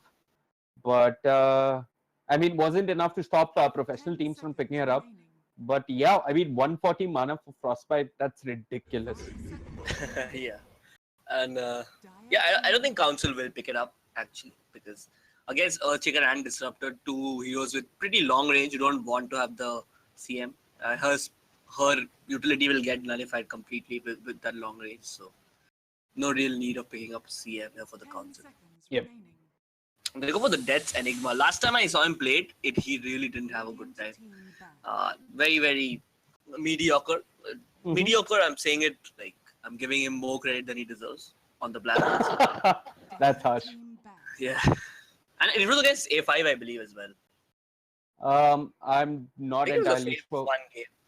but I mean, wasn't enough to stop professional teams from picking her up. But yeah, I mean, 140 mana for Frostbite, that's ridiculous. Yeah. And yeah, I don't think Council will pick it up actually because against Earthshaker and Disruptor, two heroes with pretty long range, you don't want to have the CM. Her utility will get nullified completely with that long range, so no real need of picking up CM here for the Council. Yep. They go for the Death's Enigma. Last time I saw him play it, he really didn't have a good time. Very, very mediocre. Mediocre, I'm saying it like I'm giving him more credit than he deserves on the black. That's harsh. Yeah. And it was against A5, I believe, as well. I'm not entirely sure.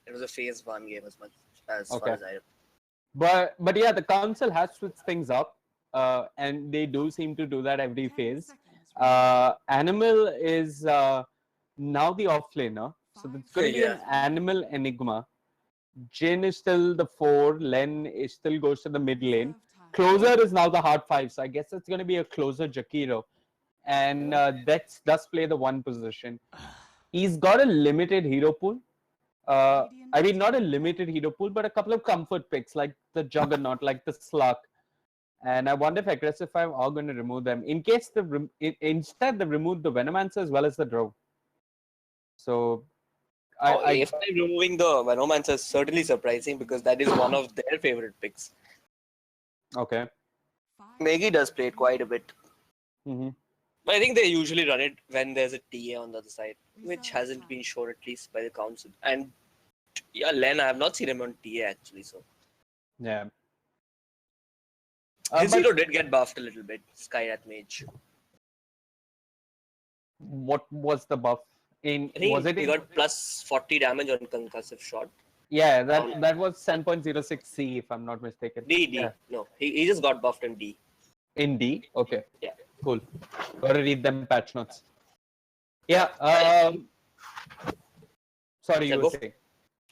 It was a phase 1 game as far as I know. But yeah, the council has switched things up, and they do seem to do that every phase. Animal is now the offlaner, so it's going to be an Animal Enigma. Jin is still the 4. Len still goes to the mid lane. Closer is now the hard 5, so I guess it's going to be a closer Jakiro. And Dex does play the 1 position. He's got a limited hero pool. I mean, not a limited hero pool, but a couple of comfort picks like the Juggernaut, like the Slug. And I wonder if Aggressive 5 are going to remove them. In case instead they remove the Venomancer as well as the Drow. So if I'm removing the Venomancer is certainly surprising because that is one of their favorite picks. Okay. Negi does play it quite a bit. Mm-hmm. But I think they usually run it when there's a TA on the other side, which hasn't been shown at least by the council. And yeah, Len, I have not seen him on TA actually, so. Yeah. His hero did get buffed a little bit, Skyrath Mage. What was the buff? He got plus 40 damage on concussive shot. Yeah, that was 7.06C if I'm not mistaken. D. Yeah. No, he just got buffed in D. In D? Okay. Yeah. Cool. Gotta read them patch notes. Yeah. Sorry, Yeah, you were saying.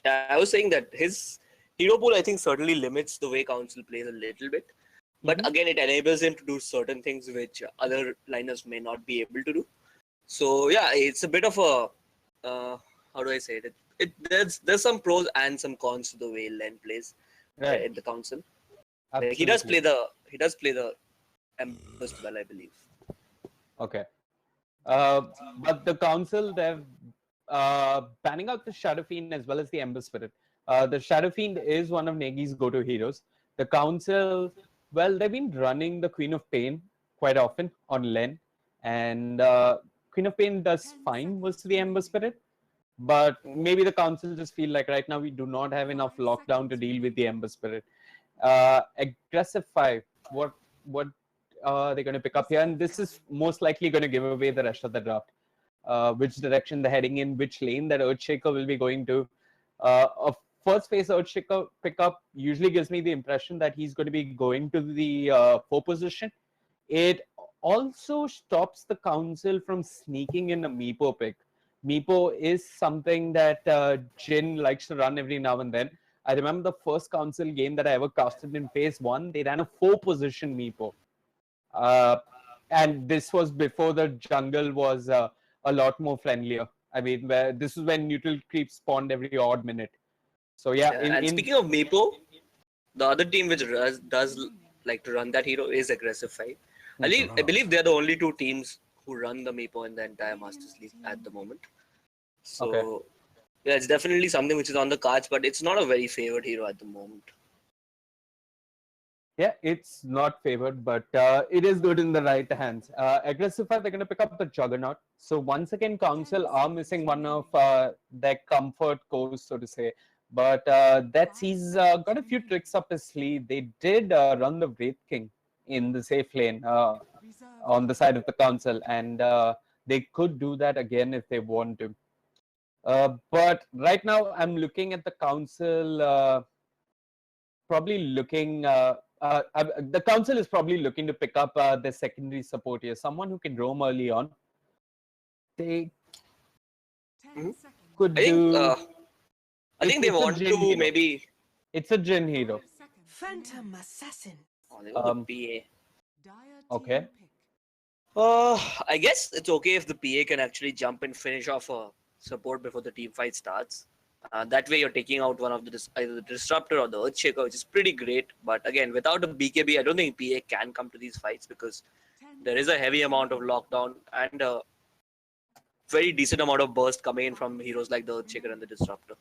I was saying that his hero pool, I think, certainly limits the way Council plays a little bit. But Mhm. again, it enables him to do certain things which other liners may not be able to do. So yeah, it's a bit of a how do I say it? There's some pros and some cons to the way Len plays Right. in the Council. Like Absolutely. he does play the Tempest well, I believe. Okay. But the council, they're banning out the Shadow Fiend as well as the Ember Spirit. The Shadow Fiend is one of Negi's go-to heroes. The council, well, they've been running the Queen of Pain quite often on Len, and Queen of Pain does fine versus the Ember Spirit. But maybe the council just feel like right now we do not have enough lockdown to deal with the Ember Spirit. Aggressive 5. What they're going to pick up here, and this is most likely going to give away the rest of the draft. Which direction they're heading in, which lane that Earthshaker will be going to. A first phase Earthshaker pickup usually gives me the impression that he's going to be going to the 4 position. It also stops the council from sneaking in a Meepo pick. Meepo is something that Jin likes to run every now and then. I remember the first council game that I ever casted in phase 1, they ran a 4 position Meepo. Uh, and this was before the jungle was a lot more friendlier. I mean, this is when neutral creep spawned every odd minute. So yeah, Yeah, and speaking of Meepo, the other team which does like to run that hero is Aggressive 5. I believe they're the only two teams who run the Meepo in the entire Masters League at the moment. So Okay. yeah, it's definitely something which is on the cards, but it's not a very favored hero at the moment. Yeah, it's not favored, but it is good in the right hands. Aggressive 5, they're going to pick up the Juggernaut. So once again, Council are missing one of their comfort cores, so to say. But that's he's got a few tricks up his sleeve. They did run the Wraith King in the safe lane on the side of the Council, and they could do that again if they want to. But right now, I'm looking at the Council. Probably looking the council is probably looking to pick up the secondary support here, someone who can roam early on. They Mhm. could I think do I think they it's a want Jin to hero. maybe It's a Jin hero. Phantom Assassin. they go the um PA. okay. I guess it's okay if the PA can actually jump and finish off a support before the team fight starts. That way, you're taking out one of the either the disruptor or the Earthshaker, which is pretty great. But again, without a BKB, I don't think PA can come to these fights because there is a heavy amount of lockdown and a very decent amount of burst coming in from heroes like the Earthshaker and the disruptor.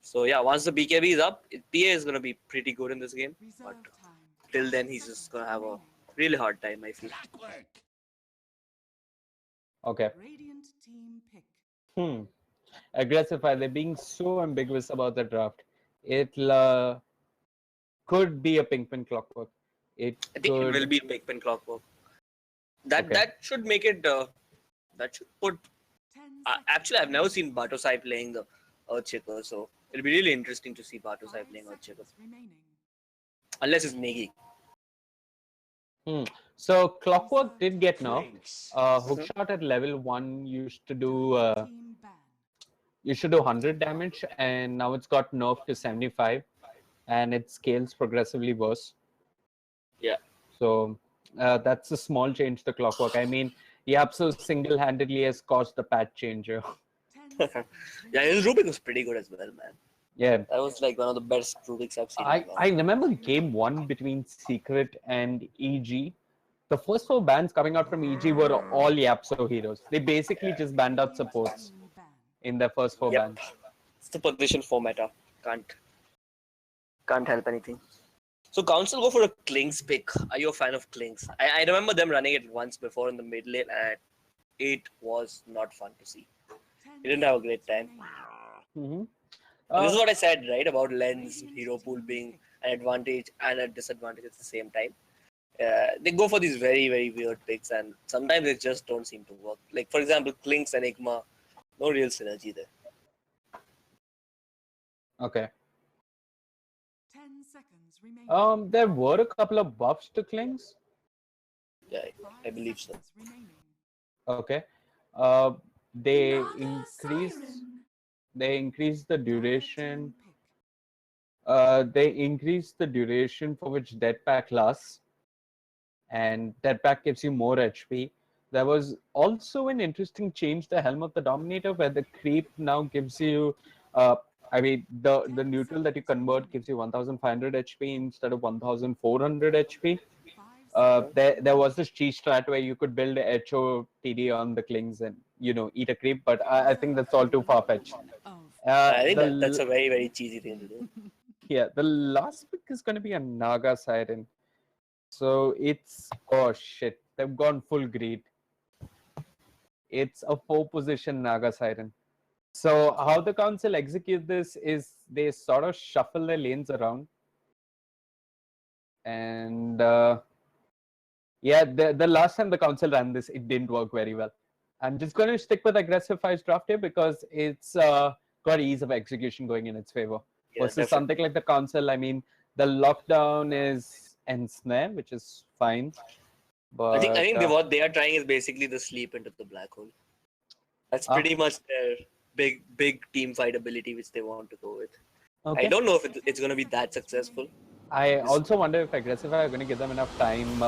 So yeah, once the BKB is up, PA is going to be pretty good in this game. But till then, he's just going to have a really hard time, I feel. Okay. Radiant team pick. Aggressive fire, they're being so ambiguous about the draft. It could be a Pinkman Clockwork. It I think it will could. be Pikmin Clockwork. That Okay. that should make it. That should put. Actually, I've never seen Batosai playing the Earthshaker, so it'll be really interesting to see Batosai playing Earthshaker. Unless it's Negi. So Clockwork did get nerfed. Hookshot at level 1 used to do 100 damage, and now it's got nerfed to 75, and it scales progressively worse. Yeah. So that's a small change to Clockwork. I mean, Yapso single-handedly has caused the patch changer. Yeah, his Rubik was pretty good as well, man. Yeah. That was like one of the best Rubiks I've seen. I remember game 1 between Secret and EG. The first 4 bans coming out from EG were all Yapso heroes. They basically just banned out supports in their first 4 bans. It's the position 4 meta. Can't help anything. So Council go for a Klings pick. Are you a fan of Klings? I remember them running it once before in the mid lane, and it was not fun to see. We didn't have a great time. Mm-hmm. This is what I said, right, about Len's hero pool being an advantage and a disadvantage at the same time. They go for these very, very weird picks, and sometimes they just don't seem to work. Like, for example, Klink's Enigma, no real synergy there. Okay. 10 seconds remaining. There were a couple of buffs to Klings. Yeah, I believe so. Okay. they Naga increased Siren. they increased the Red duration. team pick. They increased the duration for which dead pack lasts, and dead pack gives you more HP. There was also an interesting change, the Helm of the Dominator, where the creep now gives you, I mean, the neutral that you convert gives you 1,500 HP instead of 1,400 HP. 5 seconds. There was this cheese strat where you could build a HO TD on the Klings and eat a creep, but I think that's all too far fetched. Of I think that's The a very, very cheesy thing to do. Yeah, the last pick is going to be a Naga Siren. So it's, oh shit, they've gone full greed. It's a 4-position Naga Siren. So how the council execute this is they sort of shuffle their lanes around. And yeah, the last time the council ran this, it didn't work very well. I'm just going to stick with aggressive 5 draft here because it's got ease of execution going in its favor. Yeah, Versus definitely. something like the council, I mean, the lockdown is ensnare, which is fine. But I think what they are trying is basically the sleep into the black hole. That's pretty much their big team fight ability which they want to go with. okay. I don't know if it's going to be that successful. I also wonder if aggressive are going to give them enough time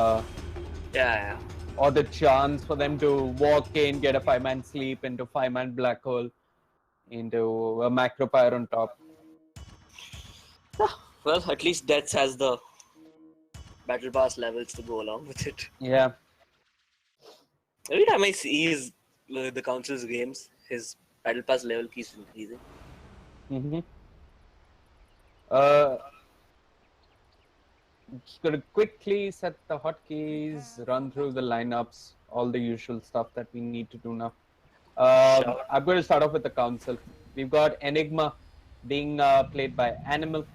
Yeah. or the chance for them to walk in, get a 5-man sleep into 5-man black hole, into a macro pyre on top. Well, at least Deaths has the battle pass levels to go along with it. Yeah. Every time I see the council's games, his battle pass level keeps increasing. Mm-hmm. Just gonna quickly set the hotkeys, run through the lineups, all the usual stuff that we need to do now. Sure. I'm going to start off with the council. We've got Enigma being played by Animal,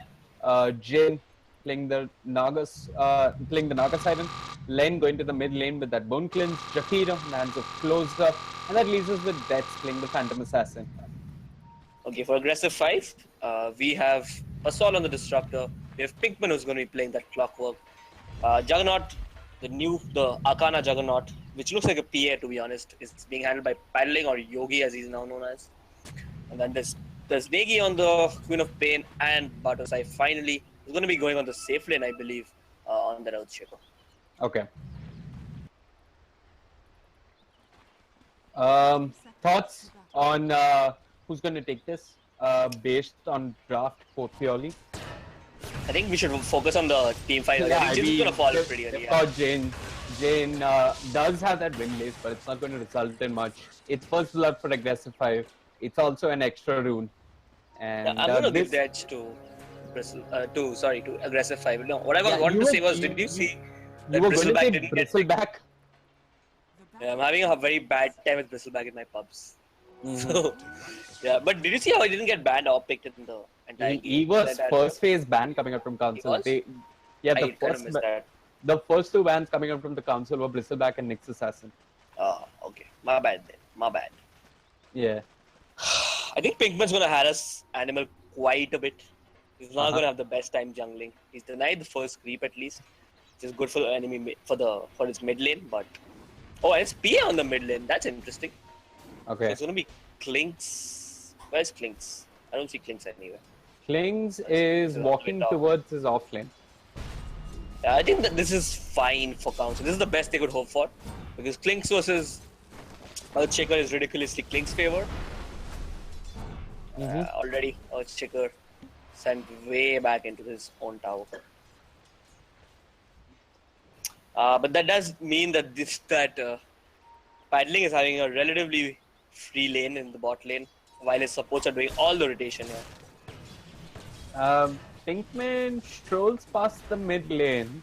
Jin playing the Naga Siren, Len going to the mid lane with that Bone Cleanse, Jakiro, hands of closer, and that leaves us with Deaths playing the Phantom Assassin. Okay, for aggressive 5, we have Assault on the Disruptor. We have Pinkman who's going to be playing that Clockwork. Juggernaut, the Arcana Juggernaut, which looks like a PA to be honest, is being handled by Paddling or Yogi as he's now known as. And then there's Negi on the Queen of Pain and Bartosai finally is going to be going on the safe lane, I believe, on the Earthshaker. Okay. Thoughts on who's going to take this based on draft purely? I think we should focus on the team fight. Yeah, I think Jin's going to fall pretty early. Yeah. Jane does have that win list, but it's not going to result in much. It's first blood for aggressive 5. It's also an extra rune. And I'm going to give the edge to aggressive 5. No, what I wanted to say was, did you see that Bristleback didn't get Bristleback? Yeah, I'm having a very bad time with Bristleback in my pubs. So, yeah, but did you see how he didn't get banned or picked in the entire game? He was first phase ban coming out from council. The first 2 bans coming out from the council were Bristleback and Nyx Assassin. Oh, okay. My bad then. My bad. Yeah. I think Pinkman's going to harass Animal quite a bit. He's not going to have the best time jungling. He's denied the first creep at least, which is good for the enemy for his mid lane. But and it's PA on the mid lane. That's interesting. Okay. So it's going to be Clinks. Where's Clinks? I don't see Clinks anywhere. Clinks is walking towards his off lane. I think that this is fine for Council. This is the best they could hope for. Because Clinks versus Earthshaker is ridiculously Klink's favor. Already, Earthshaker sent way back into his own tower. But that does mean that Paddling is having a relatively free lane in the bot lane, while his supports are doing all the rotation here. Pinkman strolls past the mid lane.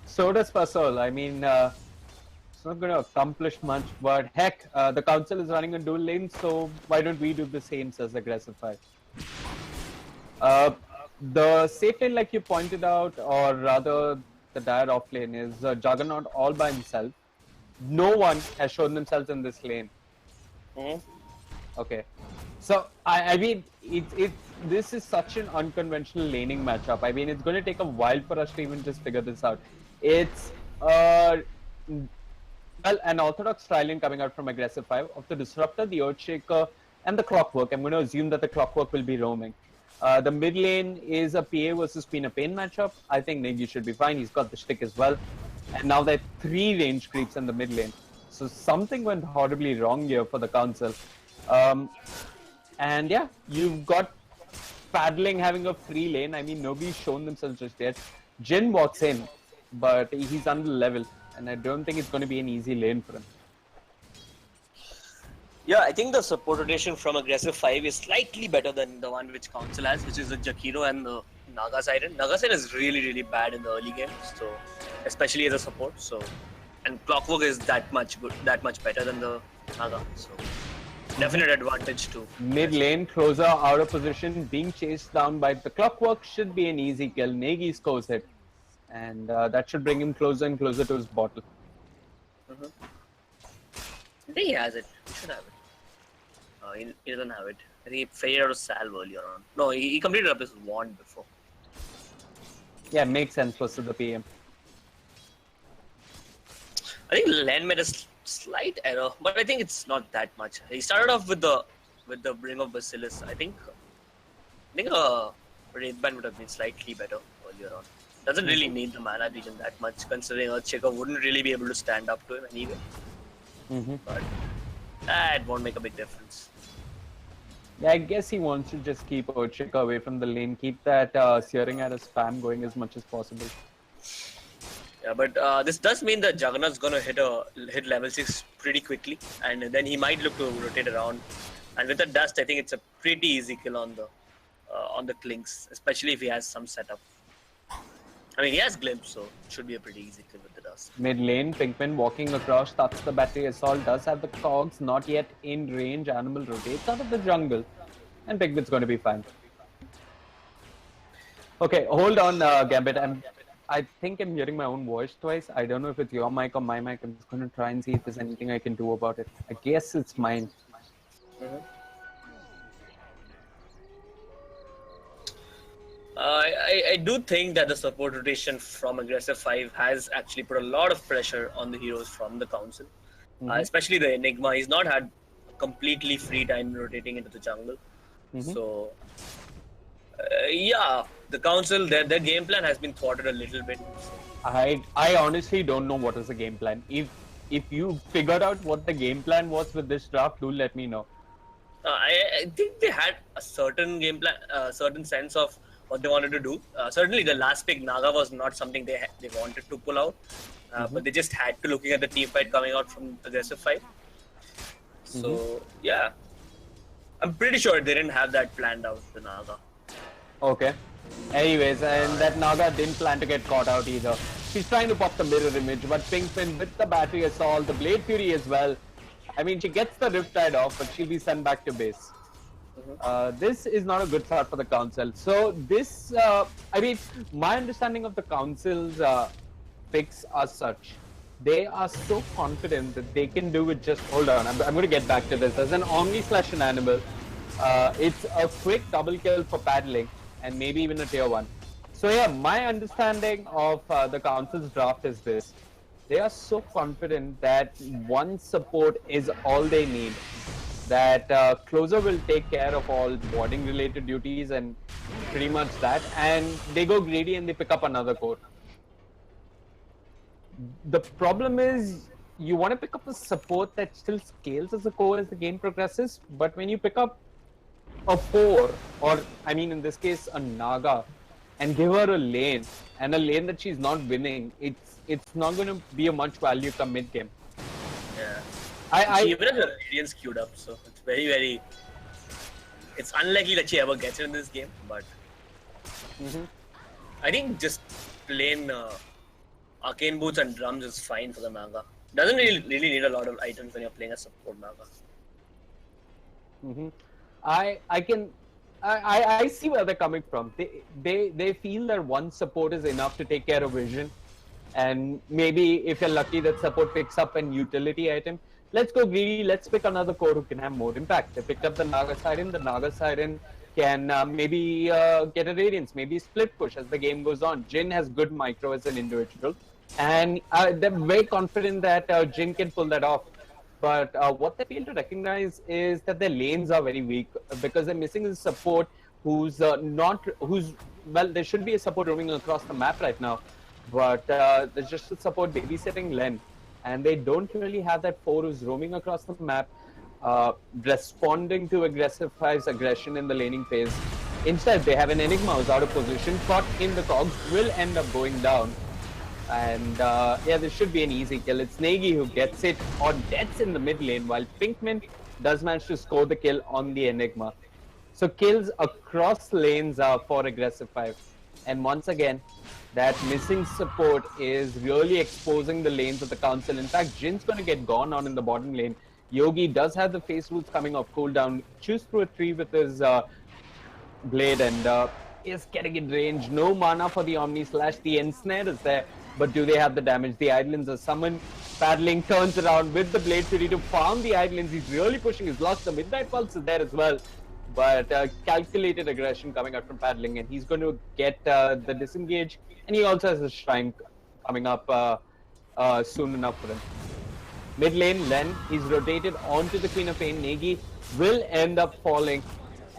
So does Pasol. I mean, it's not going to accomplish much, but heck, the council is running a dual lane, so why don't we do the same as aggressive 5? The safe lane, like you pointed out, or rather the dire off lane, is Juggernaut all by himself. No one has shown themselves in this lane. Okay. So, I mean, this is such an unconventional laning matchup. I mean, it's going to take a while for us to even just figure this out. It's Well, an orthodox trial coming out from aggressive 5 of the Disruptor, the Earthshaker, and the Clockwork. I'm going to assume that the Clockwork will be roaming. The mid lane is a PA versus Queen of Pain matchup. I think Negi should be fine. He's got the shtick as well. And now there are 3 range creeps in the mid lane. So something went horribly wrong here for the Council. And yeah, you've got Paddling having a free lane. I mean, nobody's shown themselves just yet. Jin walks in, but he's under level. And I don't think it's going to be an easy lane for him. Yeah, I think the support rotation from aggressive 5 is slightly better than the one which Council has, which is the Jakiro and the Naga Siren. Naga Siren is really bad in the early game, so especially as a support. So, and Clockwork is that much better than the Naga. So, definite advantage too. Mid lane, Closer out of position, being chased down by the Clockwork should be an easy kill. Negi scores it, and that should bring him closer and closer to his bottle. I think he has it. He should have it. He doesn't have it. I think he faded out of salve earlier on. No, he completed up his wand before. Yeah, makes sense versus the PM. I think Len made a slight error, but I think it's not that much. He started off with the Ring of Bacillus. I think Reuben would have been slightly better earlier on. Doesn't really need the mana region that much, considering Earthshaker wouldn't really be able to stand up to him anyway. But that won't make a big difference. Yeah, I guess he wants to just keep Earthshaker away from the lane, keep that searing at a spam going as much as possible. Yeah, but this does mean that Juggernaut's gonna hit level 6 pretty quickly, and then he might look to rotate around. And with the dust, I think it's a pretty easy kill on the Clinks, especially if he has some setup. I mean, he has Glimpse, so it should be a pretty easy kill with the dust. Mid lane, Pinkman walking across, starts the battery assault, does have the cogs, not yet in range. Animal rotates out of the jungle, and Pinkman's going to be fine. Okay, hold on, Gambit. I think I'm hearing my own voice twice. I don't know if it's your mic or my mic. I'm just going to try and see if there's anything I can do about it. I guess it's mine. I do think that the support rotation from aggressive 5 has actually put a lot of pressure on the heroes from the Council, especially the Enigma. He's not had completely free time rotating into the jungle. So, yeah, the Council, their game plan has been thwarted a little bit. I honestly don't know what is the game plan. If you figured out what the game plan was with this draft, do let me know. I think they had a certain game plan, certain sense of what they wanted to do. Certainly, the last pick Naga was not something they wanted to pull out, but they just had to, looking at the team fight coming out from aggressive 5. So yeah, I'm pretty sure they didn't have that planned out, the Naga. Okay. Anyways, and that Naga didn't plan to get caught out either. She's trying to pop the mirror image, but Pinkman with the battery assault, the Blade Fury as well. I mean, she gets the Riptide off, but she'll be sent back to base. This is not a good start for the Council. So this, I mean, my understanding of the Council's picks are such. They are so confident that they can do it just, hold on, I'm going to get back to this. As an Omni slash an animal, it's a quick double kill for paddling and maybe even a tier 1. So yeah, my understanding of the Council's draft is this. They are so confident that one support is all they need. That Closer will take care of all boarding related duties and pretty much that. And they go greedy and they pick up another core. The problem is you want to pick up a support that still scales as a core as the game progresses. But when you pick up a 4, or I mean in this case a Naga, and give her a lane, and a lane that she's not winning, it's not going to be a much value come mid game. Yeah. She even has her Radiance queued up, so it's very. It's unlikely that she ever gets it in this game, but I think just plain Arcane Boots and Drums is fine for the Naga. Doesn't really need a lot of items when you're playing a support Naga. I see where they're coming from. They feel that one support is enough to take care of vision, and maybe if you're lucky that support picks up an utility item. Let's go greedy. Let's pick another core who can have more impact. They picked up the Naga Siren. The Naga Siren can maybe get a Radiance, maybe split push as the game goes on. Jin has good micro as an individual. And they're very confident that Jin can pull that off. But what they fail to recognize is that their lanes are very weak because they're missing a support well, there should be a support roaming across the map right now, but there's just a support babysitting Len, and they don't really have that four who's roaming across the map, responding to aggressive Five's aggression in the laning phase. Instead, they have an Enigma who's out of position, caught in the cogs, will end up going down. And yeah, this should be an easy kill. It's Negi who gets it on deaths in the mid lane, while Pinkman does manage to score the kill on the Enigma. So kills across lanes for aggressive Five. And once again, that missing support is really exposing the lanes of the council. In fact, Jin's going to get gone on in the bottom lane. Yogi does have the face roots coming off cooldown. Chews through a tree with his blade and is getting in range. No mana for the Omni Slash. The ensnare is there, but do they have the damage? The Idlins are summoned. Paddling turns around with the blade ready to farm the Idlins. He's really pushing his loss. The Midnight Pulse is there as well, but calculated aggression coming out from Paddling, and he's going to get the disengage. And he also has a shrine coming up soon enough for him. Mid lane, Len, he's rotated onto the Queen of Pain. Negi will end up falling,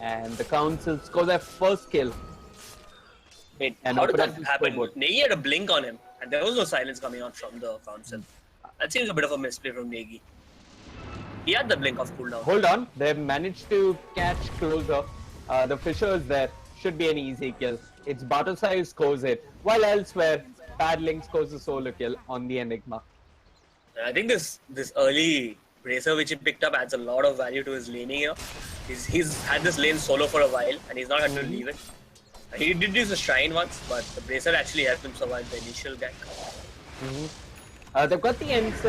and the Council score their first kill. Wait, And how did open that up happen? scoreboard. Negi had a blink on him, and there was no silence coming out from the Council. That seems a bit of a misplay from Negi. He had the blink of cooldown. Hold on, they've managed to catch closer. The Fisher is there, should be an easy kill. It's Batusai who scores it, while elsewhere, Paddling scores a solo kill on the Enigma. I think this early Bracer which he picked up adds a lot of value to his laning here. He's had this lane solo for a while, and he's not had to leave it. He did use a shrine once, but the Bracer actually helped him survive the initial gank. They've got the ends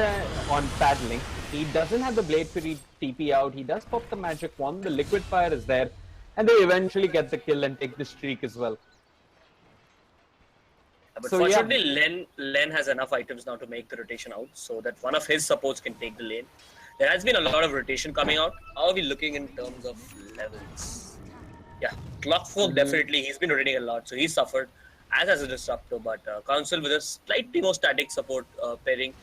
on Paddling. He doesn't have the Blade Fury TP out. He does pop the magic wand. The Liquid Fire is there. And they eventually get the kill and take the streak as well. But So, fortunately, Len has enough items now to make the rotation out, so that one of his supports can take the lane. There has been a lot of rotation coming out. How are we looking in terms of levels? Yeah, Clockfolk definitely, he's been rotating a lot, so he suffered, as has a Disruptor, but Council with a slightly more static support pairing,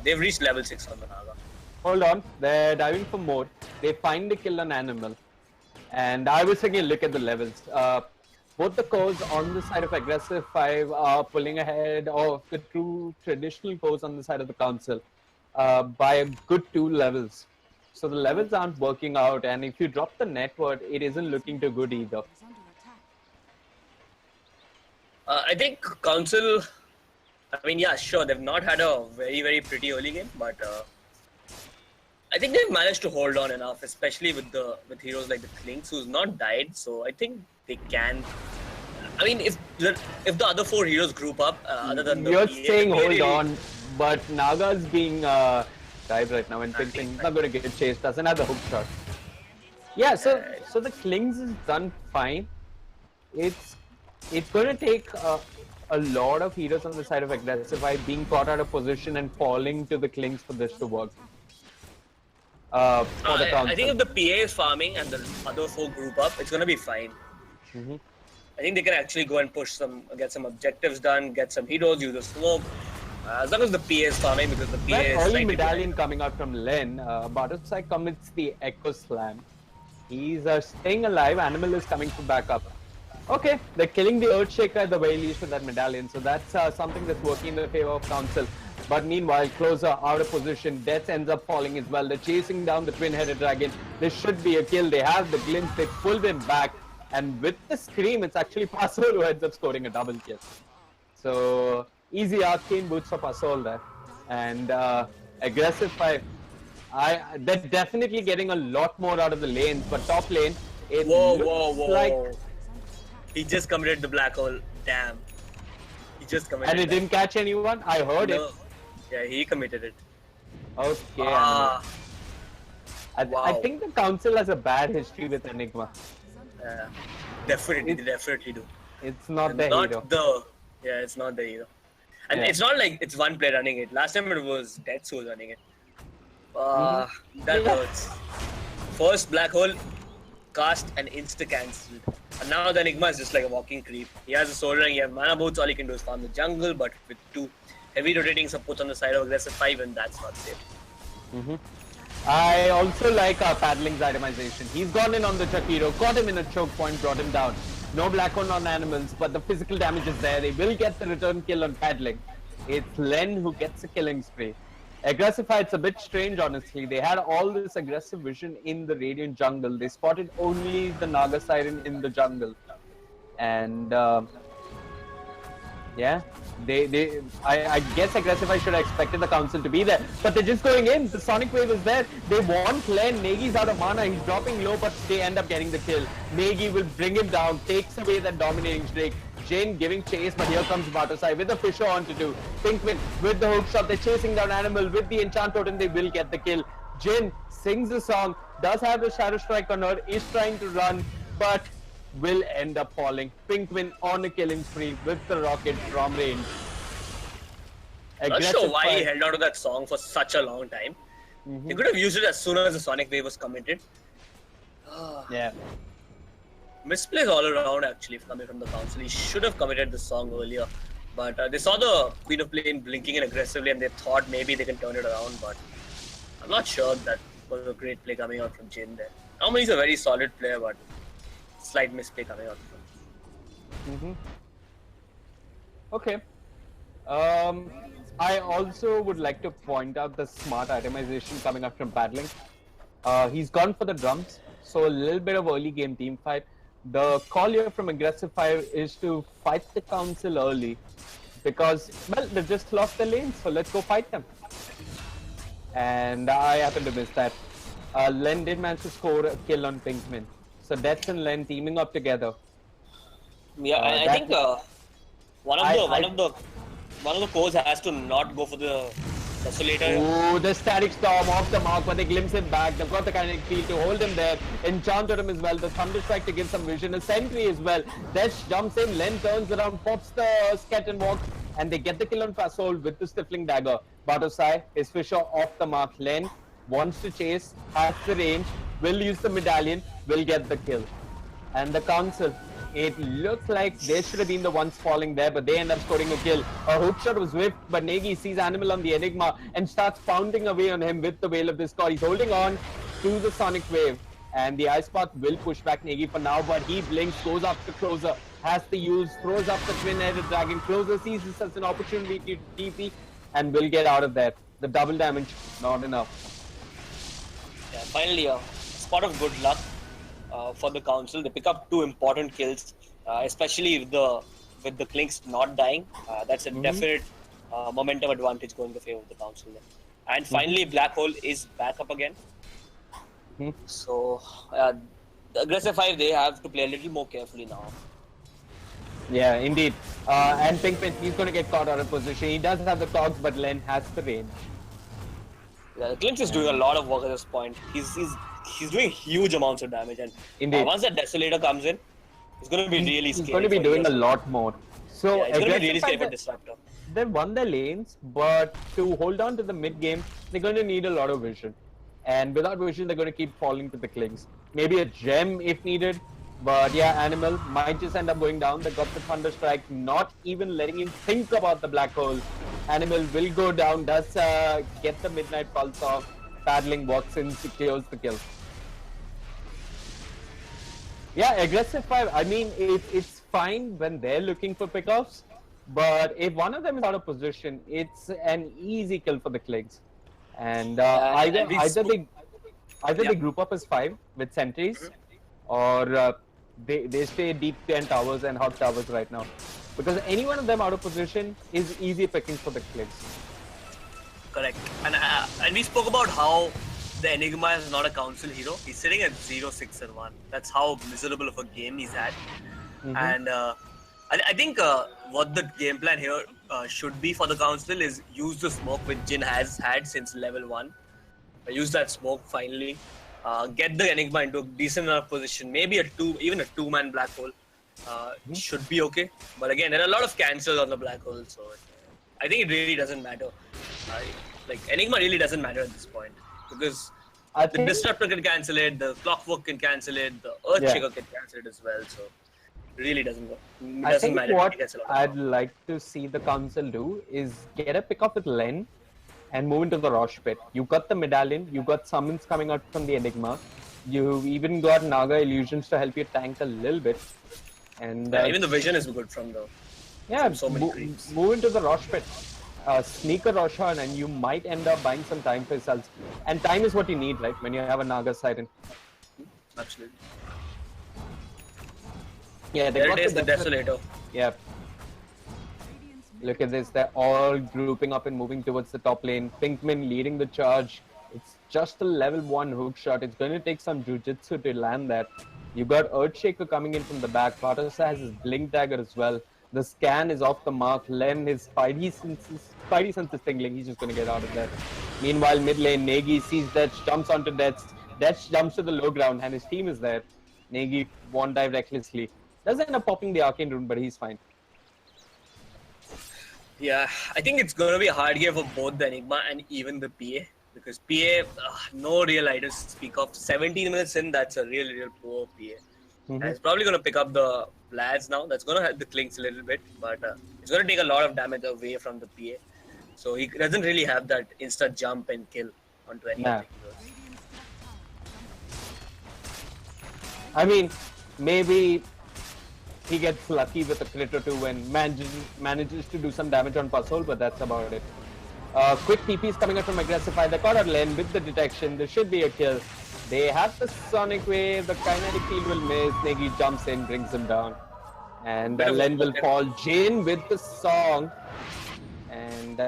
they've reached level 6 on the Naga. Hold on, they're diving for more. They find the kill on Animal. And I was taking a look at the levels. Both the cores on the side of aggressive 5 are pulling ahead of the true traditional cores on the side of the Council by a good 2 levels. So the levels aren't working out, and if you drop the net worth, it isn't looking too good either. I think Council, I mean, yeah, sure, they've not had a very, very pretty early game, but I think they've managed to hold on enough, especially with heroes like the Clinks, who's not died. So I think they can. I mean, if the other 4 heroes group up, other than You're the saying hold really, on, but Naga's being died right now, and Pinkman's not going to get chased. Doesn't have the hook shot. Yeah, so the Klings is done fine. It's going to take a lot of heroes on the side of aggressive Five being caught out of position and falling to the Klings for this to work. For the I think if the PA is farming and the other 4 group up, it's going to be fine. I think they can actually go and get some objectives done, get some heroes, use the smoke. As long as the PA is farming, because the PA is early medallion coming out from Len. Batusai commits the Echo Slam. He's staying alive. Animal is coming for backup. Okay, they're killing the Earthshaker at the very least with that medallion. So that's something that's working in the favor of Council. But meanwhile, Closer out of position. Death ends up falling as well. They're chasing down the twin-headed dragon. This should be a kill. They have the glimpse. They pulled him back. And with the scream, it's actually Pasol who ends up scoring a double kill. So easy arcane boots for Pasol there. And aggressive 5. They're definitely getting a lot more out of the lanes. But top lane, it looks like... He just committed the black hole. Damn. He just committed And it didn't catch anyone? I heard it. Yeah, he committed it. Okay. Wow. I think the Council has a bad history with Enigma. Definitely, they definitely do. It's not the hero. It's not the hero. And it's not like it's one player running it. Last time it was Death Soul running it. That hurts. First black hole, cast and insta-cancelled. And now the Enigma is just like a walking creep. He has a soul ring, he has mana boots, all he can do is farm the jungle, but with 2 heavy rotating supports on the side of aggressive 5, and that's not safe. I also like Paddling's itemization. He's gone in on the Chakiro, caught him in a choke point, brought him down. No black hole on animals, but the physical damage is there. They will get the return kill on Paddling. It's Len who gets a killing spree. Aggressify, it's a bit strange, honestly. They had all this aggressive vision in the Radiant jungle. They spotted only the Naga Siren in the jungle. And yeah, I guess Aggressify should have expected the council to be there. But they're just going in. The Sonic Wave is there. They want Len. Negi's out of mana. He's dropping low, but they end up getting the kill. Negi will bring him down, takes away that dominating streak. Jane giving chase, but here comes Batusai with the Fisher on to do. Pinkman with the hook shot. They're chasing down Animal with the enchant totem. They will get the kill. Jin sings the song, does have the Shadow Strike on her, is trying to run, but will end up falling. Pinkman on a killing spree with the rocket from range. Not sure why he held on to that song for such a long time. He could have used it as soon as the Sonic Wave was committed. Yeah. Misplays all around actually coming from the council. He should have committed the song earlier. But they saw the Queen of Plane blinking in aggressively and they thought maybe they can turn it around. But I'm not sure that was a great play coming out from Jin there. Normally he's a very solid player, but slight misplay coming out from him. Okay. I also would like to point out the smart itemization coming up from Paddling. He's gone for the drums, so a little bit of early game team fight. The call here from Aggressive 5 is to fight the council early because, well, they just lost the lane, so let's go fight them. And I happen to miss that. Len did manage to score a kill on Pinkman. So Death and Len teaming up together. Yeah, I think one of the cores has to not go for the Desolator. Ooh, the Static Storm off the mark, but they glimpse it back. They've got the kinetic field to hold him there. Enchant him as well. The Thunder Strike to give some vision. A Sentry as well. Desh jumps in. Len turns around, pops the Skeleton Walk, and they get the kill on Fasol with the Stifling Dagger. Batusai is Fisher off the mark. Len wants to chase, has the range, will use the Medallion, will get the kill. And the Council, it looks like they should have been the ones falling there, but they end up scoring a kill. A hook shot was whiffed, but Negi sees Animal on the Enigma and starts pounding away on him with the Veil of Discord. He's holding on to the Sonic Wave, and the Ice Path will push back Negi for now, but he blinks, goes up to Closer, has the use, throws up the Twin-Headed Dragon. Closer sees this as an opportunity to TP and will get out of there. The double damage, not enough. Yeah, finally, a spot of good luck for the council. They pick up 2 important kills, especially with the Clinks not dying. That's a definite momentum advantage going in the favor of the council. And finally, Black Hole is back up again. So the Aggressive 5, they have to play a little more carefully now. Yeah, indeed. And Pinkman, he's going to get caught out of position. He does have the cogs, but Len has the range. Yeah, the Clinks is doing a lot of work at this point. He's doing huge amounts of damage, and once that Desolator comes in, it's going to be really scary. He's going to be doing a lot more. So yeah, it's going to be really scary for Disruptor. They've won their lanes, but to hold on to the mid game, they're going to need a lot of vision. And without vision, they're going to keep falling to the Clinks. Maybe a gem if needed, but yeah, Animal might just end up going down. They got the Thunder Strike, not even letting him think about the Black Hole. Animal will go down, does get the Midnight Pulse off. Paddling walks in, secures the kill. Yeah, Aggressive 5, I mean, it's fine when they're looking for pickoffs, but if one of them is out of position, it's an easy kill for the Clinks. And either they group up as 5 with sentries, or they stay deep 10 towers and hot towers right now. Because any one of them out of position is easy picking for the Clinks. Correct. And we spoke about how the Enigma is not a council hero. He's sitting at 0-6-1. That's how miserable of a game he's had. And I think what the game plan here should be for the council is use the smoke which Jin has had since level 1. Use that smoke finally. Get the Enigma into a decent enough position. Maybe even a 2-man Black Hole should be okay. But again, there are a lot of cancels on the Black Hole, so I think it really doesn't matter. Like Enigma really doesn't matter at this point because the Disruptor can cancel it, the Clockwork can cancel it, the Earthshaker can cancel it as well. So Really doesn't go. It I doesn't think matter if what he gets a lot of I'd power. like to see the council do is get a pick off with Len and move into the Rosh pit. You got the medallion, you got summons coming out from the Enigma, you even got Naga illusions to help you tank a little bit. And Even the vision is good from yeah, so many creeps. move into the Rosh pit. Sneak a Rosh on, and you might end up buying some time for yourselves. And time is what you need, right? When you have a Naga Siren. Absolutely. Yeah, they There got it is, the definite- Desolator. Yeah. Look at this. They're all grouping up and moving towards the top lane. Pinkman leading the charge. It's just a level 1 hook shot. It's going to take some jujitsu to land that. You got Earthshaker coming in from the back. Bartosa has his blink dagger as well. The scan is off the mark. Len, his Spidey sense is tingling. He's just going to get out of there. Meanwhile, mid lane, Negi sees Detch, jumps onto Detch. Detch jumps to the low ground, and his team is there. Negi one dive recklessly. Does end up popping the arcane rune, but he's fine. Yeah, I think it's going to be a hard game for both the Enigma and even the PA. Because PA, no real items to speak of. 17 minutes in, that's a real poor PA. And it's probably going to pick up the Vlads now. That's going to help the Clinks a little bit. But it's going to take a lot of damage away from the PA. So he doesn't really have that instant jump and kill onto any of the heroes. I mean, maybe he gets lucky with a crit or two and manages to do some damage on Puzzle, but that's about it. Quick TPs coming out from Aggressify. They caught out Len with the detection. There should be a kill. They have the Sonic Wave. The Kinetic Field will miss. Negi jumps in, brings him down. And Len will fall. Jin with the song. And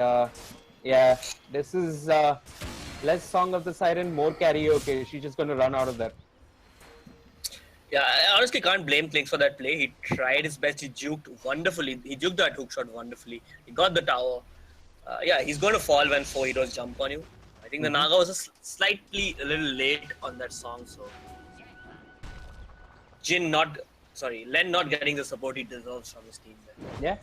yeah, this is less Song of the Siren, more karaoke. She's just going to run out of that. Yeah, I honestly can't blame Clinks for that play. He tried his best. He juked wonderfully. He juked that hook shot wonderfully. He got the tower. Yeah, he's going to fall when 4 heroes jump on you. I think the Naga was a little late on that song, so Len not getting the support he deserves from his team there. Yeah.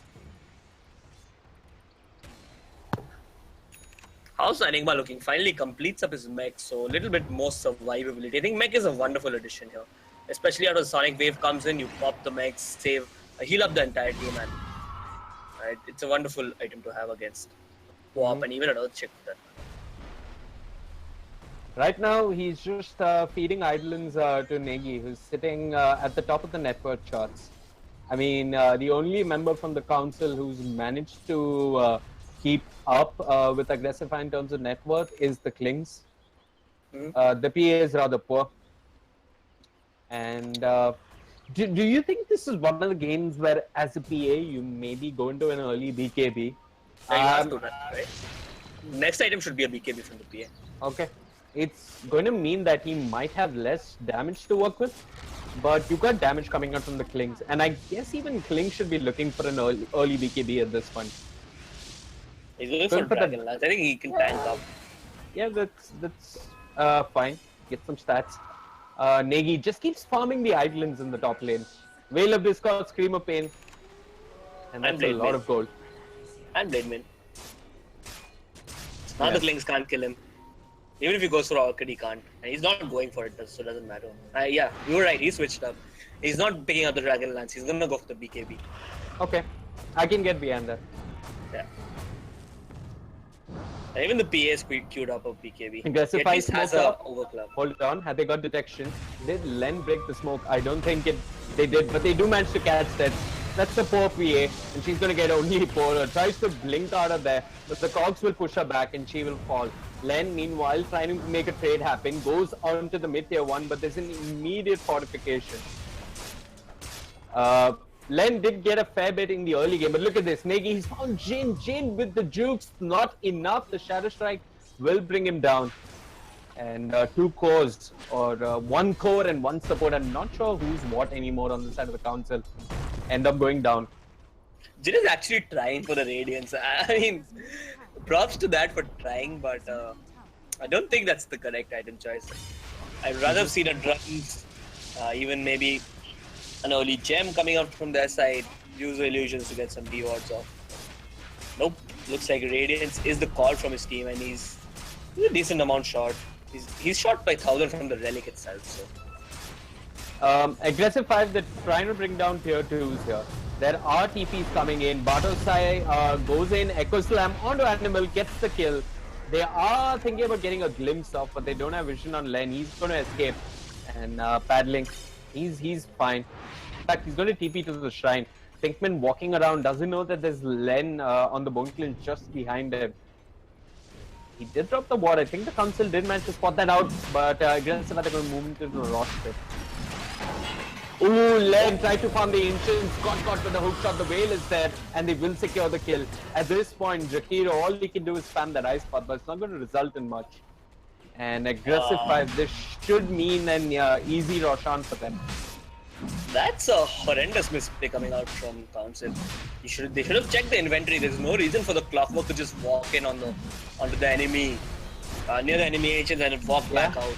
How's Enigma looking? Finally completes up his mech, so a little bit more survivability. I think mech is a wonderful addition here. Especially after the Sonic Wave comes in, you pop the mech, save, heal up the entire team, and it's a wonderful item to have against Co-op and even another chick with that. Right now, he's just feeding Idolins to Negi, who's sitting at the top of the net worth charts. I mean, the only member from the council who's managed to keep up with Aggressify in terms of net worth is the Klings. The PA is rather poor. And do you think this is one of the games where, as a PA, you maybe go into an early BKB? Yeah, you have to, right? Next item should be a BKB from the PA. Okay. It's going to mean that he might have less damage to work with, but you got damage coming out from the Klings. And I guess even Klings should be looking for an early BKB at this point. He's going for Dragon Lance. I think he can tank up. Yeah, that's fine. Get some stats. Negi just keeps farming the Idolins in the top lane. Veil of Discord, Scream of Pain. And that's a lot of gold. And Blade Main. Now the Klings can't kill him. Even if he goes for Orchid, he can't. And he's not going for it, so it doesn't matter. Yeah, you were right. He switched up. He's not picking up the Dragon Lance. He's going to go for the BKB. Okay. I can get behind that. Yeah. And even the PA is queued up of BKB. Aggressify He at least has a overclub. Hold on. Had they got detection? Did Len break the smoke? I don't think they did, but they do manage to catch that. That's the poor PA, and she's going to get only poorer. Tries to blink out of there, but the cogs will push her back and she will fall. Len, meanwhile, trying to make a trade happen, goes on to the mid tier 1, but there's an immediate fortification. Len did get a fair bit in the early game, but look at this. Negi, he's found Jin. Jin with the jukes, not enough. The Shadow Strike will bring him down. And 2 cores, or 1 core and 1 support. I'm not sure who's what anymore on the side of the council. End up going down. Jin is actually trying for the Radiance. I mean, props to that for trying, but I don't think that's the correct item choice. I'd rather have seen a Drums, even maybe an early gem coming out from their side, use illusions to get some rewards off. Nope, looks like Radiance is the call from his team, and he's a decent amount short. He's shot by 1000 from the relic itself, so Aggressive 5, they're trying to bring down tier 2s here. There are TPs coming in. Batosai goes in, Echo Slam onto Animal, gets the kill. They are thinking about getting a glimpse of, but they don't have vision on Len. He's going to escape. And paddling, he's fine. In fact, he's going to TP to the shrine. Pinkman walking around, doesn't know that there's Len on the bone clinch just behind him. He did drop the ward. I think the council did manage to spot that out, but aggressive, they're going to move into the Rosh pit. Ooh, Len tried to farm the Ancients, got caught with the hook shot, the Whale is there, and they will secure the kill. At this point, Jakiro, all he can do is spam that ice path, but it's not going to result in much. And aggressive 5, this should mean an easy Roshan for them. That's a horrendous misplay coming out from Council. They should have checked the inventory. There's no reason for the Clockwork to just walk in onto the enemy, near the enemy agents and walk back out.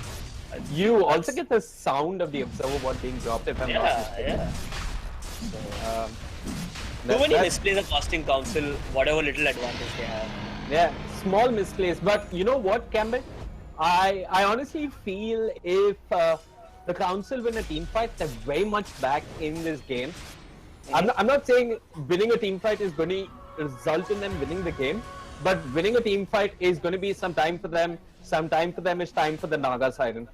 You also get the sound of the observer ward being dropped if I'm not mistaken. Yeah. Too many misplays are costing Council whatever little advantage they have. Yeah, small misplays. But you know what, Campbell? I honestly feel if the Council win a team fight, they're very much back in this game. I'm not saying winning a team fight is going to result in them winning the game, but winning a team fight is going to be some time for them. Some time for them is time for the Naga Siren.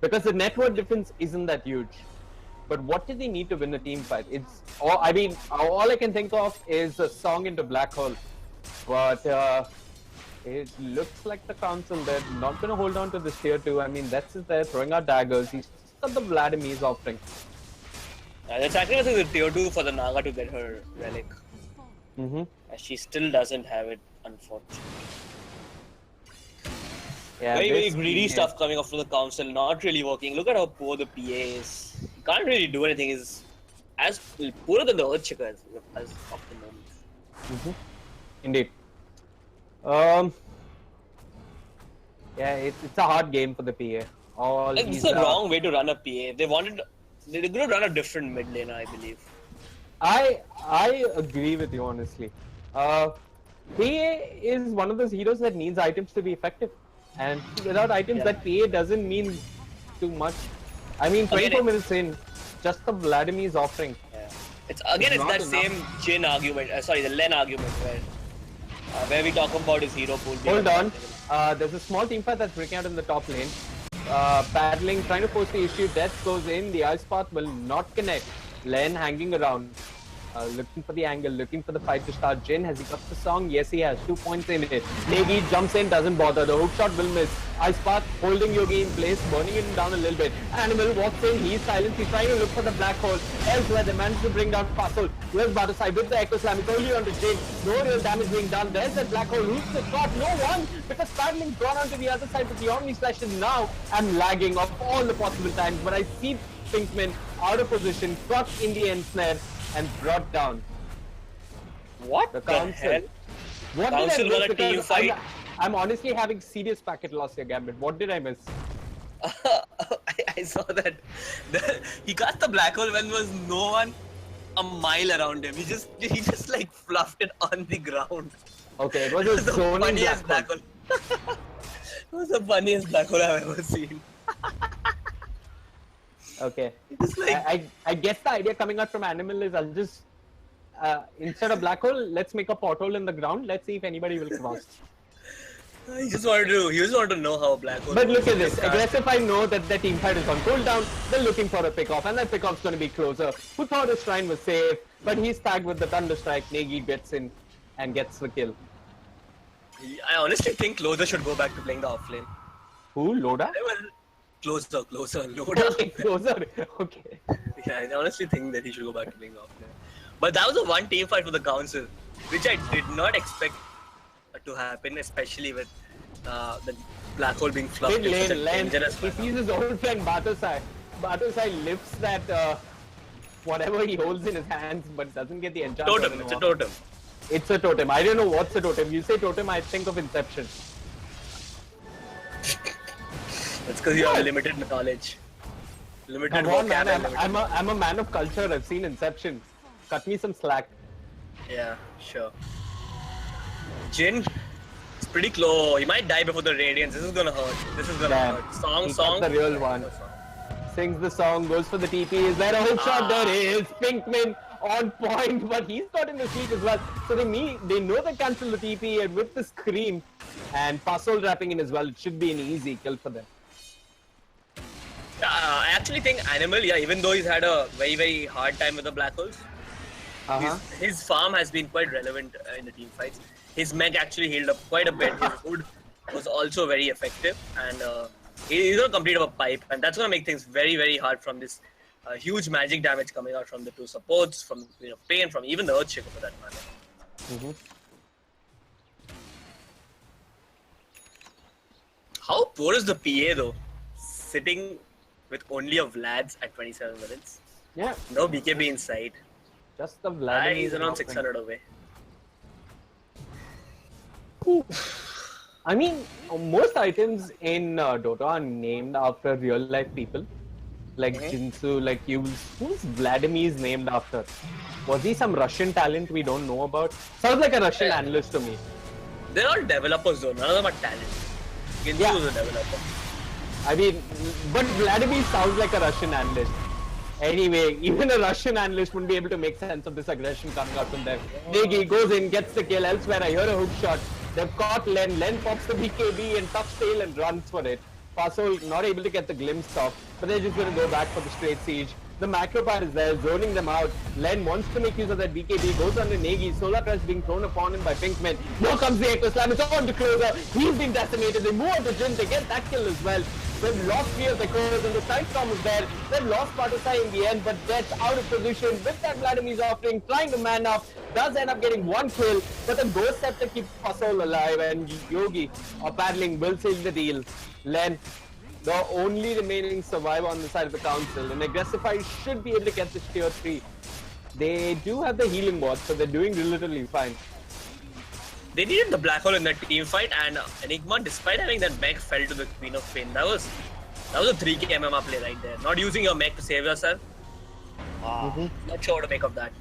Because the network difference isn't that huge. But what do they need to win a team fight? All I can think of is a song into Black Hole. But it looks like the Council, they're not going to hold on to this tier 2. I mean, that's just there throwing out daggers. He's got the Vladimir's offering. They're sacrificing the tier 2 for the Naga to get her relic. She still doesn't have it, unfortunately. Yeah, very greedy stuff coming off from the Council, not really working. Look at how poor the PA is. He can't really do anything. He's as poorer than the Earthshaker as of the moment. Indeed. Yeah, it's a hard game for the PA. It's the wrong way to run a PA. They're going to run a different mid laner, I believe. I agree with you, honestly. PA is one of those heroes that needs items to be effective. And without items, that PA doesn't mean too much. I mean, 24 minutes in, just the Vladimir's offering. Yeah. It's that same Jin argument, the Len argument, where we talk about his hero pool. Hold on. There's a small team fight that's breaking out in the top lane. Paddling, trying to force the issue. Death goes in. The ice path will not connect. Len hanging around. Looking for the angle, looking for the fight to start. Jin, has he got the song? Yes, he has. 2 points in it. Negi jumps in, doesn't bother. The hook shot will miss. Ice path holding Yogi in place, burning him down a little bit. Animal walks in, he's silent. He's trying to look for the black hole. Elsewhere, they managed to bring down Fossil. Where's Batosai with the Echo Slam? It's only onto Jin. No real damage being done. There's that black hole. Who's the shot? No one! Because Paddling's gone onto the other side with the Omni Slash, and now I'm lagging of all the possible times. But I see Pinkman out of position, caught in the end snare, and brought down. What the Council? hell? What Council did I miss? won a team fight. I'm honestly having serious packet loss here, Gambit. What did I miss? I saw that. He got the black hole when there was no one a mile around him. He just like fluffed it on the ground. Okay, it was a zoning black hole. It was the funniest black hole I've ever seen. Okay. Like... I guess the idea coming out from Animal is I'll just instead of black hole, let's make a pothole in the ground. Let's see if anybody will cross. He just wanted to know how a black hole. But look at this. Aggressive, I know that the team fight is on cooldown. They're looking for a pick-off, and that pick-off's going to be closer. Who thought his shrine was safe? But he's tagged with the Thunder Strike. Negi gets in and gets the kill. I honestly think Closer should go back to playing the offlane. Who? Loda? Closer, Loda. Okay, Closer. Okay. Yeah, I honestly think that he should go back to playing the offlane. But that was a one team fight for the Council, which I did not expect to happen, especially with the black hole being fluffed. He sees his old friend Batosai. Batosai lifts that whatever he holds in his hands, but doesn't get the enchantment. Totem. It's a totem. It's a totem. I don't know what's a totem. You say totem, I think of Inception. That's because you have limited knowledge. Limited Come on, man. vocabulary. I'm a man of culture. I've seen Inception. Cut me some slack. Yeah, sure. Jin, it's pretty close. He might die before the Radiance. This is gonna hurt. This is gonna hurt. Song. The real one. Sings the song, goes for the TP. Is there a hook shot? There is. Pinkman on point, but he's got in the sleep as well. So they know they cancel the TP, and with the scream and Pasol wrapping in as well, it should be an easy kill for them. I actually think Animal, yeah, even though he's had a very, very hard time with the Black Holes, his farm has been quite relevant in the team fights. His mech actually healed up quite a bit. His hood was also very effective, and he's going to complete a pipe, and that's going to make things very, very hard from this huge magic damage coming out from the two supports, from Pain, from even the Earthshaker for that matter. How poor is the PA though? Sitting with only a Vlad's at 27 minutes. Yeah. No BKB inside. Just the Vlad. He's around 600 away. I mean, most items in Dota are named after real life people. Like Jinsu, like who's Vladimir's named after? Was he some Russian talent we don't know about? Sounds like a Russian analyst to me. They're all developers though, none of them are talent. Jinsu is a developer. I mean, but Vladimir sounds like a Russian analyst. Anyway, even a Russian analyst wouldn't be able to make sense of this aggression coming out from them. Negi goes in, gets the kill. Elsewhere, I hear a hook shot. They've caught Len. Len pops the BKB and tucks tail and runs for it. Pasol not able to get the glimpse off, but they're just going to go back for the straight siege. The macro part is there, zoning them out. Len wants to make use of that BKB, goes on to Negi. Solar Crush being thrown upon him by Pinkman. Now comes the Echo Slam, it's on to Closer. He's been decimated. They move on to Jin, they get that kill as well. They've lost 3 of the cores and the side storm is there. They've lost Patasai in the end, but that's out of position with that Vladimir's offering, trying to man up. Does end up getting 1 kill, but the Ghost Scepter keeps Pasol alive, and Yogi are paddling will seal the deal. Len, the only remaining survivor on the side of the council, and Aggressify should be able to get this tier 3. They do have the healing bot, so they're doing relatively fine. They needed the Black Hole in that team fight, and Enigma, despite having that mech, fell to the Queen of Pain. That was a 3k MMA play right there. Not using your mech to save yourself. Not sure what to make of that.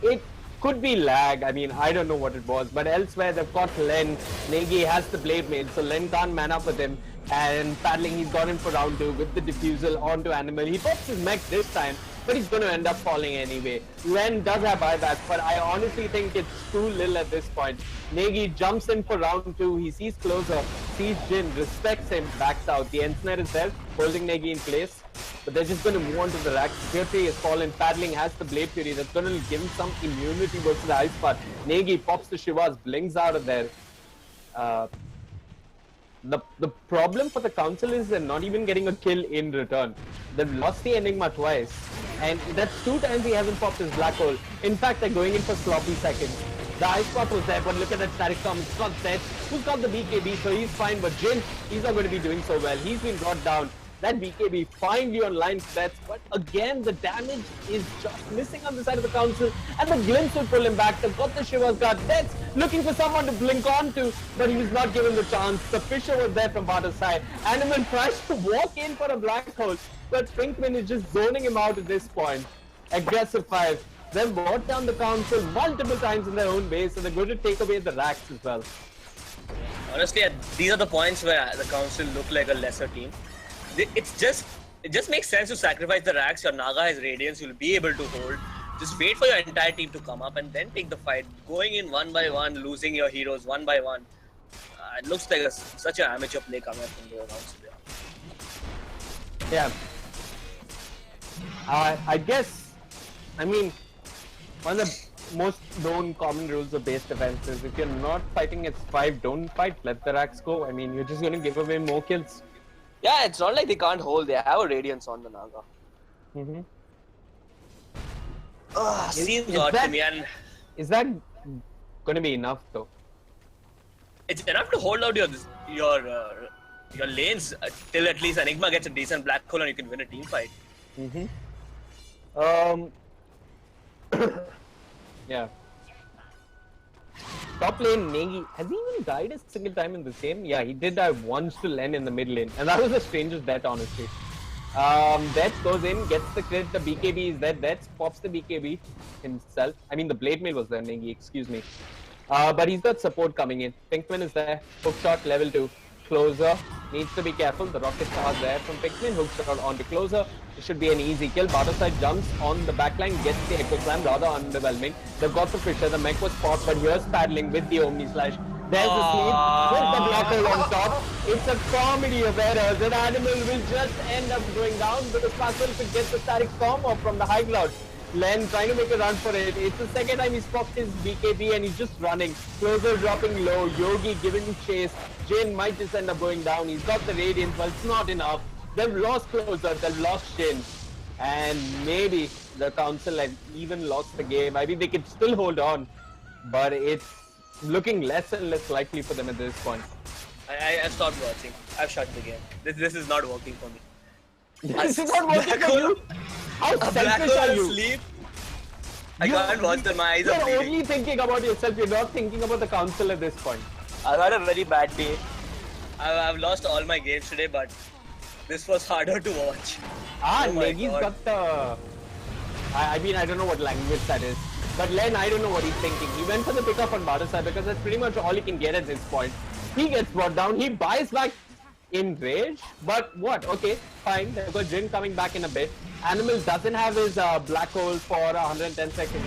It could be lag. I mean, I don't know what it was, but elsewhere they've got Len. Negi has the blade mail, so Len can't man up with him. And paddling, he's gone in for round 2 with the diffusal onto Animal. He pops his mech this time, but he's going to end up falling anyway. Len does have buyback, but I honestly think it's too little at this point. Negi jumps in for round 2. He sees Closer, sees Jin, respects him, backs out. The Ensnare is there, holding Negi in place. But they're just going to move on to the racks. Tier 3 is fallen. Paddling has the Blade Fury. That's going to give him some immunity versus the Ice Path. Negi pops the Shivas, blinks out of there. The problem for the council is they're not even getting a kill in return. They've lost the Enigma twice, and that's 2 times he hasn't popped his Black Hole. In fact, they're going in for sloppy seconds. The Ice Path was there, but look at that static storm. It's not set. Who's got the BKB, so he's fine, but Jin, he's not going to be doing so well. He's been brought down. That BKB finally on line sets, but again the damage is just missing on the side of the council, and the glimpse will pull him back. They've got the Shiva's guard. That's looking for someone to blink onto, but he was not given the chance. The Fisher was there from Bata's side. Animal tries to walk in for a Black Hole, but Pinkman is just zoning him out at this point. Aggressive 5. They've brought down the council multiple times in their own base, and they're going to take away the racks as well. Honestly, these are the points where the council look like a lesser team. It just makes sense to sacrifice the racks. Your Naga has Radiance, you'll be able to hold. Just wait for your entire team to come up and then take the fight. Going in 1 by 1, losing your heroes 1 by 1. It looks like such an amateur play coming up from the council. Yeah. I guess, I mean, one of the most known common rules of base defense is if you're not fighting against 5, don't fight, let the racks go. I mean, you're just going to give away more kills. Yeah, it's not like they can't hold. They have a Radiance on the Naga. Seems odd to me. And is that going to be enough though? It's enough to hold out your lanes till at least Enigma gets a decent Black Hole and you can win a team fight. Yeah. Top lane, Negi, has he even died a single time in this game? Yeah, he did die once to Len in the mid lane. And that was the strangest death, honestly. Death goes in, gets the crit, the BKB is there. Death pops the BKB himself. I mean, the blade mail was there, Negi, excuse me. But he's got support coming in. Pinkman is there. Hook shot, level 2. Closer. needs to be careful. The rockets are there from Pikmin, hooks out onto closer. It should be an easy kill. Bartoside jumps on the backline, gets the Echo Slam, rather underwhelming. They've got the Fisher, the mech was spot, but here's paddling with the Omni Slash. There's the sleep with the blocker on top. It's a comedy of errors. An animal will just end up going down because Pascal could get the static storm off from the high ground. Len trying to make a run for it. It's the second time he's popped his BKB and he's just running. Closer dropping low. Yogi giving chase. Jin might just end up going down. He's got the Radiance, but it's not enough. They've lost Closer. They've lost Jin. And maybe the Council had even lost the game. I mean, they could still hold on. But it's looking less and less likely for them at this point. I stopped watching. I've shut the game. This is not working for me. This is not working for you? How selfish are you? Sleep. I can't watch them. My eyes are You're bleeding. only thinking about yourself. You're not thinking about the Council at this point. I've had a very bad day. I've lost all my games today, but this was harder to watch. Ah, Oh my Negi's God. got the... I mean, I don't know what language that is. But Len, I don't know what he's thinking. He went for the pickup on Bartoside because that's pretty much all he can get at this point. He gets brought down. He buys back in rage. But what? Okay, fine. They've got Jin coming back in a bit. Animal doesn't have his black hole for 110 seconds.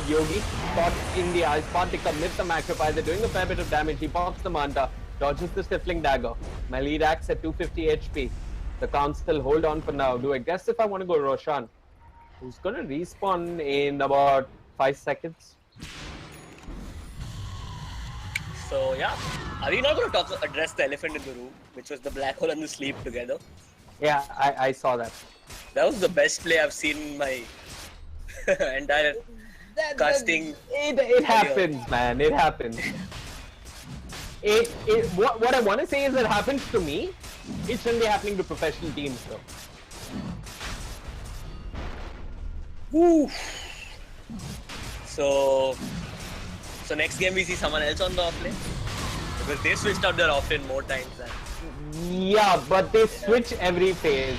Yogi caught in the ice spot. They commit the Macropie. They're doing a fair bit of damage. He pops the Manta. Dodges the Stifling Dagger. My lead axe at 250 HP. The Council hold on for now. Do I guess if I want to go Roshan? Who's going to respawn in about 5 seconds. So yeah, are we not going to address the elephant in the room, which was the black hole and the sleep together? Yeah, I saw that. That was the best play I've seen in my entire casting. It happens, man. It happens. What I want to say is it happens to me. It shouldn't be happening to professional teams, though. Woo. So next game we see someone else on the offlane? Because they switched out their offlane more times than... Yeah, but they switch every phase.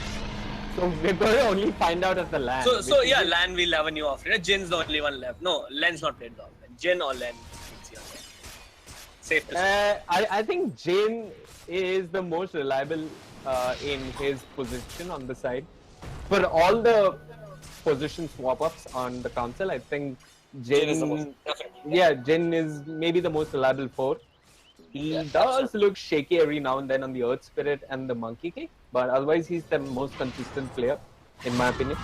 So we're going to only find out at the LAN. So yeah, LAN will have a new offlane. Jin's the only one left. No, Len's not played the offlane. Jin or Len. Safe to say. I think Jin is the most reliable in his position on the side. For all the position swap-ups on the Council, I think Jin is the most, definitely. Yeah, Jin is maybe the most reliable 4. He does look shaky every now and then on the Earth Spirit and the Monkey Kick, but otherwise he's the most consistent player, in my opinion.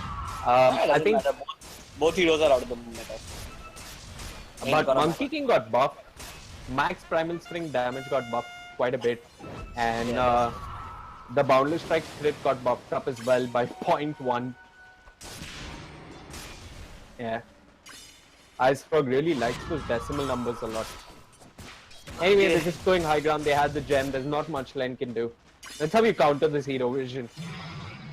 I think both heroes are out of the meta. but Monkey King got buffed. Max Primal Spring damage got buffed quite a bit, and the Boundless Strike crit got buffed up as well by 0.1. Yeah. Iceberg really likes those decimal numbers a lot. Anyway, they're just going high ground. They had the gem. There's not much Len can do. That's how you counter this hero vision.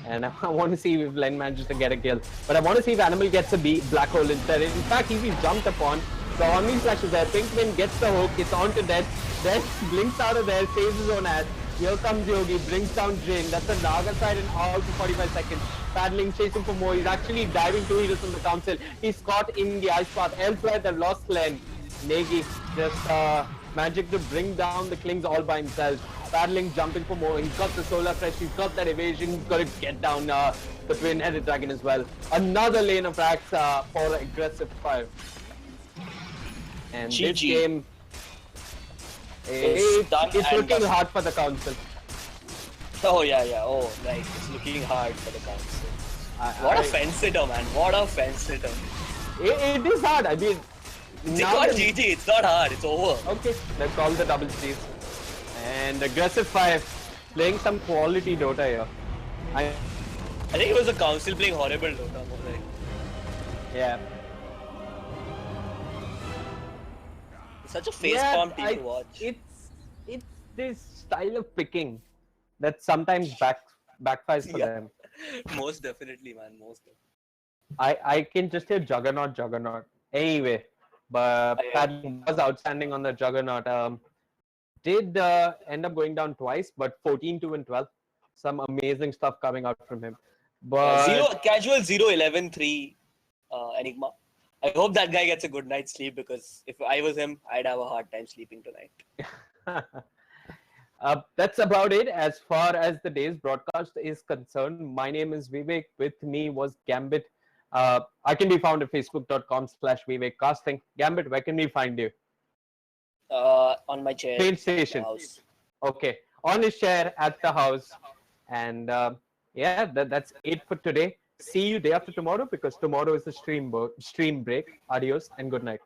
And I want to see if Len manages to get a kill. But I want to see if Animal gets a black hole instead. In fact, he's been jumped upon. The Omni Slash is there. Pinkman gets the hook. It's on to Death. Death blinks out of there. Saves his own ass. Here comes Yogi. Brings down Jin. That's a Naga side and out for 45 seconds. Paddling, chasing for more. He's actually diving 2 heroes from the Council. He's caught in the ice path. Elsewhere, they've lost Len. Negi just magic to bring down the Klings all by himself. Paddling, jumping for more. He's got the Solar Fresh. He's got that evasion. He's got to get down the Twin-Headed Dragon as well. Another lane of racks for aggressive fire. And this game, it's looking hard for the Council. Oh yeah. Oh right, it's looking hard for the Council. What a fence sitter, man. What a fence sitter. It is hard. I mean, It's not GG. It's not hard. It's over. Okay, let's call the double C's. And aggressive 5, playing some quality Dota here. I think it was the Council playing horrible Dota more like. Yeah. It's such a face-palm team to watch. It's this style of picking that sometimes backfires for them. Most definitely, man. Most definitely. I can just hear Juggernaut. Anyway, but Paddling was outstanding on the Juggernaut. Did end up going down twice, but 14-2 and 12. Some amazing stuff coming out from him. But casual 0-11-3 Enigma. I hope that guy gets a good night's sleep because if I was him, I'd have a hard time sleeping tonight. That's about it as far as the day's broadcast is concerned. My name is Vivek. With me was Gambit. I can be found at facebook.com/VivekCasting. Gambit, where can we find you? On my chair Train at the station. house. Okay. On his chair at the house. And yeah, that's it for today. See you day after tomorrow because tomorrow is the stream break. Adios and good night.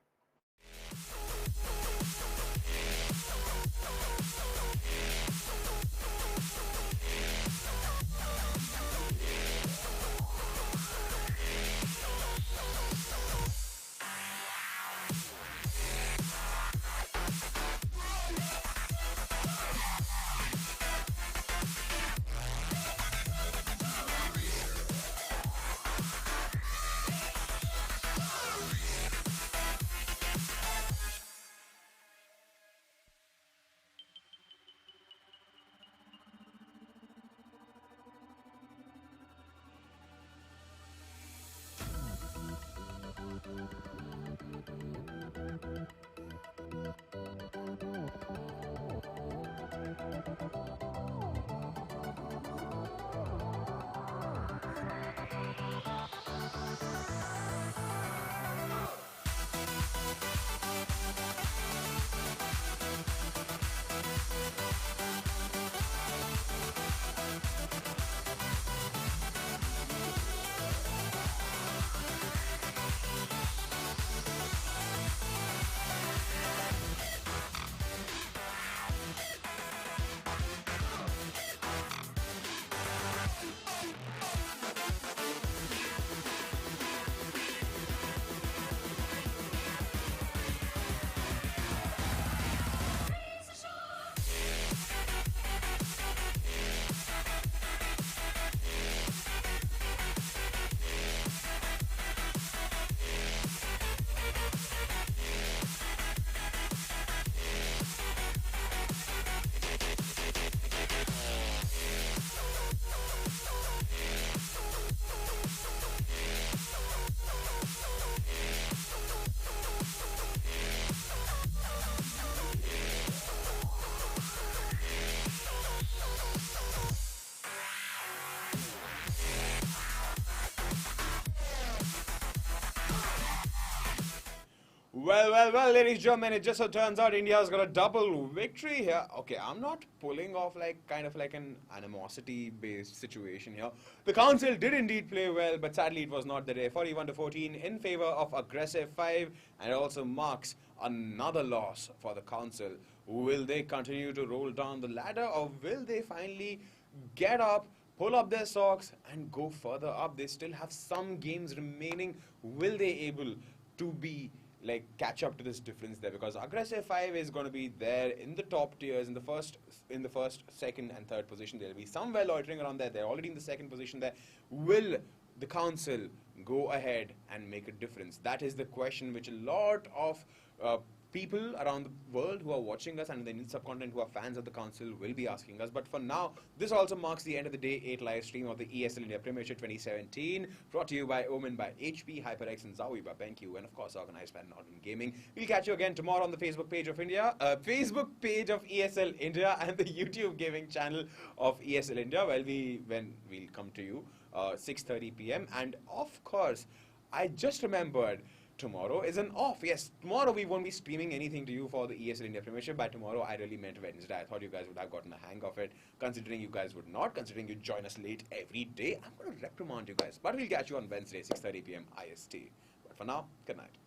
Well, ladies and gentlemen, it just so turns out India's got a double victory here. Okay, I'm not pulling off kind of like an animosity-based situation here. The council did indeed play well, but sadly it was not the day. 41-14 in favor of aggressive 5, and it also marks another loss for the council. Will they continue to roll down the ladder, or will they finally get up, pull up their socks, and go further up? They still have some games remaining. Will they able to be catch up to this difference there, because aggressive 5 is going to be there in the top tiers in the first, second and third position. There'll be somewhere loitering around there. They're already in the second position there. Will the council go ahead and make a difference? That is the question which a lot of people around the world who are watching us and the Indian subcontinent who are fans of the council will be asking us. But for now, this also marks the end of the Day 8 live stream of the ESL India Premiership 2017, brought to you by Omen, by HP, HyperX, and Zowie, by BenQ, and of course organized by Northern Gaming. We'll catch you again tomorrow on the Facebook page of Facebook page of ESL India, and the YouTube gaming channel of ESL India. Well, we'll come to you 6:30 p.m. And of course, I just remembered, tomorrow is an off. Yes, tomorrow we won't be streaming anything to you for the ESL India Premiership. By tomorrow, I really meant Wednesday. I thought you guys would have gotten a hang of it. Considering you guys would not, considering you join us late every day, I'm going to reprimand you guys. But we'll catch you on Wednesday, 6:30 p.m. IST. But for now, good night.